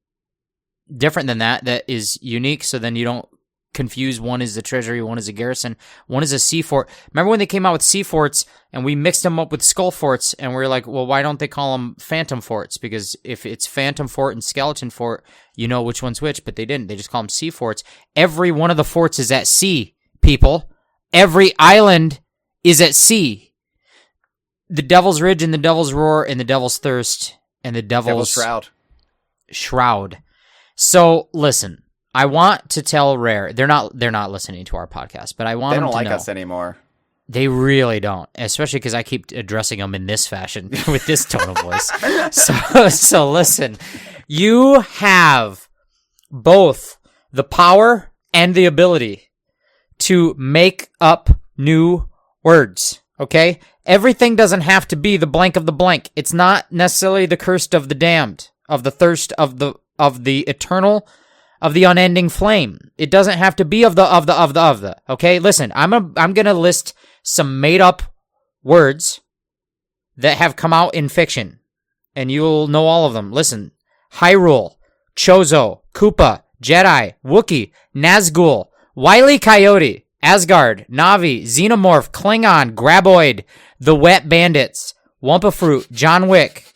different than that is unique, so then you don't confuse one is the Treasury, one is a Garrison, one is a sea fort. Remember when they came out with sea forts and we mixed them up with skull forts, and we were like, well, why don't they call them phantom forts? Because if it's phantom fort and skeleton fort, you know which one's which, but they didn't. They just call them sea forts. Every one of the forts is at sea, people. Every island is at sea. The Devil's Ridge and the Devil's Roar and the Devil's Thirst and the Devil's Shroud. So listen, I want to tell Rare. They're not listening to our podcast, but I want them to know. They don't like us anymore. They really don't, especially because I keep addressing them in this fashion with this tone of voice. So listen, you have both the power and the ability to make up new words. Okay, everything doesn't have to be the blank of the blank. It's not necessarily the cursed of the damned, of the thirst of the eternal, of the unending flame. It doesn't have to be of the. Okay, listen, I'm gonna list some made up words that have come out in fiction, and you'll know all of them. Listen: Hyrule, Chozo, Koopa, Jedi, Wookiee, Nazgul, Wile E. Coyote, Asgard, Na'vi, Xenomorph, Klingon, Graboid, the Wet Bandits, Wumpa Fruit, John Wick,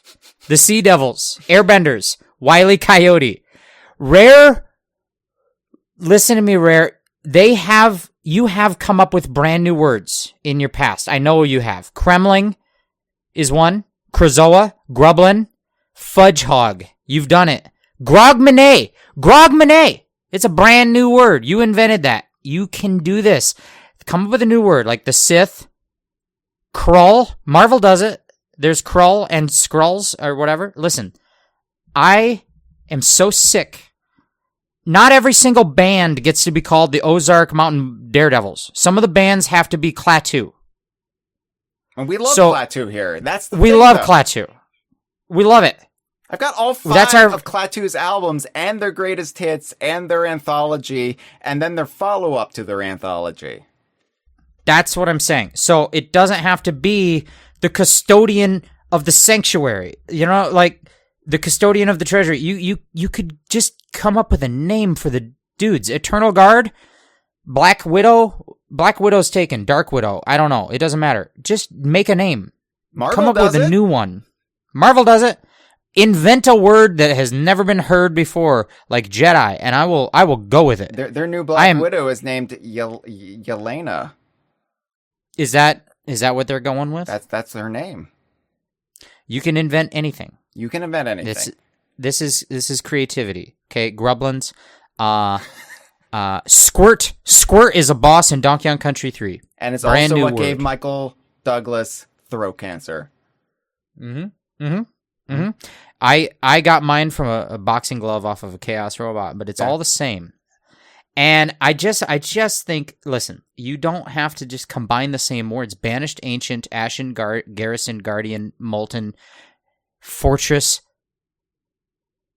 the Sea Devils, Airbenders, Wile E. Coyote. Rare, listen to me, Rare. You have come up with brand new words in your past. I know you have. Kremling is one. Krazoa, Grublin, Fudgehog. You've done it. Grogmanay. It's a brand new word. You invented that. You can do this. Come up with a new word, like the Sith, Krull. Marvel does it. There's Krull and Skrulls or whatever. Listen, I am so sick. Not every single band gets to be called the Ozark Mountain Daredevils. Some of the bands have to be Klaatu. And we love Klaatu here. That's the we thing, love though. Klaatu. We love it. I've got all 5 of Klaatu's albums and their greatest hits and their anthology and then their follow-up to their anthology. That's what I'm saying. So it doesn't have to be the custodian of the sanctuary. You know, like the custodian of the treasury. You could just come up with a name for the dudes. Eternal Guard, Black Widow. Black Widow's taken. Dark Widow. I don't know. It doesn't matter. Just make a name. Marvel come up does with a it? new one. Marvel does it. Invent a word that has never been heard before, like Jedi, and I will go with it. Their new Black Widow is named Yelena. Is that what they're going with? That's her name. You can invent anything. You can invent anything. This is creativity. Okay, Grublins. Squirt. Squirt is a boss in Donkey Kong Country 3. And it's also what gave Michael Douglas throat cancer. I got mine from a boxing glove off of a Chaos Robot, but it's all the same. And I just think, listen, you don't have to just combine the same words. Banished, Ancient, Ashen, Garrison, Guardian, Molten, Fortress,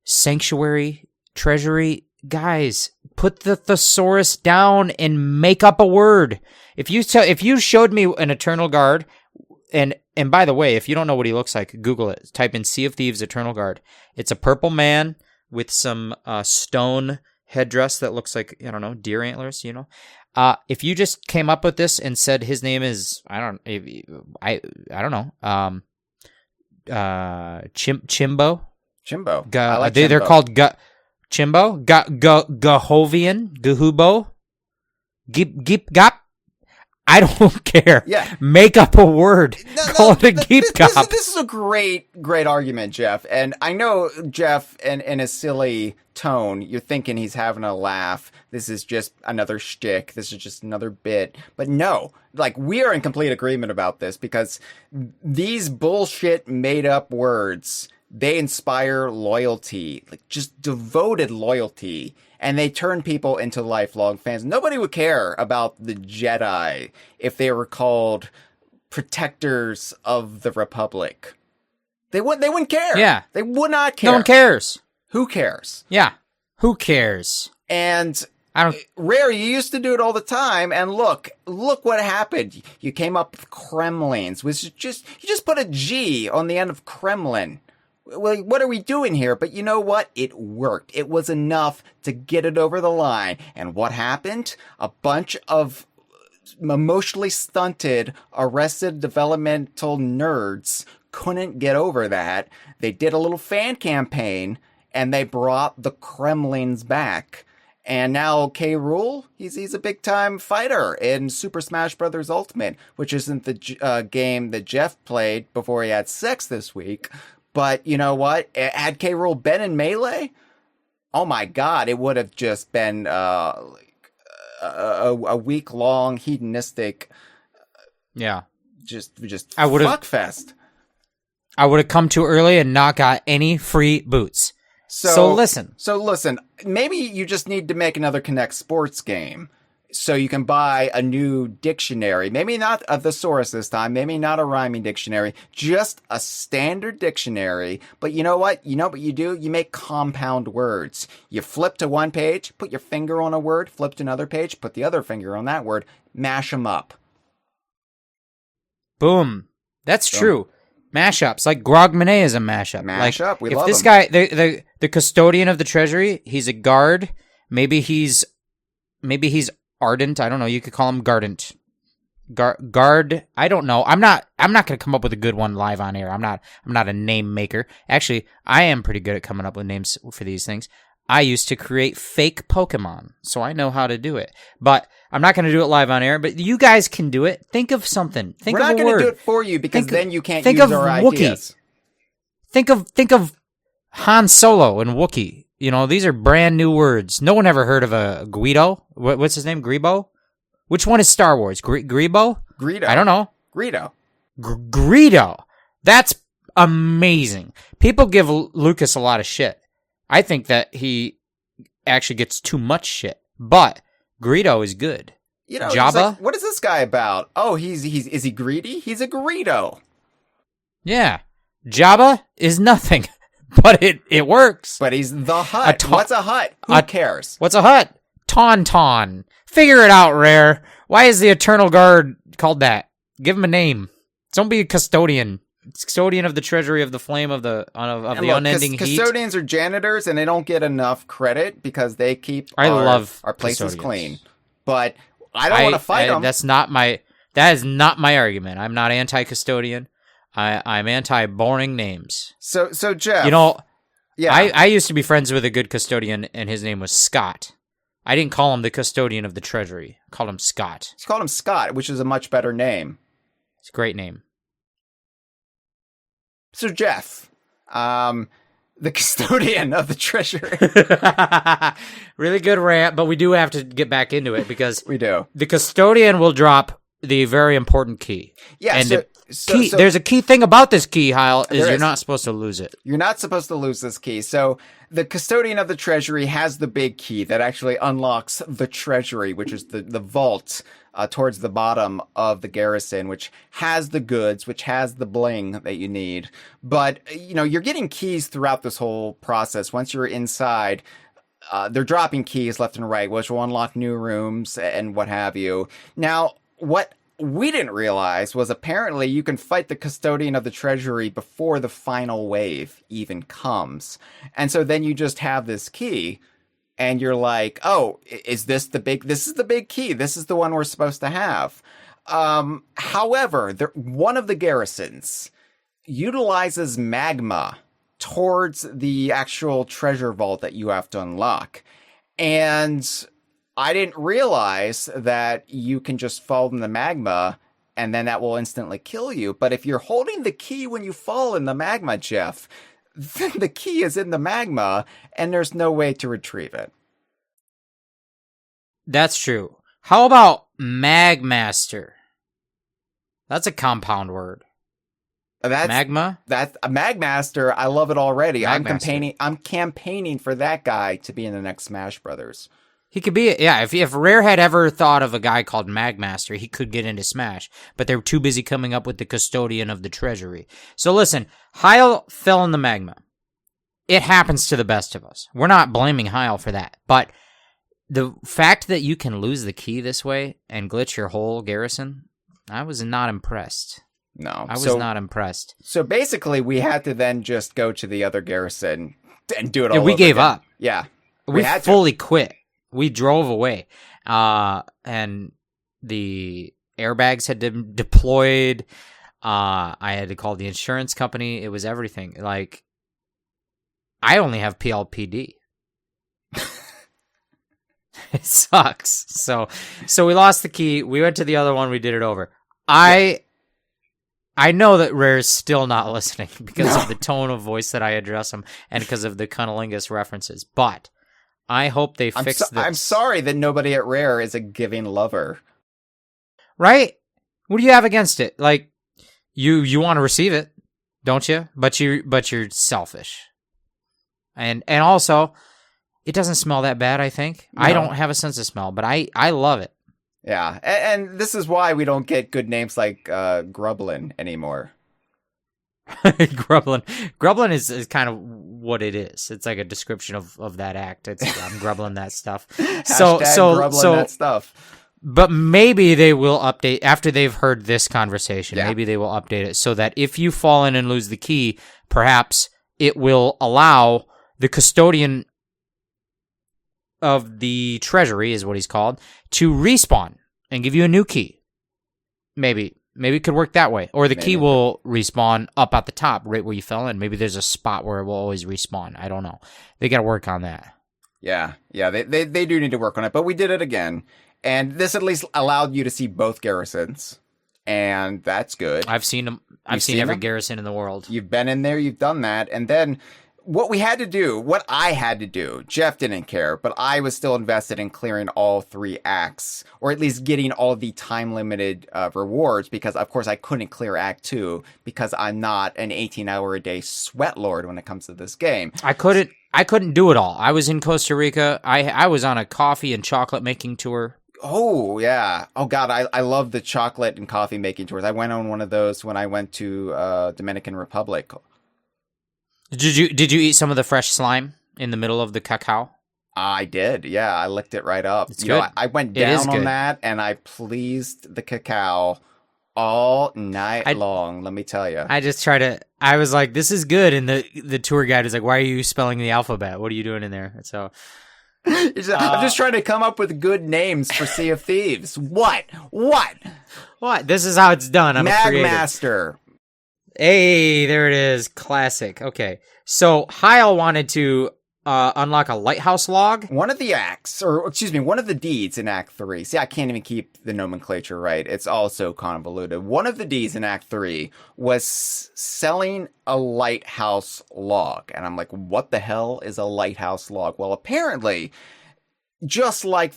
Sanctuary, Treasury. Guys, put the thesaurus down and make up a word. If you showed me an Eternal Guard, and by the way, if you don't know what he looks like, Google it. Type in Sea of Thieves Eternal Guard. It's a purple man with some stone headdress that looks like, I don't know, deer antlers, you know. If you just came up with this and said his name is, I don't know, Chimbo. I like they're Chimbo. called Chimbo, Gahovian, Gahubo, Gip Gop. I don't care. Yeah. Make up a word. Call it a Geep Gop. This is a great argument, Jeff. And I know, Jeff, in a silly tone, you're thinking he's having a laugh. This is just another shtick. This is just another bit. But no, like, we are in complete agreement about this because these bullshit made-up words, they inspire loyalty, like just devoted loyalty. And they turn people into lifelong fans. Nobody would care about the Jedi if they were called protectors of the Republic. They wouldn't care. Yeah. They would not care. No one cares. Who cares? Yeah. Who cares? And Rare, you used to do it all the time, and look what happened. You came up with Kremlins, which is you just put a G on the end of Kremlin. Well, what are we doing here? But you know what? It worked. It was enough to get it over the line. And what happened? A bunch of emotionally stunted, arrested developmental nerds couldn't get over that. They did a little fan campaign, and they brought the Kremlins back. And now K. Rool, he's a big-time fighter in Super Smash Bros. Ultimate, which isn't the game that Jeff played before he had sex this week. But you know what? Had K. Rool been in Melee, oh my god, it would have just been a week-long hedonistic, just fuckfest. I would have come too early and not got any free boots. So listen. Maybe you just need to make another Kinect Sports game. So you can buy a new dictionary. Maybe not a thesaurus this time. Maybe not a rhyming dictionary. Just a standard dictionary. But you know what? You know what you do? You make compound words. You flip to one page, put your finger on a word, flip to another page, put the other finger on that word, mash them up. Boom. That's true. Mashups. Like Grogmanet is a mashup. Mashup. We if love this him. guy, the custodian of the treasury, he's a guard. Maybe he's ardent. I don't know. You could call him Gardent. Guard. I don't know. I'm not going to come up with a good one live on air. I'm not a name maker. Actually, I am pretty good at coming up with names for these things. I used to create fake Pokemon, so I know how to do it. But I'm not going to do it live on air. But you guys can do it. Think of something. Think We're of a word. not going to do it for you because then you can't think use of our Wookiee. ideas. Think of Han Solo and Wookiee. You know, these are brand new words. No one ever heard of a Guido. What's his name? Grebo? Which one is Star Wars? Greedo? Greedo. I don't know. Greedo. Greedo. That's amazing. People give Lucas a lot of shit. I think that he actually gets too much shit. But Greedo is good. You know, Jabba? like, what is this guy about? Oh, is he greedy? He's a Greedo. Yeah. Jabba is nothing. But it works. But he's the Hutt. What's a Hutt? Who cares? What's a Hutt? Tauntaun. Figure it out, Rare. Why is the Eternal Guard called that? Give him a name. Don't be a custodian. It's custodian of the treasury of the flame of the unending heat. Custodians are janitors, and they don't get enough credit because they keep our places clean. But I don't want to fight them. That is not my argument. I'm not anti-custodian. I'm anti-boring names. So Jeff, you know, yeah, I used to be friends with a good custodian, and his name was Scott. I didn't call him the custodian of the treasury. I called him Scott. You called him Scott, which is a much better name. It's a great name. So Jeff, the custodian of the treasury. Really good rant, but we do have to get back into it because we do. The custodian will drop the very important key. Yeah, and there's a key thing about this key, Hyle, is you're not supposed to lose it. You're not supposed to lose this key. So the custodian of the treasury has the big key that actually unlocks the treasury, which is the vault towards the bottom of the garrison, which has the goods, which has the bling that you need. But, you know, you're getting keys throughout this whole process. Once you're inside, they're dropping keys left and right, which will unlock new rooms and what have you. Now, what we didn't realize was apparently you can fight the custodian of the treasury before the final wave even comes. And so then you just have this key and you're like, oh, is this this is the big key. This is the one we're supposed to have. However, one of the garrisons utilizes magma towards the actual treasure vault that you have to unlock. And I didn't realize that you can just fall in the magma and then that will instantly kill you. But if you're holding the key when you fall in the magma, Jeff, then the key is in the magma and there's no way to retrieve it. That's true. How about Magmaster? That's a compound word. Magma? That's a Magmaster. I love it already. Magmaster. I'm campaigning for that guy to be in the next Smash Brothers. He could be, yeah, if Rare had ever thought of a guy called Magmaster, he could get into Smash, but they're too busy coming up with the custodian of the treasury. So listen, Hyle fell in the magma. It happens to the best of us. We're not blaming Hyle for that, but the fact that you can lose the key this way and glitch your whole garrison, I was not impressed. No. I was not impressed. So basically, we had to then just go to the other garrison and do it all over we gave again. up. Yeah. We fully quit. We drove away, and the airbags had been deployed. I had to call the insurance company. It was everything. Like, I only have PLPD. It sucks. So we lost the key. We went to the other one. We did it over. I know that Rare's still not listening because of the tone of voice that I address him and because of the cunnilingus references, but I hope they fix this. I'm sorry that nobody at Rare is a giving lover. Right? What do you have against it? Like, you want to receive it, don't you? But you're selfish. And also, it doesn't smell that bad, I think. No. I don't have a sense of smell, but I love it. Yeah, and this is why we don't get good names like Grublin anymore. Grublin is kind of what it is. It's like a description of that act. I'm grubbling that stuff. so that stuff. But maybe they will update after they've heard this conversation. Yeah. Maybe they will update it so that if you fall in and lose the key, perhaps it will allow the custodian of the treasury, is what he's called, to respawn and give you a new key. Maybe it could work that way. Or the key will respawn up at the top, right where you fell in. Maybe there's a spot where it will always respawn. I don't know. They got to work on that. Yeah, they do need to work on it. But we did it again. And this at least allowed you to see both garrisons. And that's good. I've seen them. I've seen every garrison in the world. You've been in there. You've done that. And then what I had to do, Jeff didn't care, but I was still invested in clearing all 3 acts, or at least getting all the time-limited rewards, because, of course, I couldn't clear Act 2, because I'm not an 18-hour-a-day sweat lord when it comes to this game. I couldn't do it all. I was in Costa Rica. I was on a coffee and chocolate making tour. Oh, yeah. Oh, God, I love the chocolate and coffee making tours. I went on one of those when I went to Dominican Republic. Did you eat some of the fresh slime in the middle of the cacao? I did. Yeah, I licked it right up. It's good. I went down on that, and I pleased the cacao all night long, let me tell you. I was like, this is good, and the tour guide is like, why are you spelling the alphabet? What are you doing in there? So I'm just trying to come up with good names for Sea of Thieves. What? This is how it's done. I'm a creative. Magmaster. Hey, there it is. Classic. Okay. So Hyle wanted to unlock a lighthouse log. One of the deeds in Act 3. See, I can't even keep the nomenclature right. It's all so convoluted. One of the deeds in Act 3 was selling a lighthouse log. And I'm like, what the hell is a lighthouse log? Well, apparently, just like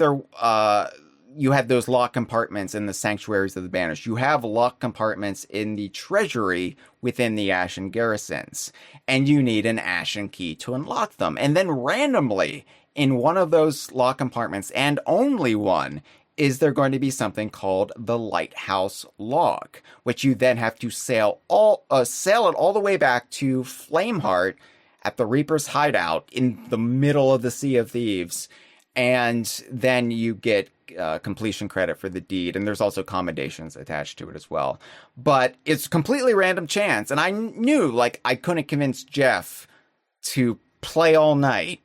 you had those lock compartments in the Sanctuaries of the Banished, you have lock compartments in the treasury within the Ashen Garrisons, and you need an Ashen key to unlock them. And then randomly, in one of those lock compartments, and only one, is there going to be something called the Lighthouse Log, which you then have to sail it all the way back to Flameheart at the Reaper's hideout in the middle of the Sea of Thieves, and then you get completion credit for the deed, and there's also commendations attached to it as well. But it's completely random chance, and I knew, like, I couldn't convince Jeff to play all night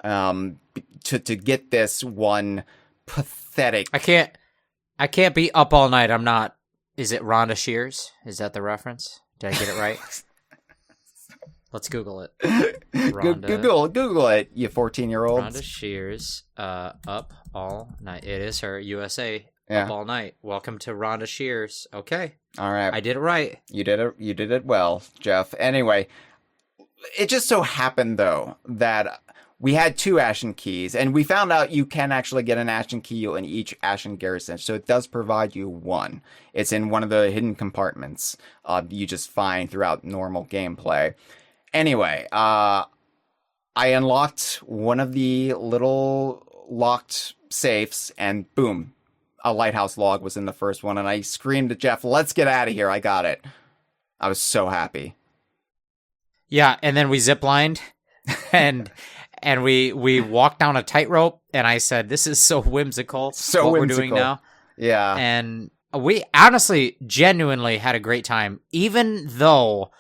to get this one pathetic... I can't be up all night. I'm not... Is it Rhonda Shears? Is that the reference? Did I get it right? Let's Google it. Google it, you 14-year-old. Rhonda Shears, up all night. It is her, USA, yeah. Up all night. Welcome to Rhonda Shears. Okay. All right. I did it right. You did it well, Jeff. Anyway, it just so happened, though, that we had 2 Ashen Keys, and we found out you can actually get an Ashen Key in each Ashen Garrison, so it does provide you one. It's in one of the hidden compartments you just find throughout normal gameplay. Anyway, I unlocked one of the little locked safes, and boom, a lighthouse log was in the first one, and I screamed at Jeff, let's get out of here, I got it. I was so happy. Yeah, and then we ziplined, and we walked down a tightrope, and I said, this is so whimsical, we're doing now. Yeah. And we honestly, genuinely had a great time, even though...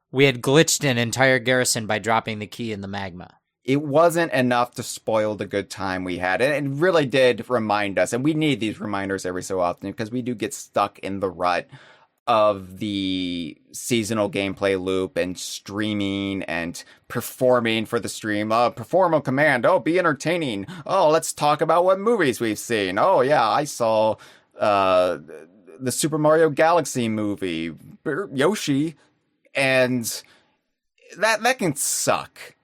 we had glitched an entire garrison by dropping the key in the magma. It wasn't enough to spoil the good time we had. And it really did remind us, and we need these reminders every so often, because we do get stuck in the rut of the seasonal gameplay loop and streaming and performing for the stream. Perform on command. Oh, be entertaining. Oh, let's talk about what movies we've seen. Oh, yeah, I saw the Super Mario Galaxy movie. Yoshi. And that can suck.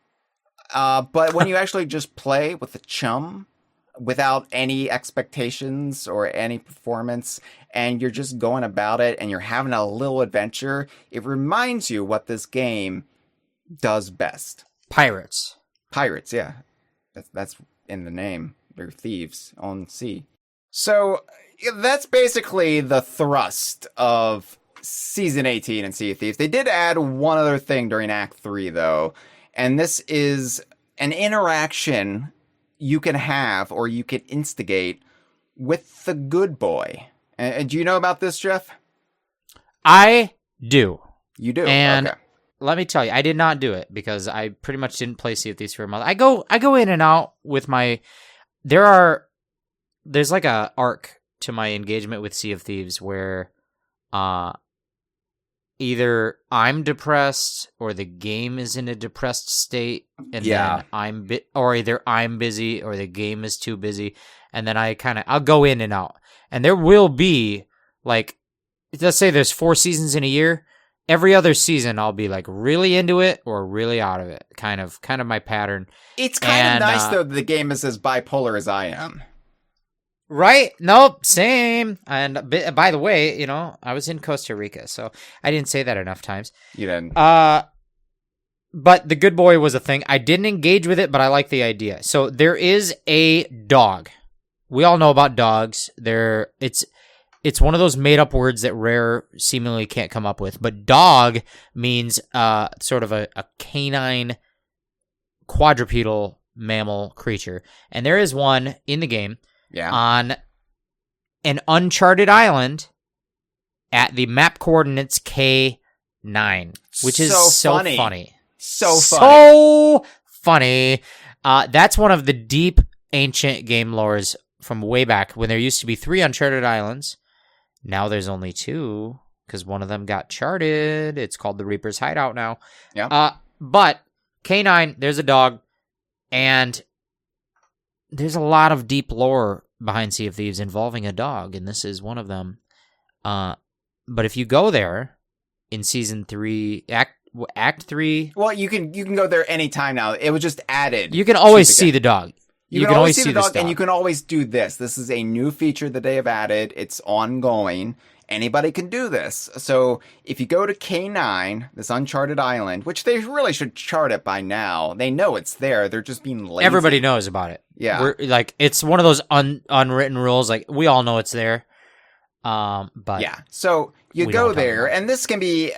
But when you actually just play with a chum without any expectations or any performance, and you're just going about it and you're having a little adventure, it reminds you what this game does best. Pirates, yeah. That's in the name. They're thieves on sea. So that's basically the thrust of Season 18 and Sea of Thieves. They did add one other thing during Act 3, though, and this is an interaction you can have, or you can instigate, with the good boy. And do you know about this, Jeff? I do. You do? And okay. Let me tell you, I did not do it, because I pretty much didn't play Sea of Thieves for a month. I go in and out with my... There's like a arc to my engagement with Sea of Thieves where... either I'm depressed or the game is in a depressed state, and then either I'm busy or the game is too busy, and then I'll go in and out. And there will be, like, let's say there's 4 seasons in a year. every other season I'll be like really into it or really out of it. Kind of my pattern. It's kind of nice though that the game is as bipolar as I am. Right? Nope, same. And by the way, you know, I was in Costa Rica, so I didn't say that enough times. You didn't. But the good boy was a thing. I didn't engage with it, but I like the idea. So there is a dog. We all know about dogs. It's one of those made up words that Rare seemingly can't come up with. But dog means sort of a canine quadrupedal mammal creature. And there is one in the game on an uncharted island at the map coordinates K9, which is so funny. So funny. That's one of the deep ancient game lores from way back when there used to be 3 uncharted islands. Now there's only 2 because one of them got charted. It's called the Reaper's Hideout now. Yeah. But K9, there's a dog, and there's a lot of deep lore behind Sea of Thieves involving a dog, and this is one of them. But if you go there in season 3, Act 3, well, you can go there anytime now. It was just added. You can always see the dog. You can always see the dog, and you can always do this. This is a new feature that they have added. It's ongoing. Anybody can do this. So if you go to K9, this uncharted island, which they really should chart it by now. They know it's there. They're just being lazy. Everybody knows about it. Yeah. It's one of those unwritten rules. Like, we all know it's there. But yeah. So you go there, and this can be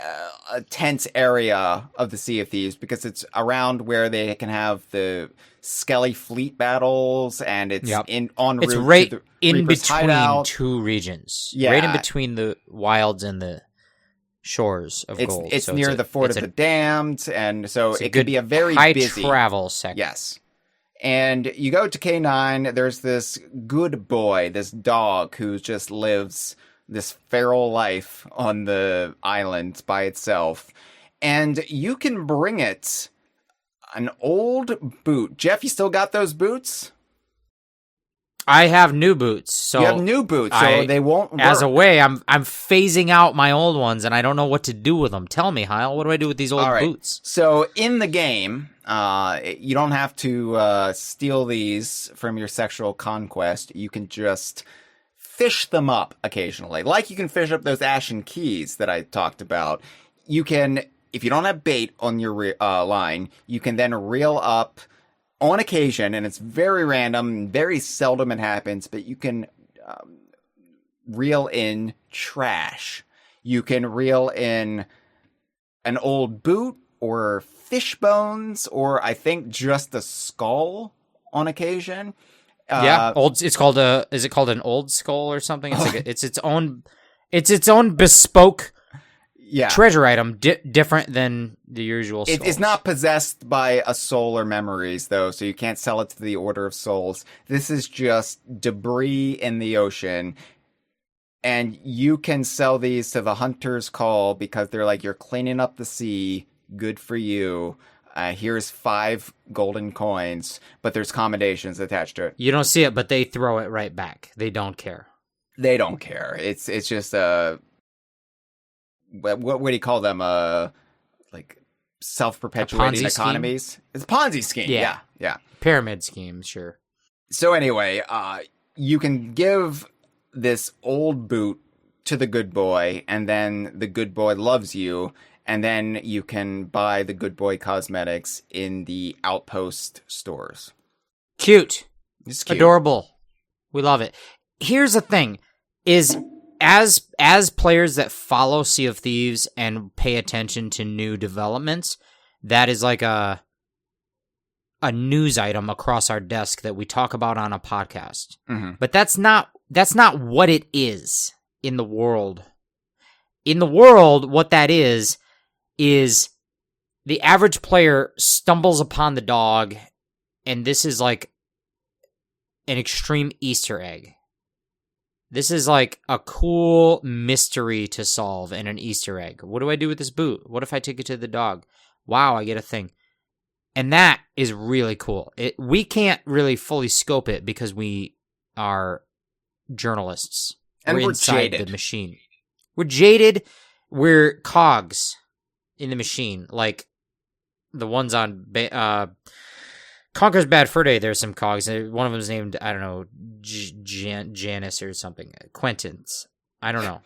a tense area of the Sea of Thieves because it's around where they can have the Skelly fleet battles, and it's en route it's right to the in Reaper's between hideout. 2 regions. Yeah. Right in between the wilds and the shores of gold. It's near the Fort of the Damned, and so it could be a very high busy travel section. Yes. And you go to K9, there's this good boy, this dog who just lives this feral life on the island by itself. And you can bring it an old boot. Jeff, you still got those boots? I have new boots. So you have new boots, so they won't work. As a way, I'm phasing out my old ones, and I don't know what to do with them. Tell me, Hyle, what do I do with these old boots? So in the game, you don't have to steal these from your sexual conquest. You can just fish them up occasionally. Like you can fish up those ashen keys that I talked about. You can, if you don't have bait on your line, you can then reel up on occasion, and it's very random, very seldom it happens, but you can reel in trash. You can reel in an old boot or fish bones, or I think just a skull on occasion. It's called is it called an old skull or something? It's like it's its own bespoke treasure item, different than the usual skulls. It's not possessed by a soul or memories, though, so you can't sell it to the Order of Souls. This is just debris in the ocean, and you can sell these to the Hunter's Call because they're like, you're cleaning up the sea, good for you. Here's 5 golden coins, but there's commendations attached to it. You don't see it, but they throw it right back. They don't care. They don't care. It's just what do you call them? Like self-perpetuating economies. Scheme? It's a Ponzi scheme. Yeah. Pyramid scheme, sure. So anyway, you can give this old boot to the good boy, and then the good boy loves you. And then you can buy the Good Boy cosmetics in the Outpost stores. Cute. It's cute. Adorable. We love it. Here's the thing, is as players that follow Sea of Thieves and pay attention to new developments, that is like a news item across our desk that we talk about on a podcast. Mm-hmm. But that's not what it is in the world. In the world, what that is the average player stumbles upon the dog, and this is like an extreme Easter egg. This is like a cool mystery to solve and an Easter egg. What do I do with this boot? What if I take it to the dog? Wow, I get a thing. And that is really cool. We can't really fully scope it because we are journalists. And we're inside jaded. The machine. We're jaded. we're cogs in the machine, like the ones on Conker's Bad Fur Day. There's some cogs. One of them's named, I don't know, Janice or something. Quentin's. I don't know.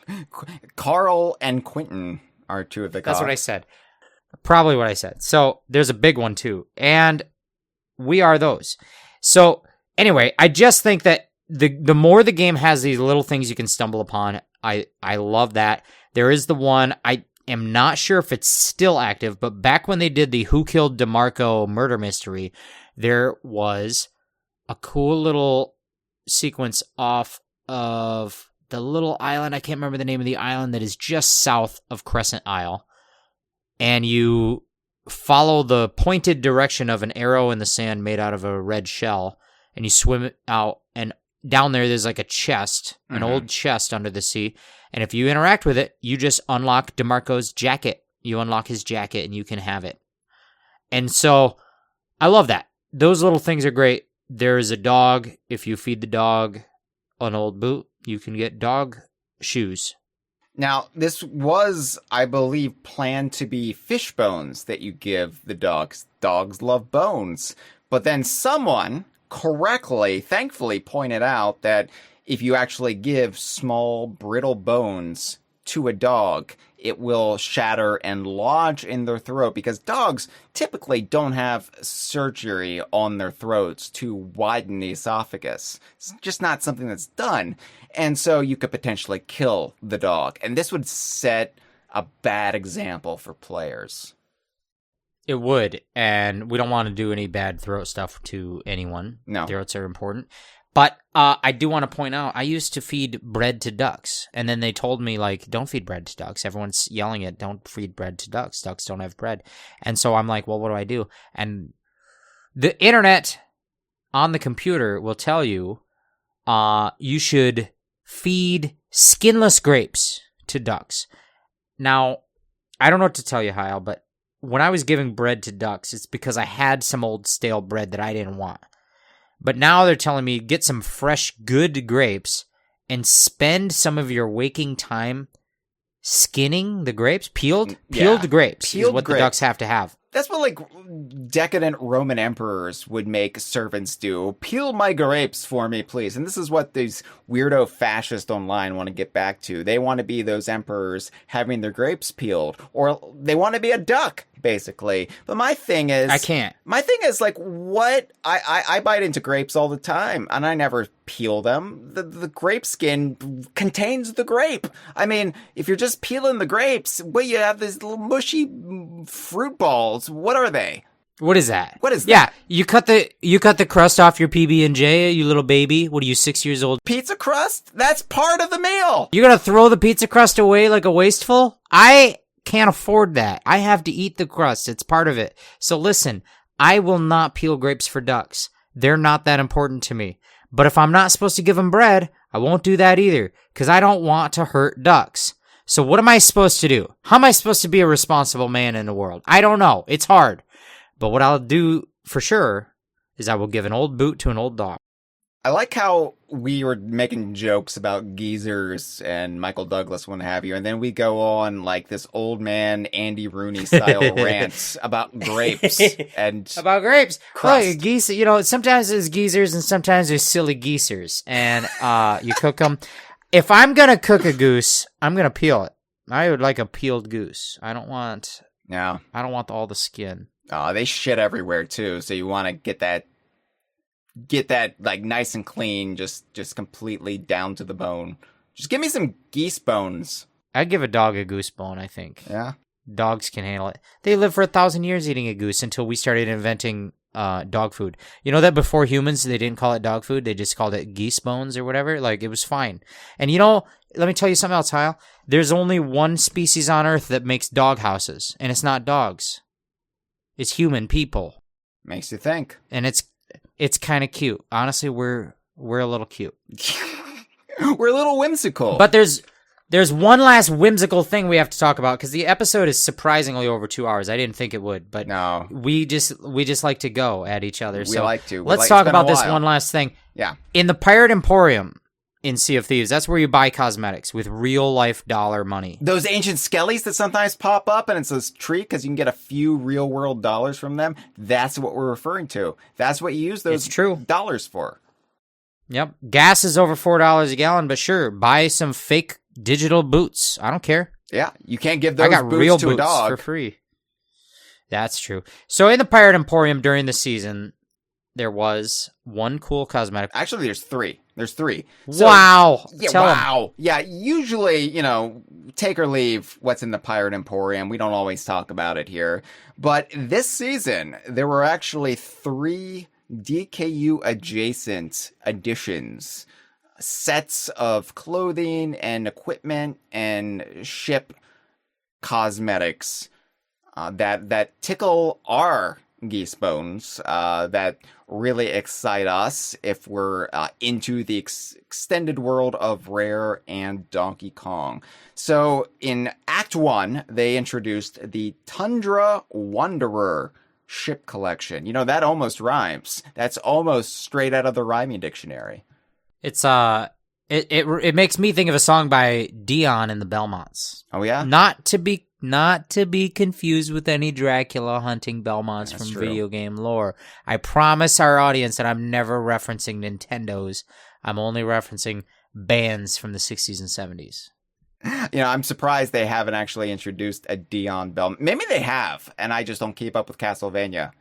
Carl and Quentin are two of the cogs. That's what I said. Probably what I said. So there's a big one too. And we are those. So anyway, I just think that the more the game has these little things you can stumble upon, I love that. There is the one, I am not sure if it's still active, but back when they did the Who Killed DeMarco murder mystery, there was a cool little sequence off of the little island. I can't remember the name of the island that is just south of Crescent Isle. And you follow the pointed direction of an arrow in the sand made out of a red shell, and you swim out, and down there's like a chest, an old chest under the sea, and if you interact with it, you just unlock DeMarco's jacket. You unlock his jacket, and you can have it. And so, I love that. Those little things are great. There is a dog. If you feed the dog an old boot, you can get dog shoes. Now, this was, I believe, planned to be fish bones that you give the dogs. Dogs love bones. But then someone correctly, thankfully, pointed out that if you actually give small, brittle bones to a dog, it will shatter and lodge in their throat, because dogs typically don't have surgery on their throats to widen the esophagus. It's just not something that's done. And so you could potentially kill the dog. And this would set a bad example for players. It would, and we don't want to do any bad throat stuff to anyone. No. Throats are important. But I do want to point out, I used to feed bread to ducks, and then they told me, like, don't feed bread to ducks. Everyone's yelling it, don't feed bread to ducks. Ducks don't have bread. And so I'm like, well, what do I do? And the internet on the computer will tell you you should feed skinless grapes to ducks. Now, I don't know what to tell you, Hyle, but when I was giving bread to ducks, it's because I had some old stale bread that I didn't want. But now they're telling me get some fresh, good grapes and spend some of your waking time skinning the grapes. Peeled grapes is what the ducks have to have. That's what, like, decadent Roman emperors would make servants do. Peel my grapes for me, please. And this is what these weirdo fascists online want to get back to. They want to be those emperors having their grapes peeled. Or they want to be a duck, basically. But my thing is... I can't. My thing is, like, what? I bite into grapes all the time, and I never peel them. The grape skin contains the grape. I mean, if you're just peeling the grapes, well, you have these little mushy fruit balls. What are they? What is that? What is that? Yeah, you cut the crust off your PB&J, you little baby. What are you, 6 years old? Pizza crust? That's part of the meal. You're gonna throw the pizza crust away like a wasteful? I can't afford that. I have to eat the crust. It's part of it. So listen, I will not peel grapes for ducks. They're not that important to me. But if I'm not supposed to give them bread, I won't do that either, because I don't want to hurt ducks. So what am I supposed to do? How am I supposed to be a responsible man in the world? I don't know. It's hard. But what I'll do for sure is I will give an old boot to an old dog. I like how we were making jokes about geezers and Michael Douglas, what have you, and then we go on like this old man Andy Rooney style rant about grapes and about grapes. Crust. Look, geese. Sometimes there's geezers and sometimes there's silly geesers, and you cook them. If I'm gonna cook a goose, I'm gonna peel it. I would like a peeled goose. I don't want all the skin. Oh, they shit everywhere too, so you want to get that like nice and clean, just completely down to the bone. Just give me some geese bones. I'd give a dog a goose bone, I think. Yeah. Dogs can handle it. They lived for 1,000 years eating a goose until we started inventing dog food. You know that before humans, they didn't call it dog food. They just called it geese bones or whatever. Like, it was fine. And let me tell you something else, Hyle. There's only one species on Earth that makes dog houses, and it's not dogs. It's human people. Makes you think. And it's kind of cute. Honestly, we're a little cute. We're a little whimsical. But there's one last whimsical thing we have to talk about, because the episode is surprisingly over 2 hours. I didn't think it would, but no, we just like to go at each other. We like to. Let's talk about this one last thing. Yeah. In the Pirate Emporium, in Sea of Thieves. That's where you buy cosmetics with real life dollar money. Those ancient skellies that sometimes pop up and it's a treat because you can get a few real world dollars from them. That's what we're referring to. That's what you use those dollars for. Yep. Gas is over $4 a gallon, but sure, buy some fake digital boots. I don't care. Yeah, you can't give those I got boots real to boots a dog for free. That's true. So in the Pirate Emporium during the season, there was one cool cosmetic. Actually, there's three. So, wow. Yeah, wow. Yeah, usually, take or leave what's in the Pirate Emporium. We don't always talk about it here. But this season, there were actually 3 DKU adjacent additions. Sets of clothing and equipment and ship cosmetics that tickle our geese bones, that really excite us if we're into the extended world of Rare and Donkey Kong. So in Act 1, they introduced the Tundra Wanderer ship collection. That almost rhymes. That's almost straight out of the rhyming dictionary. It's it makes me think of a song by Dion and the Belmonts. Oh yeah? Not to be confused with any Dracula hunting Belmonts from video game lore. I promise our audience that I'm never referencing Nintendos. I'm only referencing bands from the 60s and 70s. I'm surprised they haven't actually introduced a Dion Belmont. Maybe they have, and I just don't keep up with Castlevania.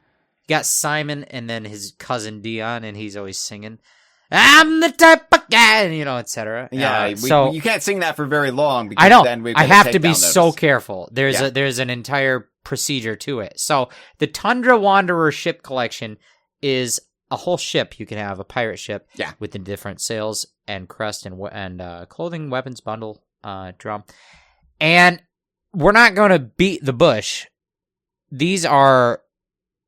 You got Simon and then his cousin Dion, and he's always singing, I'm the type of guy, etc. Yeah, so you can't sing that for very long. Because I know. Then I have to be so careful. There's an entire procedure to it. So the Tundra Wanderer ship collection is a whole ship. You can have a pirate ship with the different sails and crest and clothing, weapons, bundle, drum. And we're not going to beat the bush. These are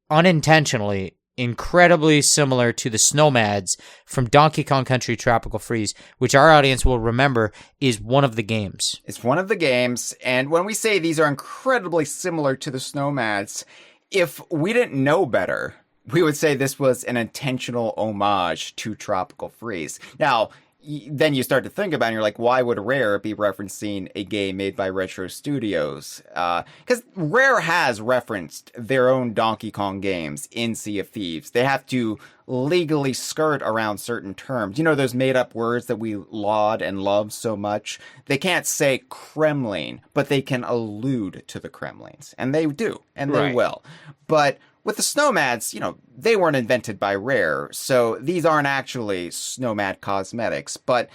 unintentionally incredibly similar to the Snowmads from Donkey Kong Country Tropical Freeze, which our audience will remember is one of the games. It's one of the games, and when we say these are incredibly similar to the Snowmads, if we didn't know better, we would say this was an intentional homage to Tropical Freeze. Now, then you start to think about it, and you're like, why would Rare be referencing a game made by Retro Studios? Because Rare has referenced their own Donkey Kong games in Sea of Thieves. They have to legally skirt around certain terms. Those made-up words that we laud and love so much? They can't say Kremlin, but they can allude to the Kremlins. And they do, and they will. But with the Snowmads, they weren't invented by Rare, so these aren't actually Snowmad cosmetics, but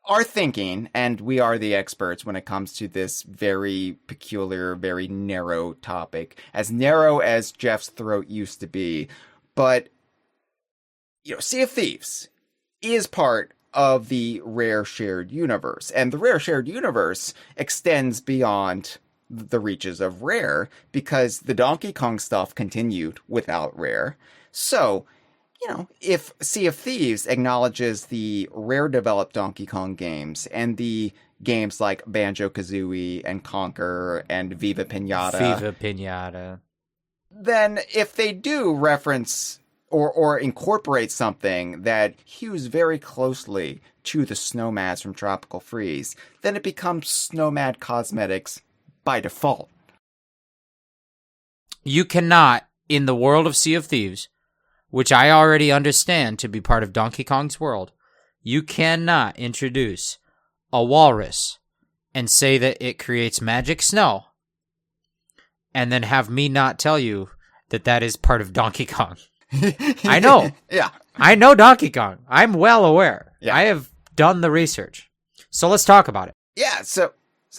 our thinking, and we are the experts when it comes to this very peculiar, very narrow topic, as narrow as Jeff's throat used to be, but, Sea of Thieves is part of the Rare shared universe, and the Rare shared universe extends beyond the reaches of Rare, because the Donkey Kong stuff continued without Rare. So, if Sea of Thieves acknowledges the Rare-developed Donkey Kong games and the games like Banjo-Kazooie and Conker and Viva Pinata, then if they do reference or incorporate something that hews very closely to the Snowmads from Tropical Freeze, then it becomes Snowmad cosmetics by default. You cannot, in the world of Sea of Thieves, which I already understand to be part of Donkey Kong's world, you cannot introduce a walrus and say that it creates magic snow and then have me not tell you that that is part of Donkey Kong. I know. Yeah. I know Donkey Kong. I'm well aware. Yeah. I have done the research. So let's talk about it. Yeah, so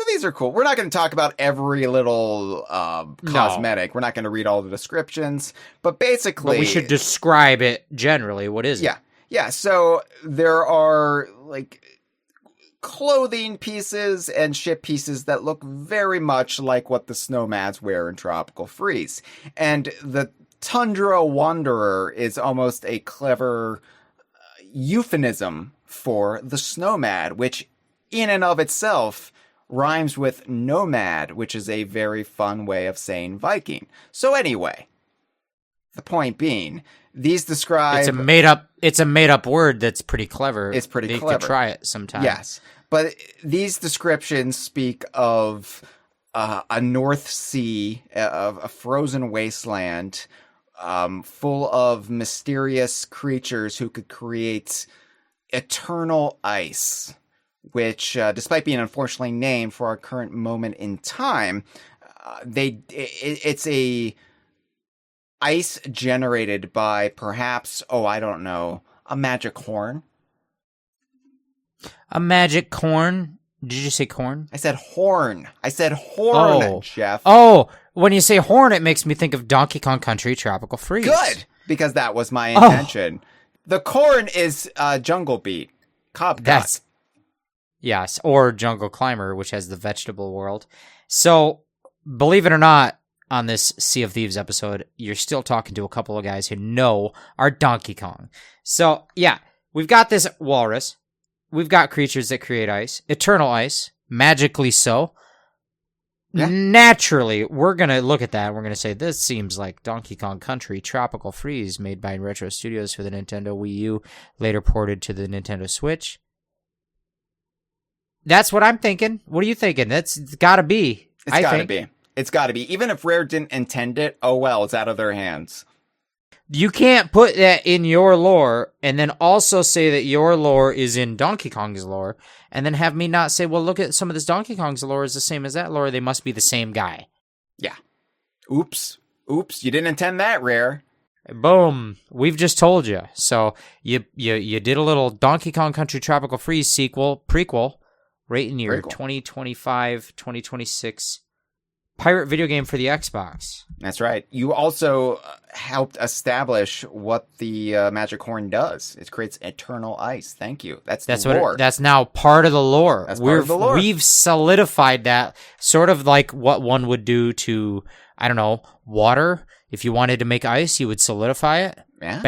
these are cool. We're not going to talk about every little cosmetic. No. We're not going to read all the descriptions. But basically... But we should describe it generally. What is it? Yeah. Yeah, so there are, clothing pieces and ship pieces that look very much like what the Snowmads wear in Tropical Freeze. And the Tundra Wanderer is almost a clever euphemism for the Snowmad, which in and of itself rhymes with nomad, which is a very fun way of saying Viking. So anyway, The point being, these describe... It's a made up word that's pretty clever. It's pretty clever. clever. You could try it sometime. Yes. But these descriptions speak of a North Sea, of a frozen wasteland, full of mysterious creatures who could create eternal ice, which, despite being unfortunately named for our current moment in time, it's a ice generated by perhaps, I don't know, a magic horn. A magic corn? Did you say corn? I said horn. Jeff. Oh, when you say horn, it makes me think of Donkey Kong Country Tropical Freeze. Good, because that was my intention. The corn is Jungle Beat. Cob Got. Yes, or Jungle Climber, which has the vegetable world. So, believe it or not, on this Sea of Thieves episode, you're still talking to a couple of guys who know our Donkey Kong. So, yeah, we've got this walrus. We've got creatures that create ice, eternal ice, magically so. Yeah. Naturally, we're going to look at that and we're going to say, this seems like Donkey Kong Country Tropical Freeze, made by Retro Studios for the Nintendo Wii U, later ported to the Nintendo Switch. That's what I'm thinking. What are you thinking? It's got to be. It's got to be. It's got to be. Even if Rare didn't intend it, oh well, it's out of their hands. You can't put that in your lore and then also say that your lore is in Donkey Kong's lore and then have me not say, well, look at some of this Donkey Kong's lore is the same as that lore. They must be the same guy. Yeah. Oops. You didn't intend that, Rare. Boom. We've just told you. So you did a little Donkey Kong Country Tropical Freeze prequel, right in your 2025, 2026 pirate video game for the Xbox. That's right. You also helped establish what the magic horn does. It creates eternal ice. Thank you. That's the lore. That's now part of the lore. That's part of the lore. We've solidified that, sort of like what one would do to, I don't know, water. If you wanted to make ice, you would solidify it. Yeah.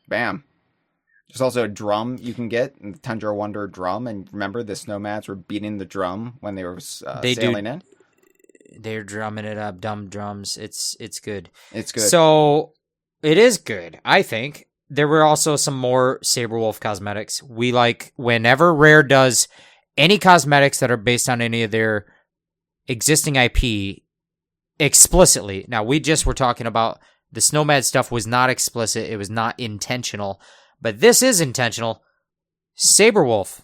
Bam. There's also a drum you can get, the Tundra Wonder drum. And remember, the Snowmads were beating the drum when they were sailing in? They're drumming it up, dumb drums. It's good. It's good. So it is good, I think. There were also some more Saberwolf cosmetics. We like whenever Rare does any cosmetics that are based on any of their existing IP explicitly. Now, we just were talking about the Snowmad stuff was not explicit. It was not intentional. But this is intentional. Saberwolf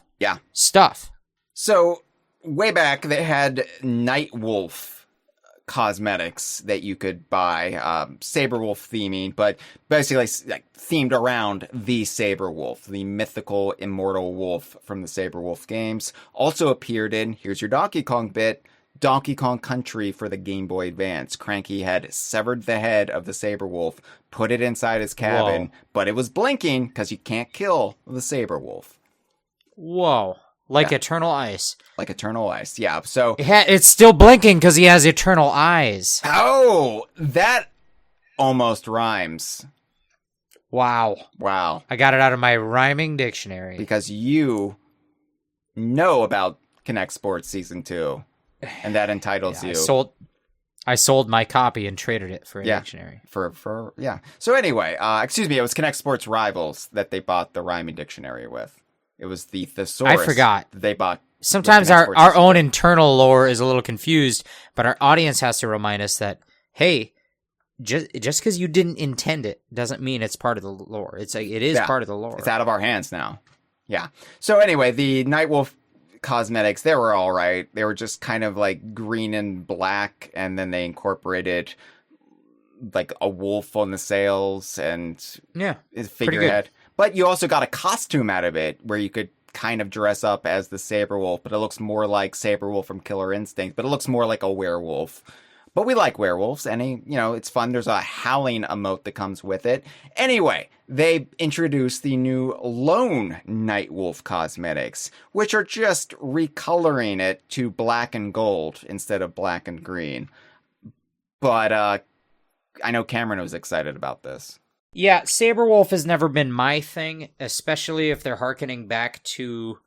stuff. So way back, they had Nightwolf cosmetics that you could buy, Saberwolf theming, but basically like themed around the Saberwolf, the mythical immortal wolf from the Saberwolf games. Also appeared in, here's your Donkey Kong bit, Donkey Kong Country for the Game Boy Advance. Cranky had severed the head of the Saberwolf, put it inside his cabin, but it was blinking because you can't kill the Saberwolf. Whoa. Like eternal ice. Like eternal ice, yeah. So it's still blinking because he has eternal eyes. Oh, that almost rhymes. Wow. I got it out of my rhyming dictionary. Because you know about Connect Sports Season 2, and that entitles you. I sold my copy and traded it for a dictionary. So anyway, it was Connect Sports Rivals that they bought the rhyming dictionary with. It was the thesaurus. I forgot. They bought. Sometimes our own internal lore is a little confused, but our audience has to remind us that, hey, just because you didn't intend it doesn't mean it's part of the lore. It is part of the lore. It's out of our hands now. Yeah. So anyway, the Nightwolf cosmetics, they were all right. They were just kind of like green and black, and then they incorporated like a wolf on the sails and his figurehead. But you also got a costume out of it where you could kind of dress up as the Saberwolf, but it looks more like Saberwolf from Killer Instinct, but it looks more like a werewolf. But we like werewolves, and it's fun. There's a howling emote that comes with it. Anyway, they introduced the new Lone Nightwolf cosmetics, which are just recoloring it to black and gold instead of black and green. But I know Cameron was excited about this. Yeah, Saberwolf has never been my thing, especially if they're hearkening back to,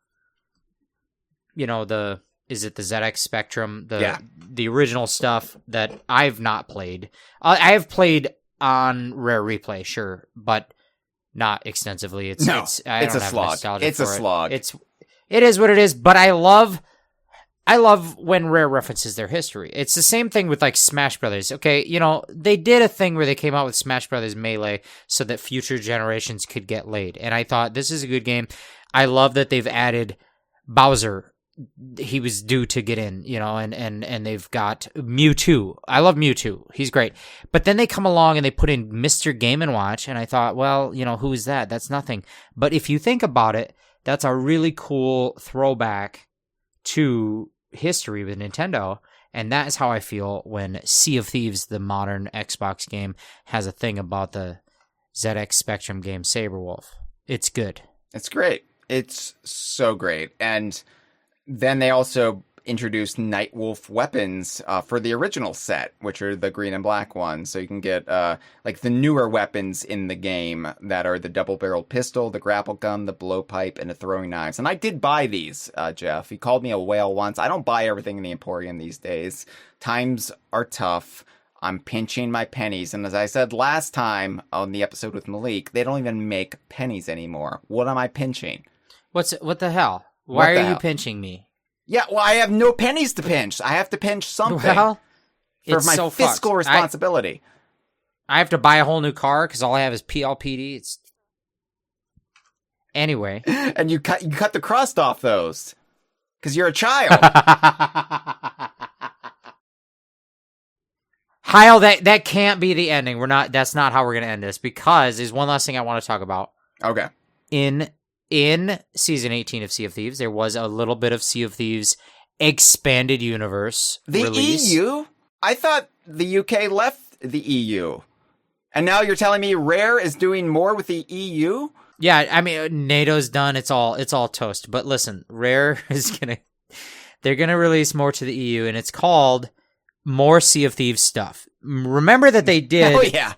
is it the ZX Spectrum? The original stuff that I've not played. I have played on Rare Replay, sure, but not extensively. It's a slog. It's a slog. It is what it is, but I love when Rare references their history. It's the same thing with like Smash Brothers. Okay, they did a thing where they came out with Smash Brothers Melee so that future generations could get laid. And I thought this is a good game. I love that they've added Bowser. He was due to get in, and they've got Mewtwo. I love Mewtwo. He's great. But then they come along and they put in Mr. Game & Watch, and I thought, well, who is that? That's nothing. But if you think about it, that's a really cool throwback to history with Nintendo, and that is how I feel when Sea of Thieves, the modern Xbox game, has a thing about the ZX Spectrum game Saberwolf. It's good. It's great. It's so great. And then they also introduced Nightwolf weapons for the original set, which are the green and black ones. So you can get like the newer weapons in the game that are the double-barreled pistol, the grapple gun, the blowpipe, and the throwing knives. And I did buy these, Jeff. He called me a whale once. I don't buy everything in the Emporium these days. Times are tough. I'm pinching my pennies. And as I said last time on the episode with Malik, they don't even make pennies anymore. What am I pinching? What the hell? Why are you pinching me? Yeah, well, I have no pennies to pinch. I have to pinch something for my fiscal responsibility. I have to buy a whole new car because all I have is PLPD. Anyway. And you cut the crust off those because you're a child. Hyle, that can't be the ending. That's not how we're going to end this, because there's one last thing I want to talk about. Okay. In Season 18 of Sea of Thieves, there was a little bit of Sea of Thieves expanded universe release. The EU? I thought the UK left the EU. And now you're telling me Rare is doing more with the EU? Yeah, I mean, NATO's done. It's all toast. But listen, Rare they're going to release more to the EU, and it's called More Sea of Thieves Stuff. Remember that they did... Oh, yeah.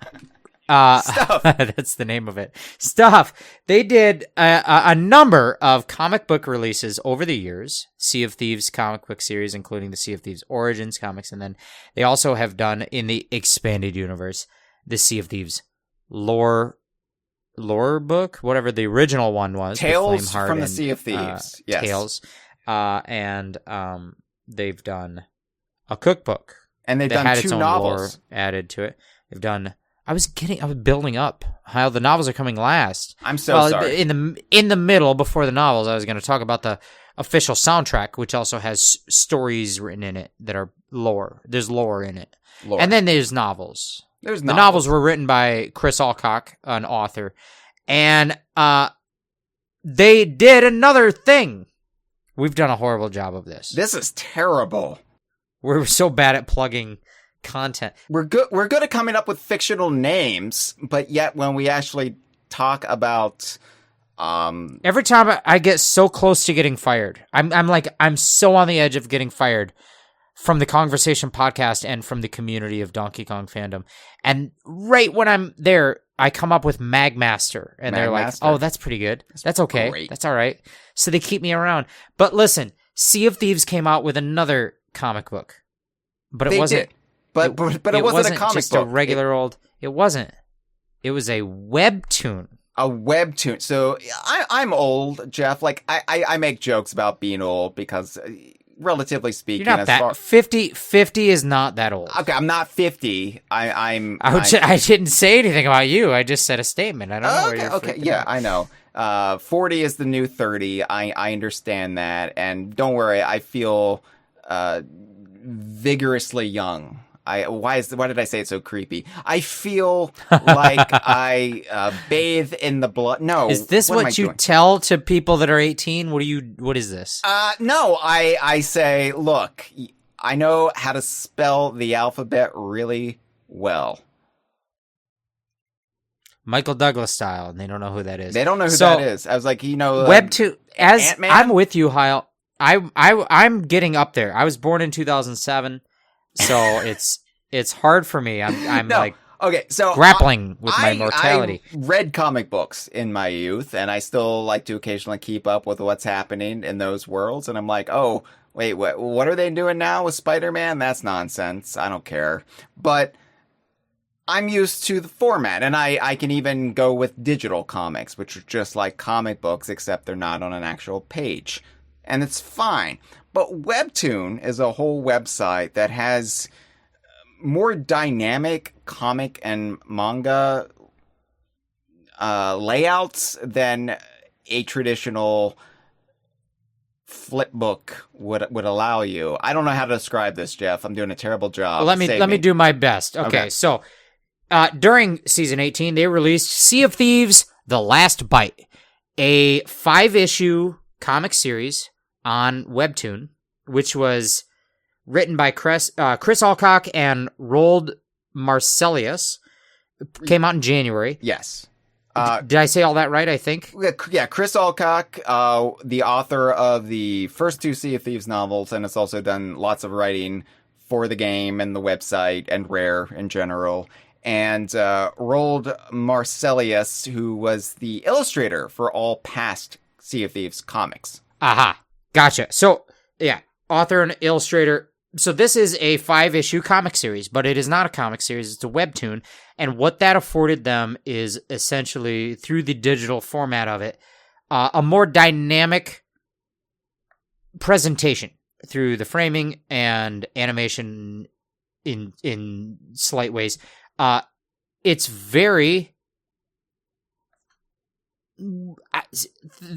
Stuff. That's the name of it. Stuff. They did a number of comic book releases over the years. Sea of Thieves comic book series, including the Sea of Thieves Origins comics. And then they also have done, in the expanded universe, the Sea of Thieves lore book, whatever the original one was. Tales from the Sea of Thieves. Yes. Tales. And they've done a cookbook. And they've done 2 novels added to it. They've done... I was building up how the novels are coming last. I'm sorry. In the middle, before the novels, I was going to talk about the official soundtrack, which also has stories written in it that are lore. There's lore in it. And then there's novels. The novels were written by Chris Alcock, an author. And they did another thing. We've done a horrible job of this. This is terrible. We're so bad at plugging content. We're good at coming up with fictional names, but yet when we actually talk about every time I get so close to getting fired, I'm so on the edge of getting fired from the Kongversation podcast and from the community of Donkey Kong fandom. And right when I'm there, I come up with Magmaster, and they're like, "Oh, that's pretty good. That's okay. Great. That's all right." So they keep me around. But listen, Sea of Thieves came out with another comic book, but it wasn't. But it wasn't a comic just book. A regular old. It wasn't. It was a webtoon. A webtoon. So I'm old, Jeff. Like I make jokes about being old because, relatively speaking, you're not that 50 is not that old. Okay, I'm not 50. I didn't say anything about you. I just said a statement. I don't know where you're. Okay, yeah, I know. 40 is the new 30. I understand that, and don't worry. I feel vigorously young. Why did I say it so creepy? I feel like I bathe in the blood. No, is this what you tell to people that are 18? What is this? No, I say, look, I know how to spell the alphabet really well. Michael Douglas style, and they don't know who that is. They don't know who that is. I was like, Webtoon. As Ant-Man? I'm with you, Hyle. I'm getting up there. I was born in 2007. So it's hard for me. I'm grappling with my mortality. I read comic books in my youth, and I still like to occasionally keep up with what's happening in those worlds. And I'm like, oh, wait, what are they doing now with Spider-Man? That's nonsense. I don't care. But I'm used to the format, and I can even go with digital comics, which are just like comic books, except they're not on an actual page. And it's fine. But Webtoon is a whole website that has more dynamic comic and manga layouts than a traditional flip book would allow you. I don't know how to describe this, Jeff. I'm doing a terrible job. Let me do my best. Okay. So during season 18, they released Sea of Thieves: The Last Bite, a 5-issue comic series on Webtoon, which was written by Chris Alcock and Roald Marcelius. Came out in January. Yes. Did I say all that right, I think? Yeah, Chris Alcock, the author of the first 2 Sea of Thieves novels, and has also done lots of writing for the game and the website and Rare in general. And Roald Marcelius, who was the illustrator for all past Sea of Thieves comics. Aha, gotcha. So, yeah, author and illustrator. So this is a 5-issue comic series, but it is not a comic series. It's a webtoon. And what that afforded them is essentially, through the digital format of it, a more dynamic presentation through the framing and animation in slight ways. It's very...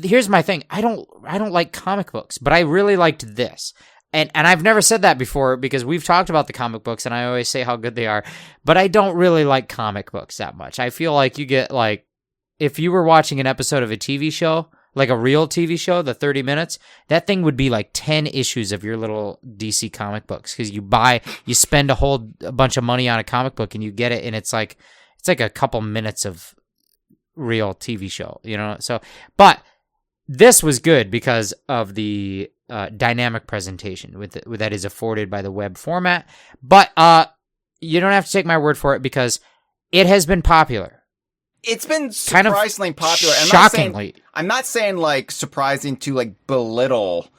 Here's my thing. I don't like comic books, but I really liked this. And I've never said that before because we've talked about the comic books and I always say how good they are, but I don't really like comic books that much. I feel like you get like, if you were watching an episode of a TV show, like a real TV show, the 30 minutes, that thing would be like 10 issues of your little DC comic books because you spend a bunch of money on a comic book and you get it and it's like a couple minutes of real TV show, you know? So, but this was good because of the dynamic presentation that is afforded by the web format. But you don't have to take my word for it because it has been popular. It's been surprisingly popular. Shockingly. I'm not saying like surprising to like belittle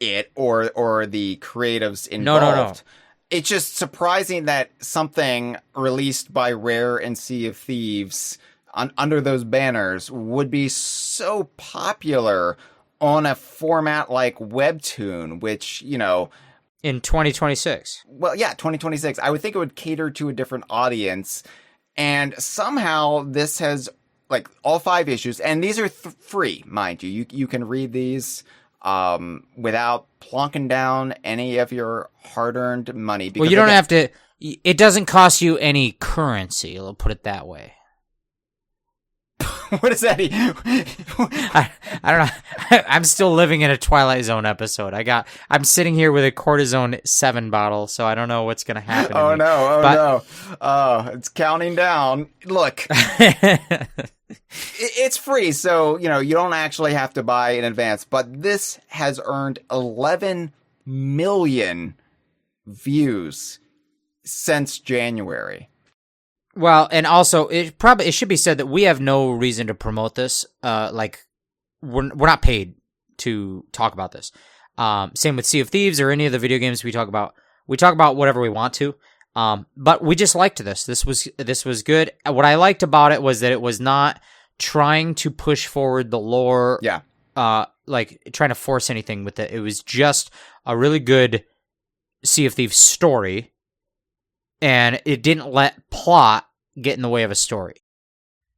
it or the creatives involved. No. It's just surprising that something released by Rare and Sea of Thieves under those banners would be so popular on a format like Webtoon, which, you know... In 2026. Well, yeah, 2026. I would think it would cater to a different audience. And somehow this has, like, all 5 issues. And these are free, mind you. You can read these without plonking down any of your hard-earned money. Well, you don't have to... It doesn't cost you any currency, I'll put it that way. What does that mean? I don't know. I'm still living in a Twilight Zone episode. I'm sitting here with a Cortisone 7 bottle, so I don't know what's going to happen. Oh, no. Oh, it's counting down. Look, it's free, so, you know, you don't actually have to buy in advance. But this has earned 11 million views since January. Well, and also it should be said that we have no reason to promote this. Like we're not paid to talk about this. Same with Sea of Thieves or any of the video games we talk about. We talk about whatever we want to. But we just liked this. This was good. What I liked about it was that it was not trying to push forward the lore. Yeah. Like trying to force anything with it. It was just a really good Sea of Thieves story. And it didn't let plot get in the way of a story.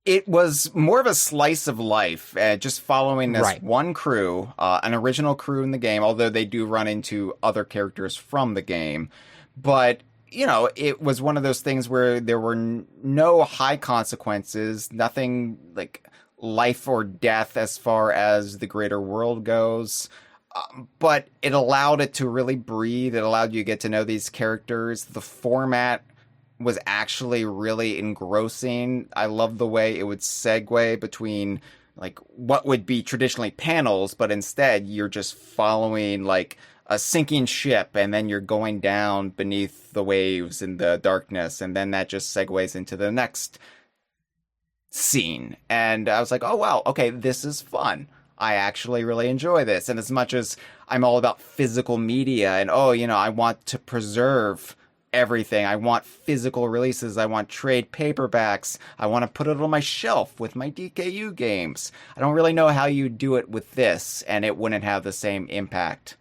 It was more of a slice of life, just following this one crew, an original crew in the game, although they do run into other characters from the game. But, you know, it was one of those things where there were no high consequences, nothing like life or death as far as the greater world goes. But it allowed it to really breathe. It allowed you to get to know these characters. The format was actually really engrossing. I love the way it would segue between like what would be traditionally panels, but instead you're just following like a sinking ship and then you're going down beneath the waves in the darkness. And then that just segues into the next scene. And I was like, oh, wow, okay, this is fun. I actually really enjoy this. And as much as I'm all about physical media and, oh, you know, I want to preserve everything. I want physical releases. I want trade paperbacks. I want to put it on my shelf with my DKU games. I don't really know how you do it with this, and it wouldn't have the same impact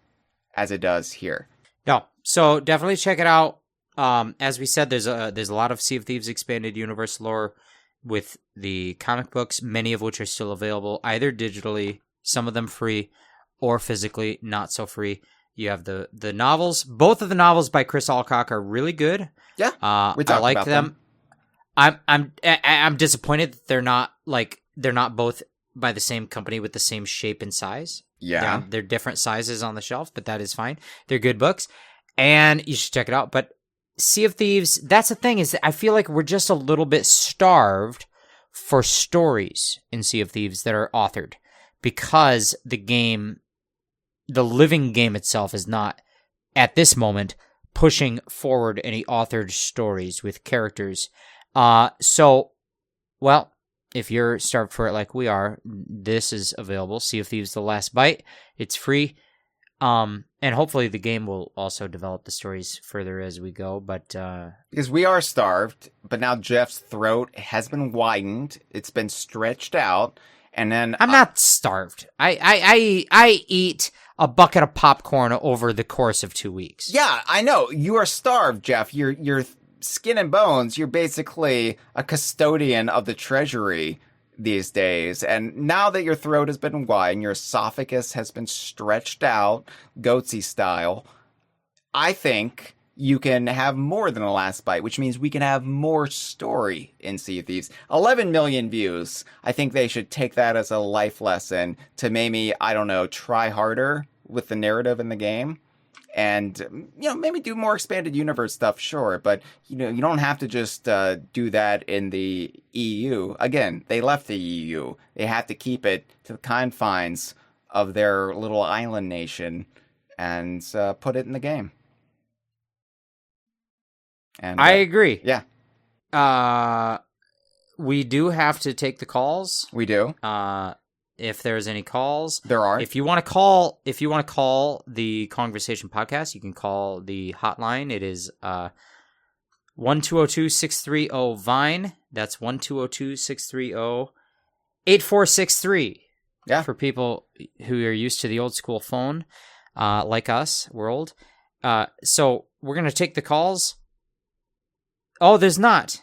as it does here. No, so definitely check it out. As we said, there's a lot of Sea of Thieves expanded universe lore with the comic books, many of which are still available either digitally, some of them free, or physically not so free. You have the novels. Both of the novels by Chris Alcock are really good. Yeah, I like them. I'm disappointed that they're not both by the same company with the same shape and size. Yeah, they're different sizes on the shelf, but that is fine. They're good books, and you should check it out. But Sea of Thieves, that's the thing, is that I feel like we're just a little bit starved for stories in Sea of Thieves that are authored, because the living game itself is not, at this moment, pushing forward any authored stories with characters. So, well, if you're starved for it like we are, this is available. Sea of Thieves: The Last Bite. It's free. And hopefully the game will also develop the stories further as we go. But because we are starved, but now Jeff's throat has been widened. It's been stretched out. And then I'm not starved. I eat a bucket of popcorn over the course of 2 weeks. Yeah, I know. You are starved, Jeff. You're skin and bones. You're basically a custodian of the treasury these days. And now that your throat has been widened, your esophagus has been stretched out, goatsy style, I think you can have more than a last bite, which means we can have more story in Sea of Thieves. 11 million views. I think they should take that as a life lesson to maybe, I don't know, try harder with the narrative in the game. And, maybe do more expanded universe stuff, sure. But, you don't have to just do that in the EU. Again, they left the EU. They have to keep it to the confines of their little island nation and put it in the game. And I agree. Yeah. We do have to take the calls. We do. If there's any calls, there are. If you want to call the Kongversation podcast, you can call the hotline. It is 1-202-630-VINE. That's 1-202-630-8463. Yeah. For people who are used to the old school phone, like us, we're old. So we're gonna take the calls. Oh, there's not.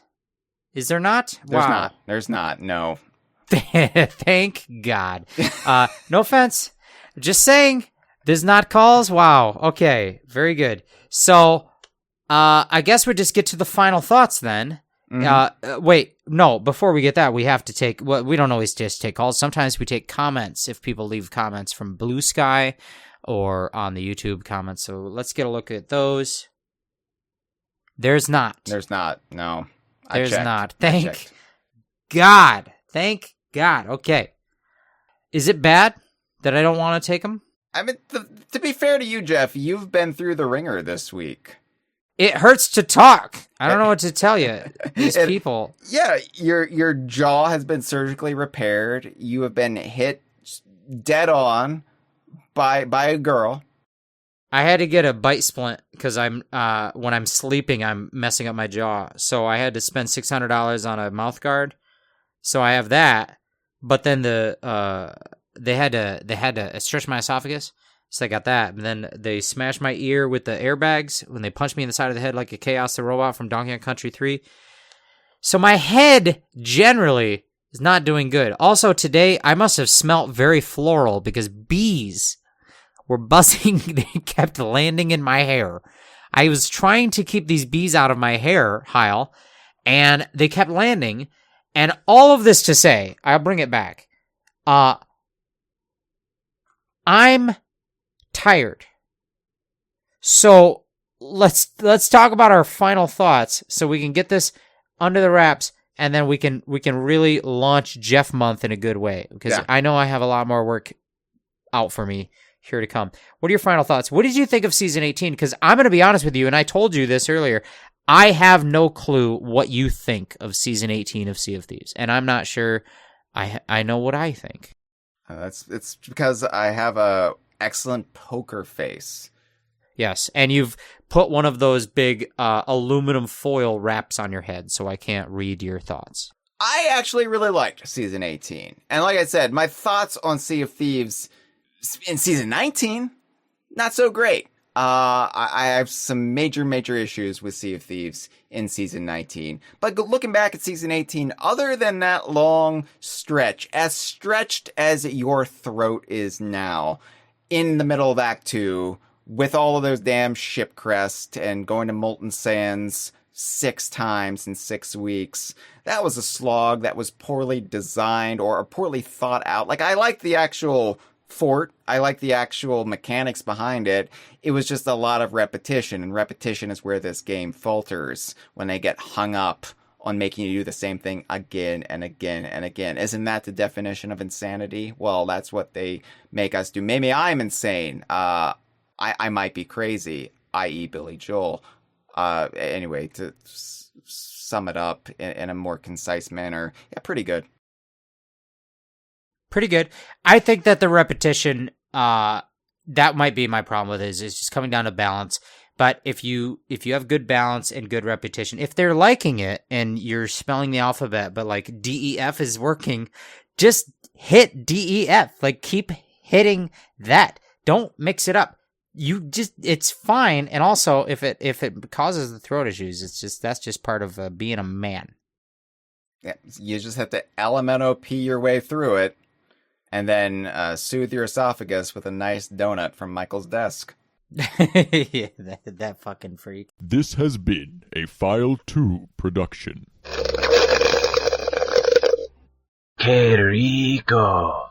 Is there not? There's not. No. Thank God. No offense. Just saying, there's not calls. Wow. Okay. Very good. So, I guess we just get to the final thoughts then. Mm-hmm. Wait, no, before we get that, we have to take, we don't always just take calls. Sometimes we take comments if people leave comments from Blue Sky or on the YouTube comments. So let's get a look at those. There's not. No. There's not. Thank God. Thank God. Okay. Is it bad that I don't want to take them? I mean, to be fair to you, Jeff, you've been through the ringer this week. It hurts to talk. I don't know what to tell you. These people. Yeah, your jaw has been surgically repaired. You have been hit dead on by a girl. I had to get a bite splint because when I'm sleeping, I'm messing up my jaw. So I had to spend $600 on a mouth guard. So I have that, but then they had to stretch my esophagus, so I got that. And then they smashed my ear with the airbags when they punched me in the side of the head like a Chaos the Robot from Donkey Kong Country 3. So my head generally is not doing good. Also today, I must have smelt very floral because bees were buzzing. They kept landing in my hair. I was trying to keep these bees out of my hair, Hyle, and they kept landing. And all of this to say, I'll bring it back. I'm tired. So let's talk about our final thoughts so we can get this under the wraps, and then we can really launch Jeff Month in a good way, because I know I have a lot more work out for me here to come. What are your final thoughts? What did you think of season 18? Because I'm going to be honest with you, and I told you this earlier, I have no clue what you think of season 18 of Sea of Thieves, and I'm not sure I know what I think. It's because I have a excellent poker face. Yes, and you've put one of those big aluminum foil wraps on your head, so I can't read your thoughts. I actually really liked Season 18. And like I said, my thoughts on Sea of Thieves in Season 19, not so great. I have some major issues with Sea of Thieves in Season 19. But looking back at Season 18, other than that long stretch, as stretched as your throat is now, in the middle of Act 2, with all of those damn ship crests and going to Molten Sands 6 times in 6 weeks, that was a slog that was poorly designed or poorly thought out. Like, I like the actual fort. I like the actual mechanics behind it. It was just a lot of repetition, and repetition is where this game falters when they get hung up on making you do the same thing again and again and again. Isn't that the definition of insanity? Well, that's what they make us do. Maybe I'm insane. I might be crazy, i.e. Billy Joel. Anyway, to sum it up in a more concise manner, yeah, pretty good. Pretty good. I think that the repetition, that might be my problem with it, is just coming down to balance. But if you have good balance and good repetition, if they're liking it and you're spelling the alphabet, but like DEF is working, just hit DEF. Like, keep hitting that. Don't mix it up. It's fine. And also, if it causes the throat issues, that's just part of being a man. Yeah, you just have to LMNOP your way through it, and then soothe your esophagus with a nice donut from Michael's desk. Yeah, that fucking freak. This has been a File 2 production. Que rico.